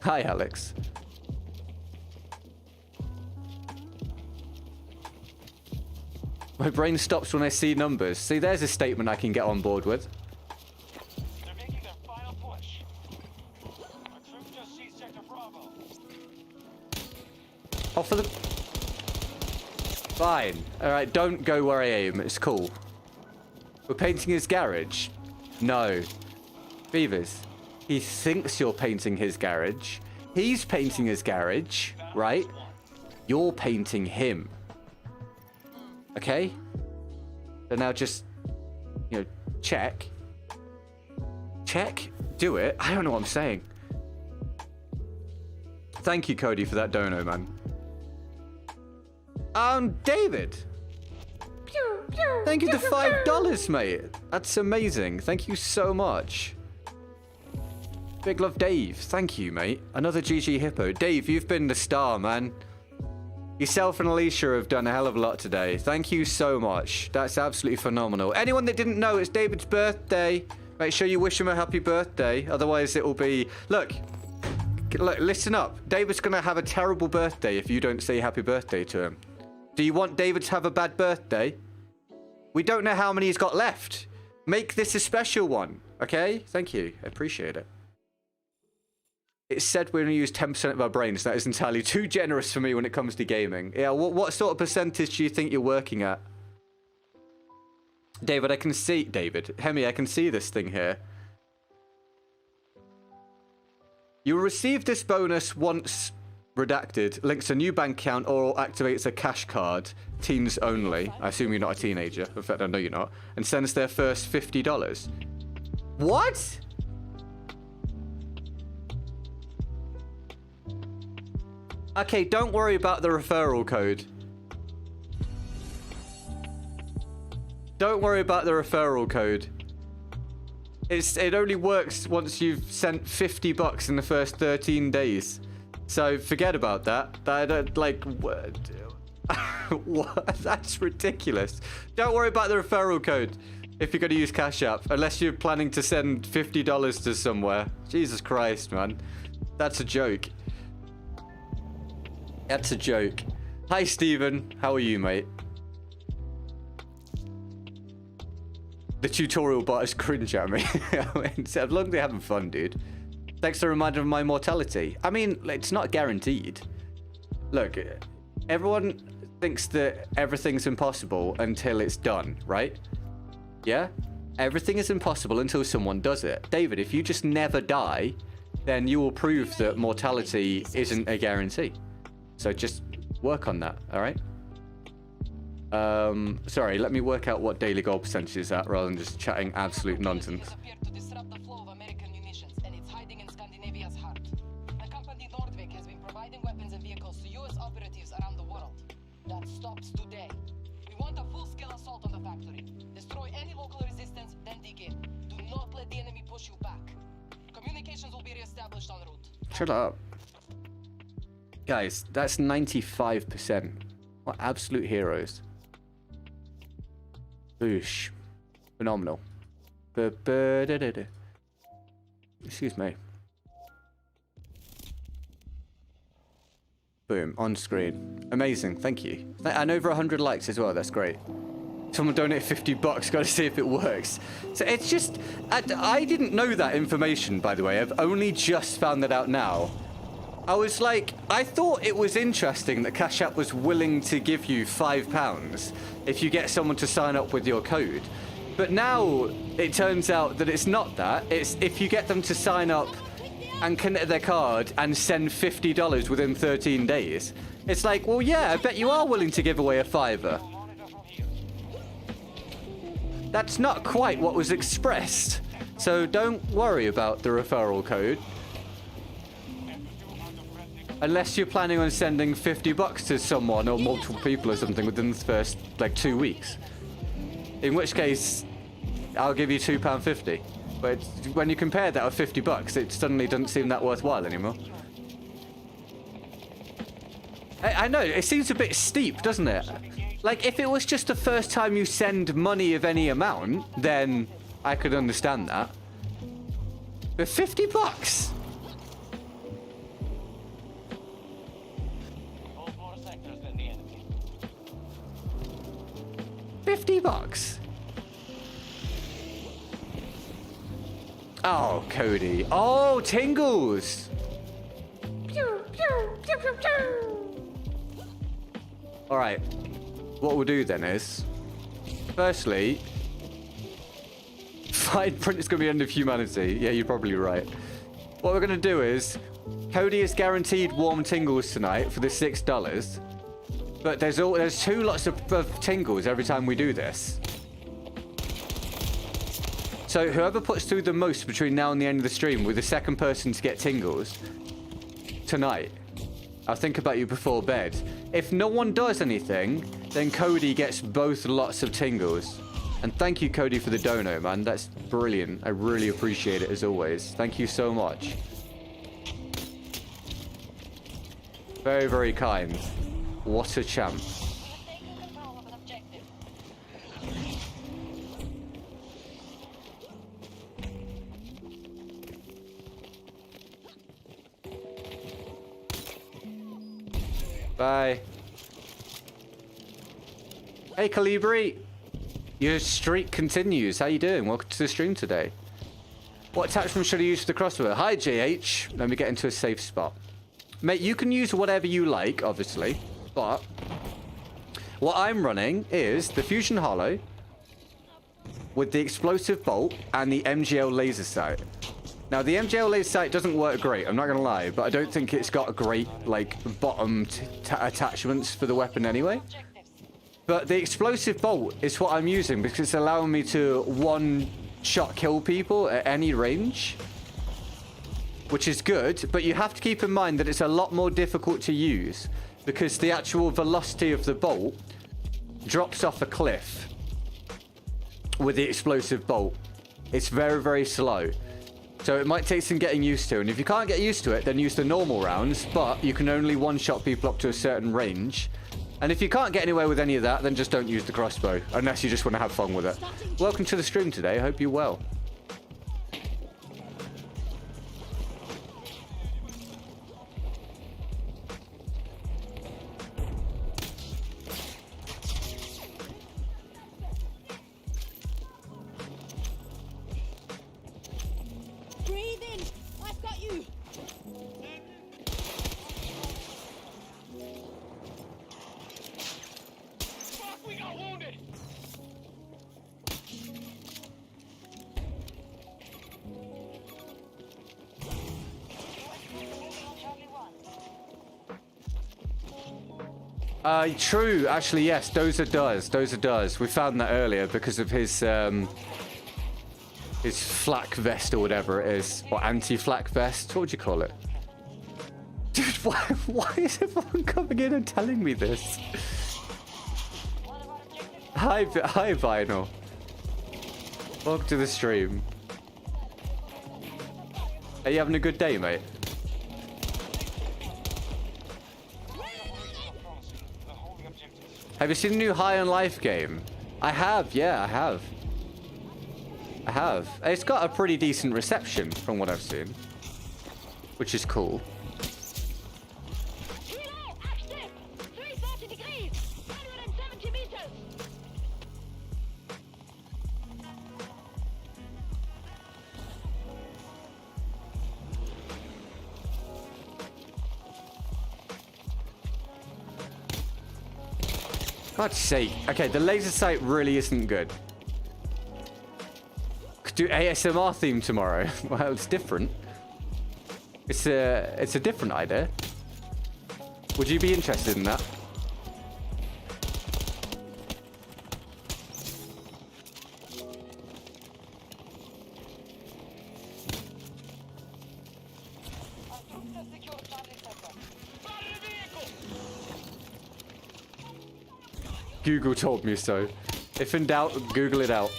Hi, Alex. My brain stops when I see numbers. See, there's a statement I can get on board with. They're making their final push. Our troops just seized Sector Bravo. Oh, for the... Fine. Alright, don't go where I aim. It's cool. We're painting his garage. No. Beavers. He thinks you're painting his garage. He's painting his garage, right? You're painting him. Okay? So now just, you know, check. Check? Do it? I don't know what I'm saying. Thank you, Cody, for that dono, man. David. Thank you for $5, mate. That's amazing. Thank you so much. Big love, Dave. Thank you, mate. Another GG Hippo. Dave, you've been the star, man. Yourself and Alicia have done a hell of a lot today. Thank you so much. That's absolutely phenomenal. Anyone that didn't know, it's David's birthday. Make sure you wish him a happy birthday. Otherwise, it will be... Look, listen up. David's going to have a terrible birthday if you don't say happy birthday to him. Do you want David to have a bad birthday? We don't know how many he's got left. Make this a special one, okay? Thank you. I appreciate it. It said we're going to use 10% of our brains. That is entirely too generous for me when it comes to gaming. Yeah, what sort of percentage do you think you're working at? David, I can see... David. Hemi, I can see this thing here. You will receive this bonus once redacted. Links a new bank account or activates a cash card. Teens only. I assume you're not a teenager. In fact, I know you're not. And sends their first $50. What? Okay, don't worry about the referral code. Don't worry about the referral code. It only works once you've sent $50 in the first 13 days. So forget about that. I don't like what? What? That's ridiculous. Don't worry about the referral code if you're going to use Cash App, unless you're planning to send $50 to somewhere. Jesus Christ, man. That's a joke. That's a joke. Hi, Steven. How are you, mate? The tutorial bot is cringe at me. As long as they're having fun, dude. Thanks for the reminder of my mortality. I mean, it's not guaranteed. Look, everyone thinks that everything's impossible until it's done, right? Yeah? Everything is impossible until someone does it. David, if you just never die, then you will prove that mortality isn't a guarantee. So just work on that, all right? Sorry, let me work out what daily goal percentage is at rather than just chatting absolute nonsense. Appeared to disrupt the flow of American munitions, and it's hiding in Scandinavia's heart. My company Nordvik has been providing weapons and vehicles to U.S. operatives around the world. That stops today. We want a full-scale assault on the factory. Destroy any local resistance, then dig in. Do not let the enemy push you back. Communications will be reestablished en route. Shut up. Guys, that's 95%. What absolute heroes. Boosh. Phenomenal. Excuse me. Boom, on screen. Amazing, thank you. And over 100 likes as well, that's great. Someone donate $50, gotta see if it works. So it's just, I didn't know that information, by the way. I've only just found that out now. I was like, I thought it was interesting that Cash App was willing to give you £5 if you get someone to sign up with your code. But now it turns out that it's not that. It's if you get them to sign up and connect their card and send $50 within 13 days. It's like, well, yeah, I bet you are willing to give away a $5. That's not quite what was expressed. So don't worry about the referral code. Unless you're planning on sending $50 to someone or multiple people or something within the first, like, 2 weeks. In which case, I'll give you £2.50. But when you compare that with $50, it suddenly doesn't seem that worthwhile anymore. I know, it seems a bit steep, doesn't it? Like, if it was just the first time you send money of any amount, then I could understand that. But $50? $50? Oh, Cody. Oh, tingles. Pew, pew, pew, pew, pew. All right. What we'll do then is, firstly, fine print is going to be the end of humanity. Yeah, you're probably right. What we're going to do is, Cody is guaranteed warm tingles tonight for the $6. But there's 2 lots of tingles every time we do this. So whoever puts through the most between now and the end of the stream with the second person to get tingles tonight, I'll think about you before bed. If no one does anything, then Cody gets both lots of tingles. And thank you, Cody, for the dono, man. That's brilliant. I really appreciate it as always. Thank you so much. Very, very kind. What a champ. Bye. Hey, Calibri. Your streak continues. How you doing? Welcome to the stream today. What attachment should I use for the crossbow? Hi, JH. Let me get into a safe spot. Mate, you can use whatever you like, obviously. But what I'm running is the Fusion Hollow with the explosive bolt and the MGL laser sight. Now, the MGL laser sight doesn't work great, I'm not going to lie, but I don't think it's got great, like, bottom attachments for the weapon anyway. But the explosive bolt is what I'm using because it's allowing me to one-shot kill people at any range, which is good, but you have to keep in mind that it's a lot more difficult to use because the actual velocity of the bolt drops off a cliff with the explosive bolt. It's very, very slow. So it might take some getting used to, and if you can't get used to it, then use the normal rounds, but you can only one-shot people up to a certain range. And if you can't get anywhere with any of that, then just don't use the crossbow, unless you just want to have fun with it. Welcome to the stream today, I hope you're well. Breathe in. I've got you. Fuck, we got wounded! True, actually, yes, Dozer does. We found that earlier because of his flak vest or whatever it is, or anti-flak vest. What would you call it? Dude, why is everyone coming in and telling me this? Hi, Vinyl. Welcome to the stream. Are you having a good day, mate? Have you seen the new High on Life game? I have, yeah, I have. I have. It's got a pretty decent reception from what I've seen, which is cool. Hero, active! 330 degrees, 170 meters. God's sake. Okay, the laser sight really isn't good. Could do ASMR theme tomorrow. Well, it's different. It's a different idea. Would you be interested in that? Google told me so. If in doubt, Google it out.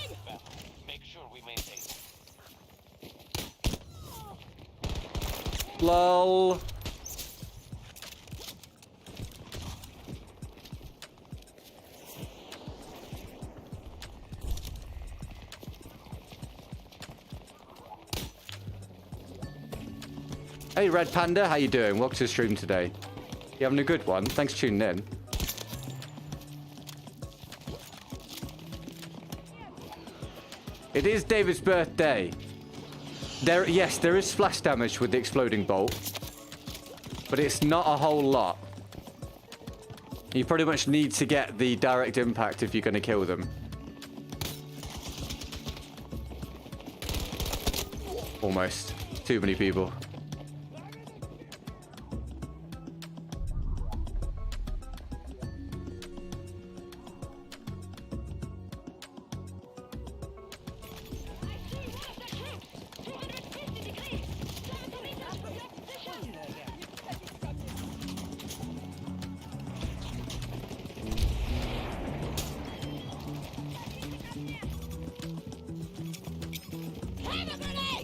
Make sure we maintain. LOL. Hey Red Panda, how you doing? Welcome to the stream today. You having a good one? Thanks for tuning in. It is David's birthday. Yes, there is splash damage with the exploding bolt, but it's not a whole lot. You pretty much need to get the direct impact if you're going to kill them. Almost. Too many people.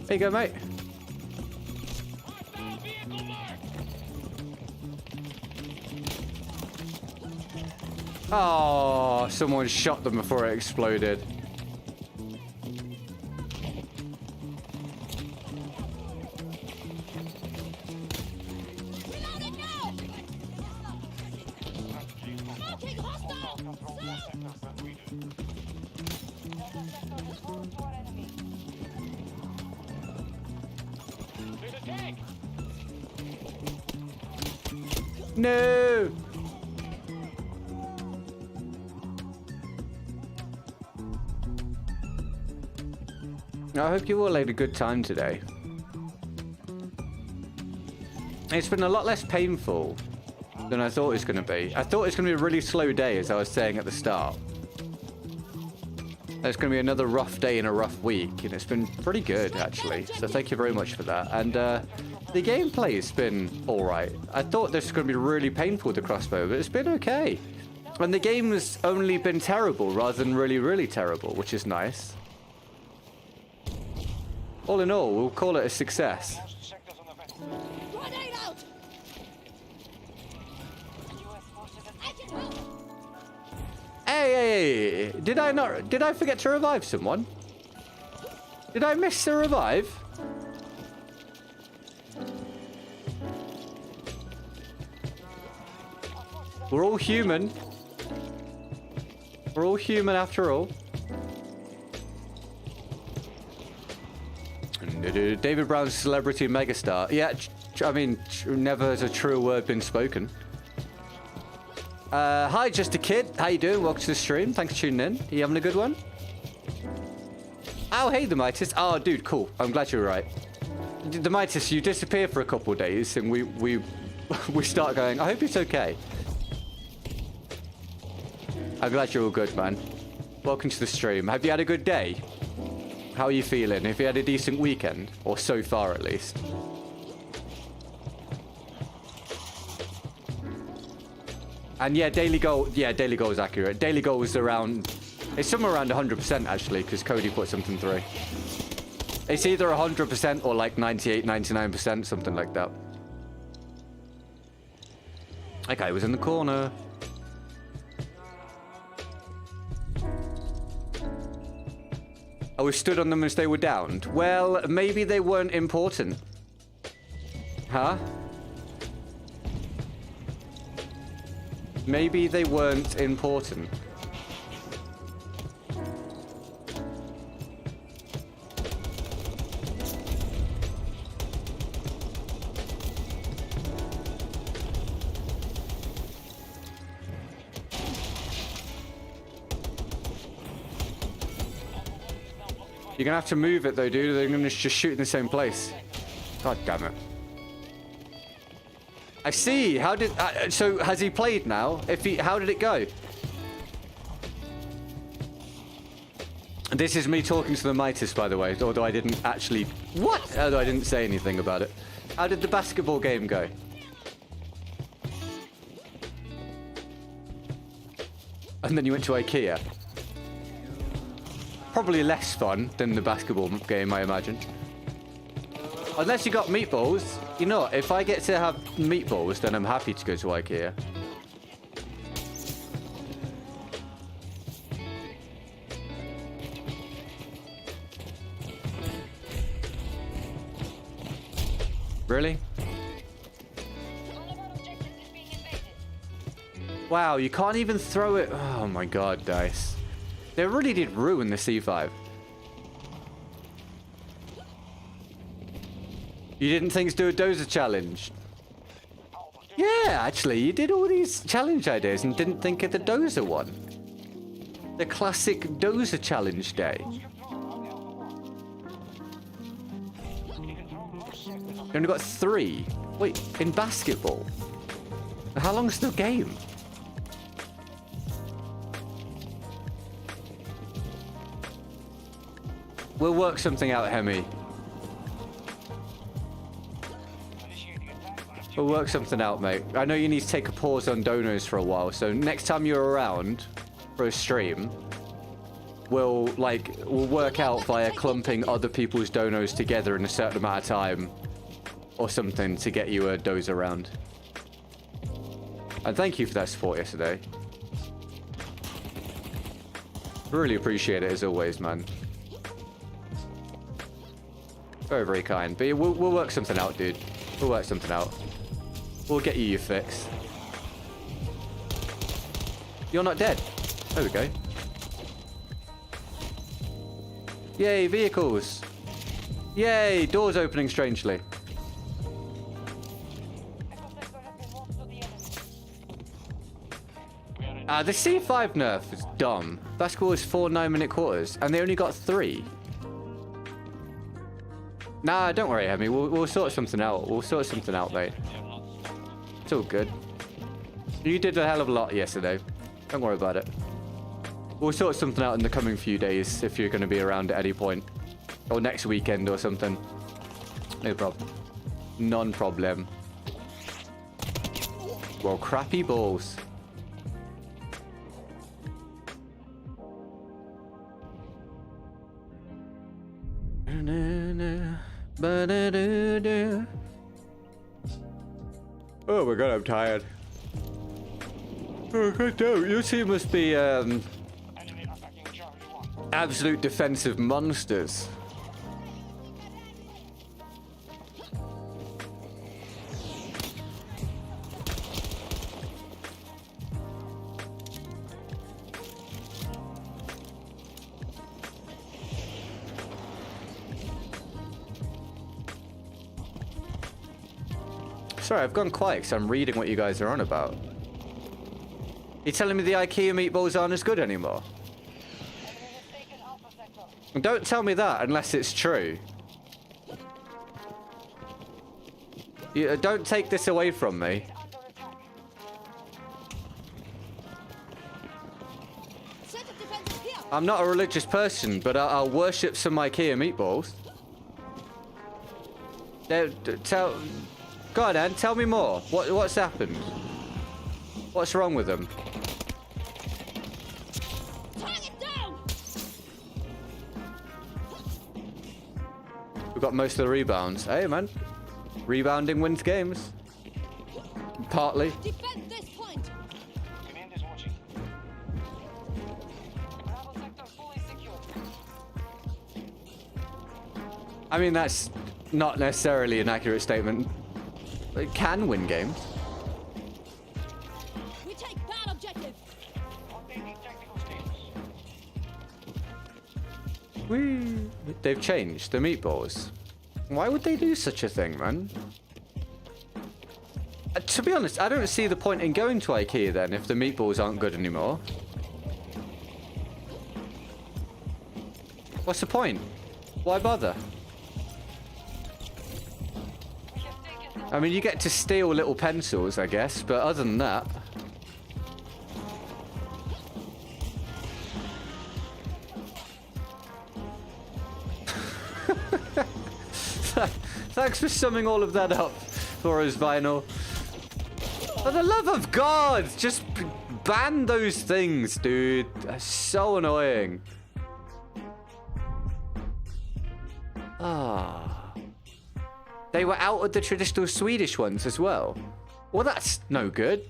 There you go, mate. Oh, someone shot them before it exploded. Reloading now! Smoking hostile! There's a tank! No! I hope you all had a good time today. It's been a lot less painful than I thought it was going to be. I thought it was going to be a really slow day, as I was saying at the start. It's going to be another rough day and a rough week, and it's been pretty good, actually. So thank you very much for that. And the gameplay has been all right. I thought this was going to be really painful with the crossbow, but it's been okay. And the game has only been terrible rather than really, really terrible, which is nice. All in all, we'll call it a success. Sectors on the vent. Grenade out! I can help! Hey, did I forget to revive someone? Did I miss the revive? We're all human. We're all human after all. David Brown's celebrity megastar. Yeah, I mean, never has a truer word been spoken. Hi, just a kid. How you doing? Welcome to the stream. Thanks for tuning in. You having a good one? Oh, hey, the Mitis. Oh, dude, cool. I'm glad you're right. The Mitis, you disappear for a couple of days, and we start going, I hope it's okay. I'm glad you're all good, man. Welcome to the stream. Have you had a good day? How are you feeling? Have you had a decent weekend? Or so far, at least? And yeah, daily goal is accurate. Daily goal is around, it's somewhere around 100% actually, because Cody put something through. It's either 100% or like 98, 99%, something like that. That guy was in the corner. we stood on them as they were downed. Well, maybe they weren't important. Huh? Maybe they weren't important. You're gonna have to move it though, dude. They're gonna just shoot in the same place. God damn it. I see. How did... so, has he played now? How did it go? This is me talking to the Midas, by the way, although I didn't actually... What? Although I didn't say anything about it. How did the basketball game go? And then you went to IKEA. Probably less fun than the basketball game, I imagine. Unless you got meatballs. You know what? If I get to have meatballs, then I'm happy to go to IKEA. Really? Wow, you can't even throw it. Oh my god, dice. They really did ruin the C5. You didn't think to do a dozer challenge? Yeah, actually, you did all these challenge ideas and didn't think of the dozer one. The classic dozer challenge day. You only got 3. Wait, in basketball? How long's the game? We'll work something out, Hemi. We'll work something out, mate. I know you need to take a pause on donos for a while, so next time you're around for a stream, we'll work out via clumping other people's donos together in a certain amount of time or something to get you a dozer round. And thank you for that support yesterday. Really appreciate it as always, man. Very, very kind. But we'll work something out, dude. We'll work something out. We'll get you your fix. You're not dead. There we go. Yay, vehicles. Yay, doors opening strangely. The C5 nerf is dumb. Basketball is 4 9-minute quarters, and they only got 3. Nah, don't worry, Hemi. We'll sort something out. We'll sort something out, mate. It's all good. You did a hell of a lot yesterday. Don't worry about it. We'll sort something out in the coming few days if you're going to be around at any point. Or next weekend or something. No problem. Non-problem. Well, crappy balls. Oh my god, I'm tired. Oh god damn, your team must be absolute defensive monsters. Sorry, I've gone quiet because I'm reading what you guys are on about. You're telling me the IKEA meatballs aren't as good anymore? Don't tell me that unless it's true. Don't take this away from me. I'm not a religious person, but I'll worship some IKEA meatballs. Go on, Dan, tell me more. What's happened? What's wrong with them? We've got most of the rebounds. Hey, man. Rebounding wins games. Partly. Defend this point. Command is watching. Bravo sector fully secure. I mean, that's not necessarily an accurate statement. It can win games. We take that objective. Updating technical status. Whee. They've changed the meatballs. Why would they do such a thing, man? To be honest, I don't see the point in going to IKEA then if the meatballs aren't good anymore. What's the point? Why bother? I mean, you get to steal little pencils, I guess, but other than that... Thanks for summing all of that up for us, Vinyl. For the love of God, just ban those things, dude. They're so annoying. Ah. They were out of the traditional Swedish ones as well. Well, that's no good.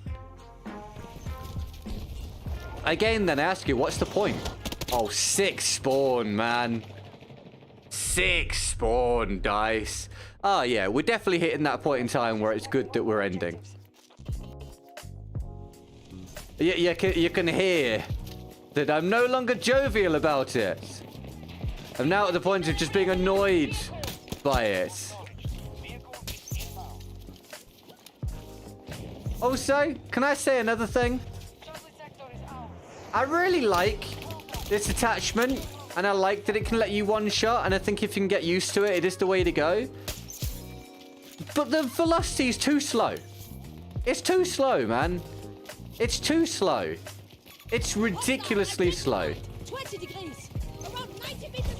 Again, then I ask you, what's the point? Oh, 6 spawn, man. 6 spawn dice. Oh, yeah, we're definitely hitting that point in time where it's good that we're ending. You can hear that I'm no longer jovial about it. I'm now at the point of just being annoyed by it. Also, can I say another thing? I really like this attachment, and I like that it can let you one-shot, and I think if you can get used to it, it is the way to go. But the velocity is too slow. It's too slow, man. It's too slow. It's ridiculously slow. 20 degrees. Around 90 meters.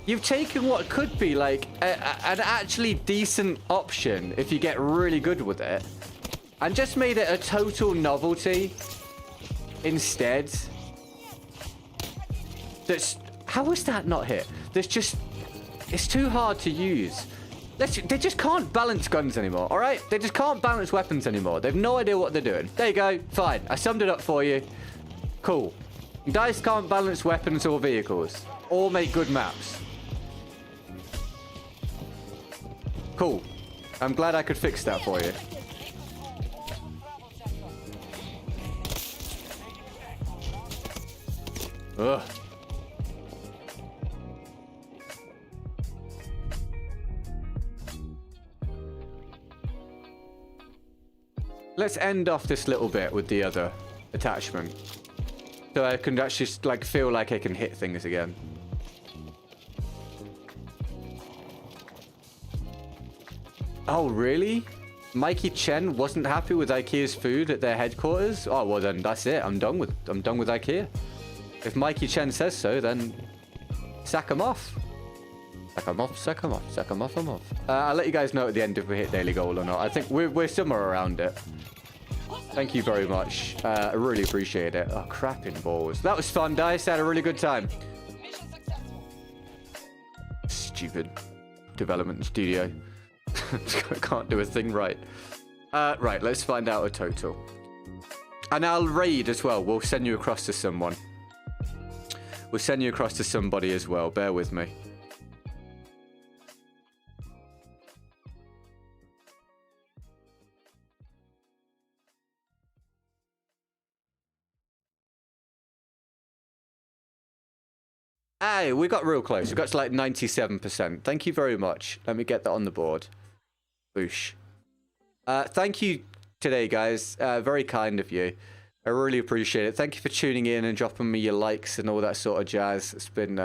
You've taken what could be like an actually decent option if you get really good with it, and just made it a total novelty instead. How is that not hit? It's too hard to use. They just can't balance guns anymore, all right? They just can't balance weapons anymore. They've no idea what they're doing. There you go. Fine. I summed it up for you. Cool. Dice can't balance weapons or vehicles, or make good maps. Cool. I'm glad I could fix that for you. Ugh. Let's end off this little bit with the other attachment, so I can actually like feel like I can hit things again. Oh, really? Mikey Chen wasn't happy with IKEA's food at their headquarters? Oh, well then that's it. I'm done with IKEA. If Mikey Chen says so, then sack him off. Sack him off, sack him off, sack him off, I'm off. I'll let you guys know at the end if we hit daily goal or not. I think we're somewhere around it. Thank you very much. I really appreciate it. Oh, crapping balls. That was fun, Dice. I had a really good time. Mission successful. Stupid development studio. Can't do a thing right. Right, let's find out a total. And I'll raid as well. We'll send you across to someone. We'll send you across to somebody as well. Bear with me. Hey, we got real close. We got to like 97%. Thank you very much. Let me get that on the board. Boosh. Thank you today, guys. Very kind of you. I really appreciate it. Thank you for tuning in and dropping me your likes and all that sort of jazz. It's been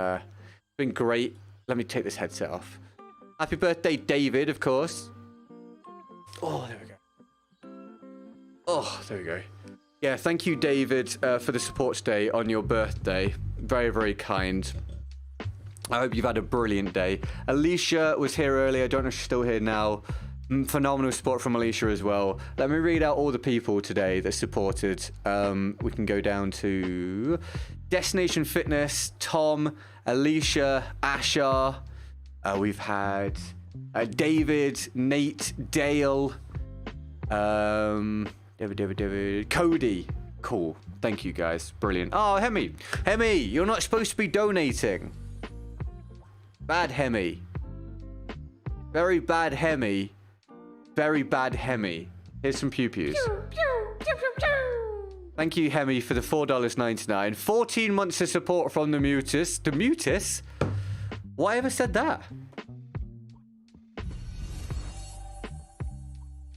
great. Let me take this headset off. Happy birthday, David, of course. Oh, there we go. Oh, there we go. Yeah, thank you, David, for the support today on your birthday. Very, very kind. I hope you've had a brilliant day. Alicia was here earlier. I don't know if she's still here now. Phenomenal support from Alicia as well. Let me read out all the people today that supported. We can go down to Destination Fitness, Tom, Alicia, Ashar. We've had David, Nate, Dale, David, Cody. Cool. Thank you, guys. Brilliant. Oh, Hemi. Hemi, you're not supposed to be donating. Bad Hemi. Very bad Hemi. Very bad Hemi. Here's some pew-pews. Thank you, Hemi, for the $4.99. 14 months of support from the Mutus. The Mutus? Why ever said that?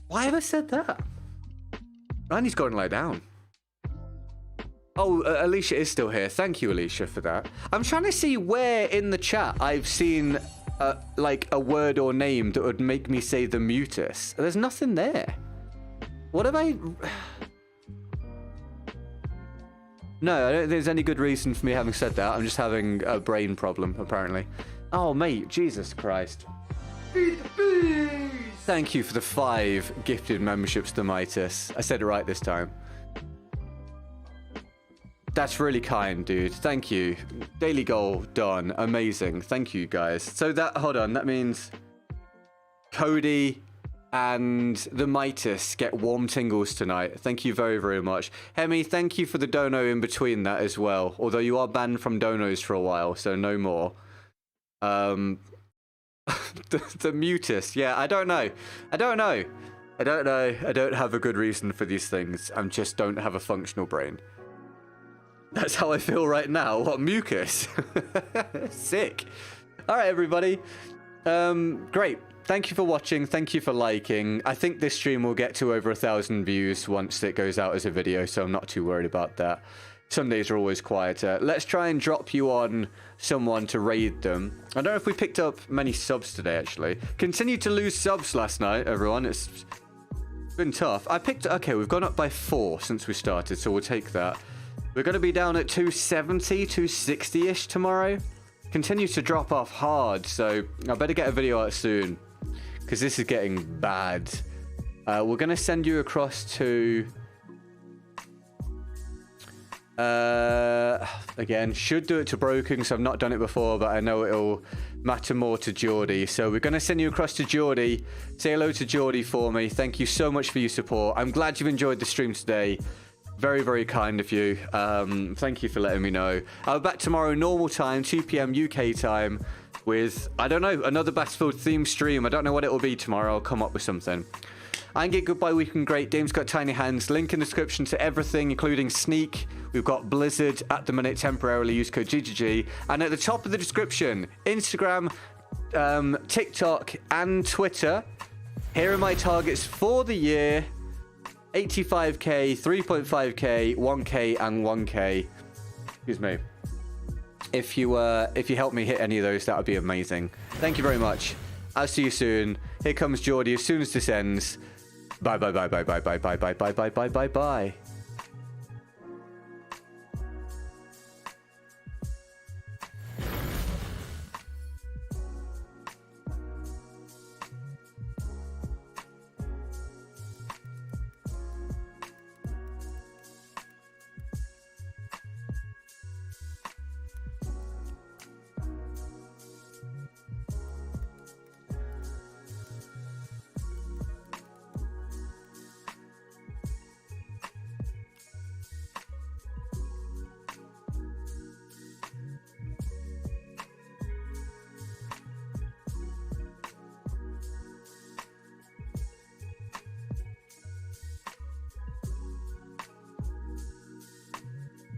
Why ever said that? Randy's going to lie down. Oh, Alicia is still here. Thank you, Alicia, for that. I'm trying to see where in the chat I've seen, like, a word or name that would make me say the Mutus. There's nothing there. What have I... No, I don't think there's any good reason for me having said that. I'm just having a brain problem, apparently. Oh, mate, Jesus Christ. Feed the bees! Thank you for the 5 gifted memberships to Midas. I said it right this time. That's really kind, dude. Thank you. Daily goal done. Amazing. Thank you, guys. So that, hold on, that means Cody and the Midas get warm tingles tonight. Thank you very, very much. Hemi, thank you for the dono in between that as well. Although you are banned from donos for a while, so no more. The Mutus. Yeah, I don't know. I don't have a good reason for these things. I just don't have a functional brain. That's how I feel right now. What, mucus? Sick. All right, everybody. Great. Thank you for watching. Thank you for liking. I think this stream will get to over 1,000 views once it goes out as a video, so I'm not too worried about that. Sundays are always quieter. Let's try and drop you on someone to raid them. I don't know if we picked up many subs today, actually. Continued to lose subs last night, everyone. It's been tough. Okay, we've gone up by 4 since we started, so we'll take that. We're going to be down at 270, 260-ish tomorrow. Continues to drop off hard, so I better get a video out soon, because this is getting bad. We're going to send you across to... again, should do it to Broken, because I've not done it before, but I know it'll matter more to Geordie. So we're going to send you across to Geordie. Say hello to Geordie for me. Thank you so much for your support. I'm glad you've enjoyed the stream today. Very, very kind of you. Thank you for letting me know. I'll be back tomorrow, normal time, 2 p.m. UK time, with, I don't know, another Battlefield themed stream. I don't know what it will be tomorrow. I'll come up with something. And GetGoodGuy Weekend Great. Dame's got tiny hands. Link in the description to everything, including Sneak. We've got Blizzard at the minute temporarily. Use code GGG. And at the top of the description, Instagram, TikTok, and Twitter. Here are my targets for the year. 85k, 3.5k, 1k, and 1k. Excuse me. If you help me hit any of those, that would be amazing. Thank you very much. I'll see you soon. Here comes Geordie as soon as this ends. Bye bye bye bye bye bye bye bye bye bye bye bye bye.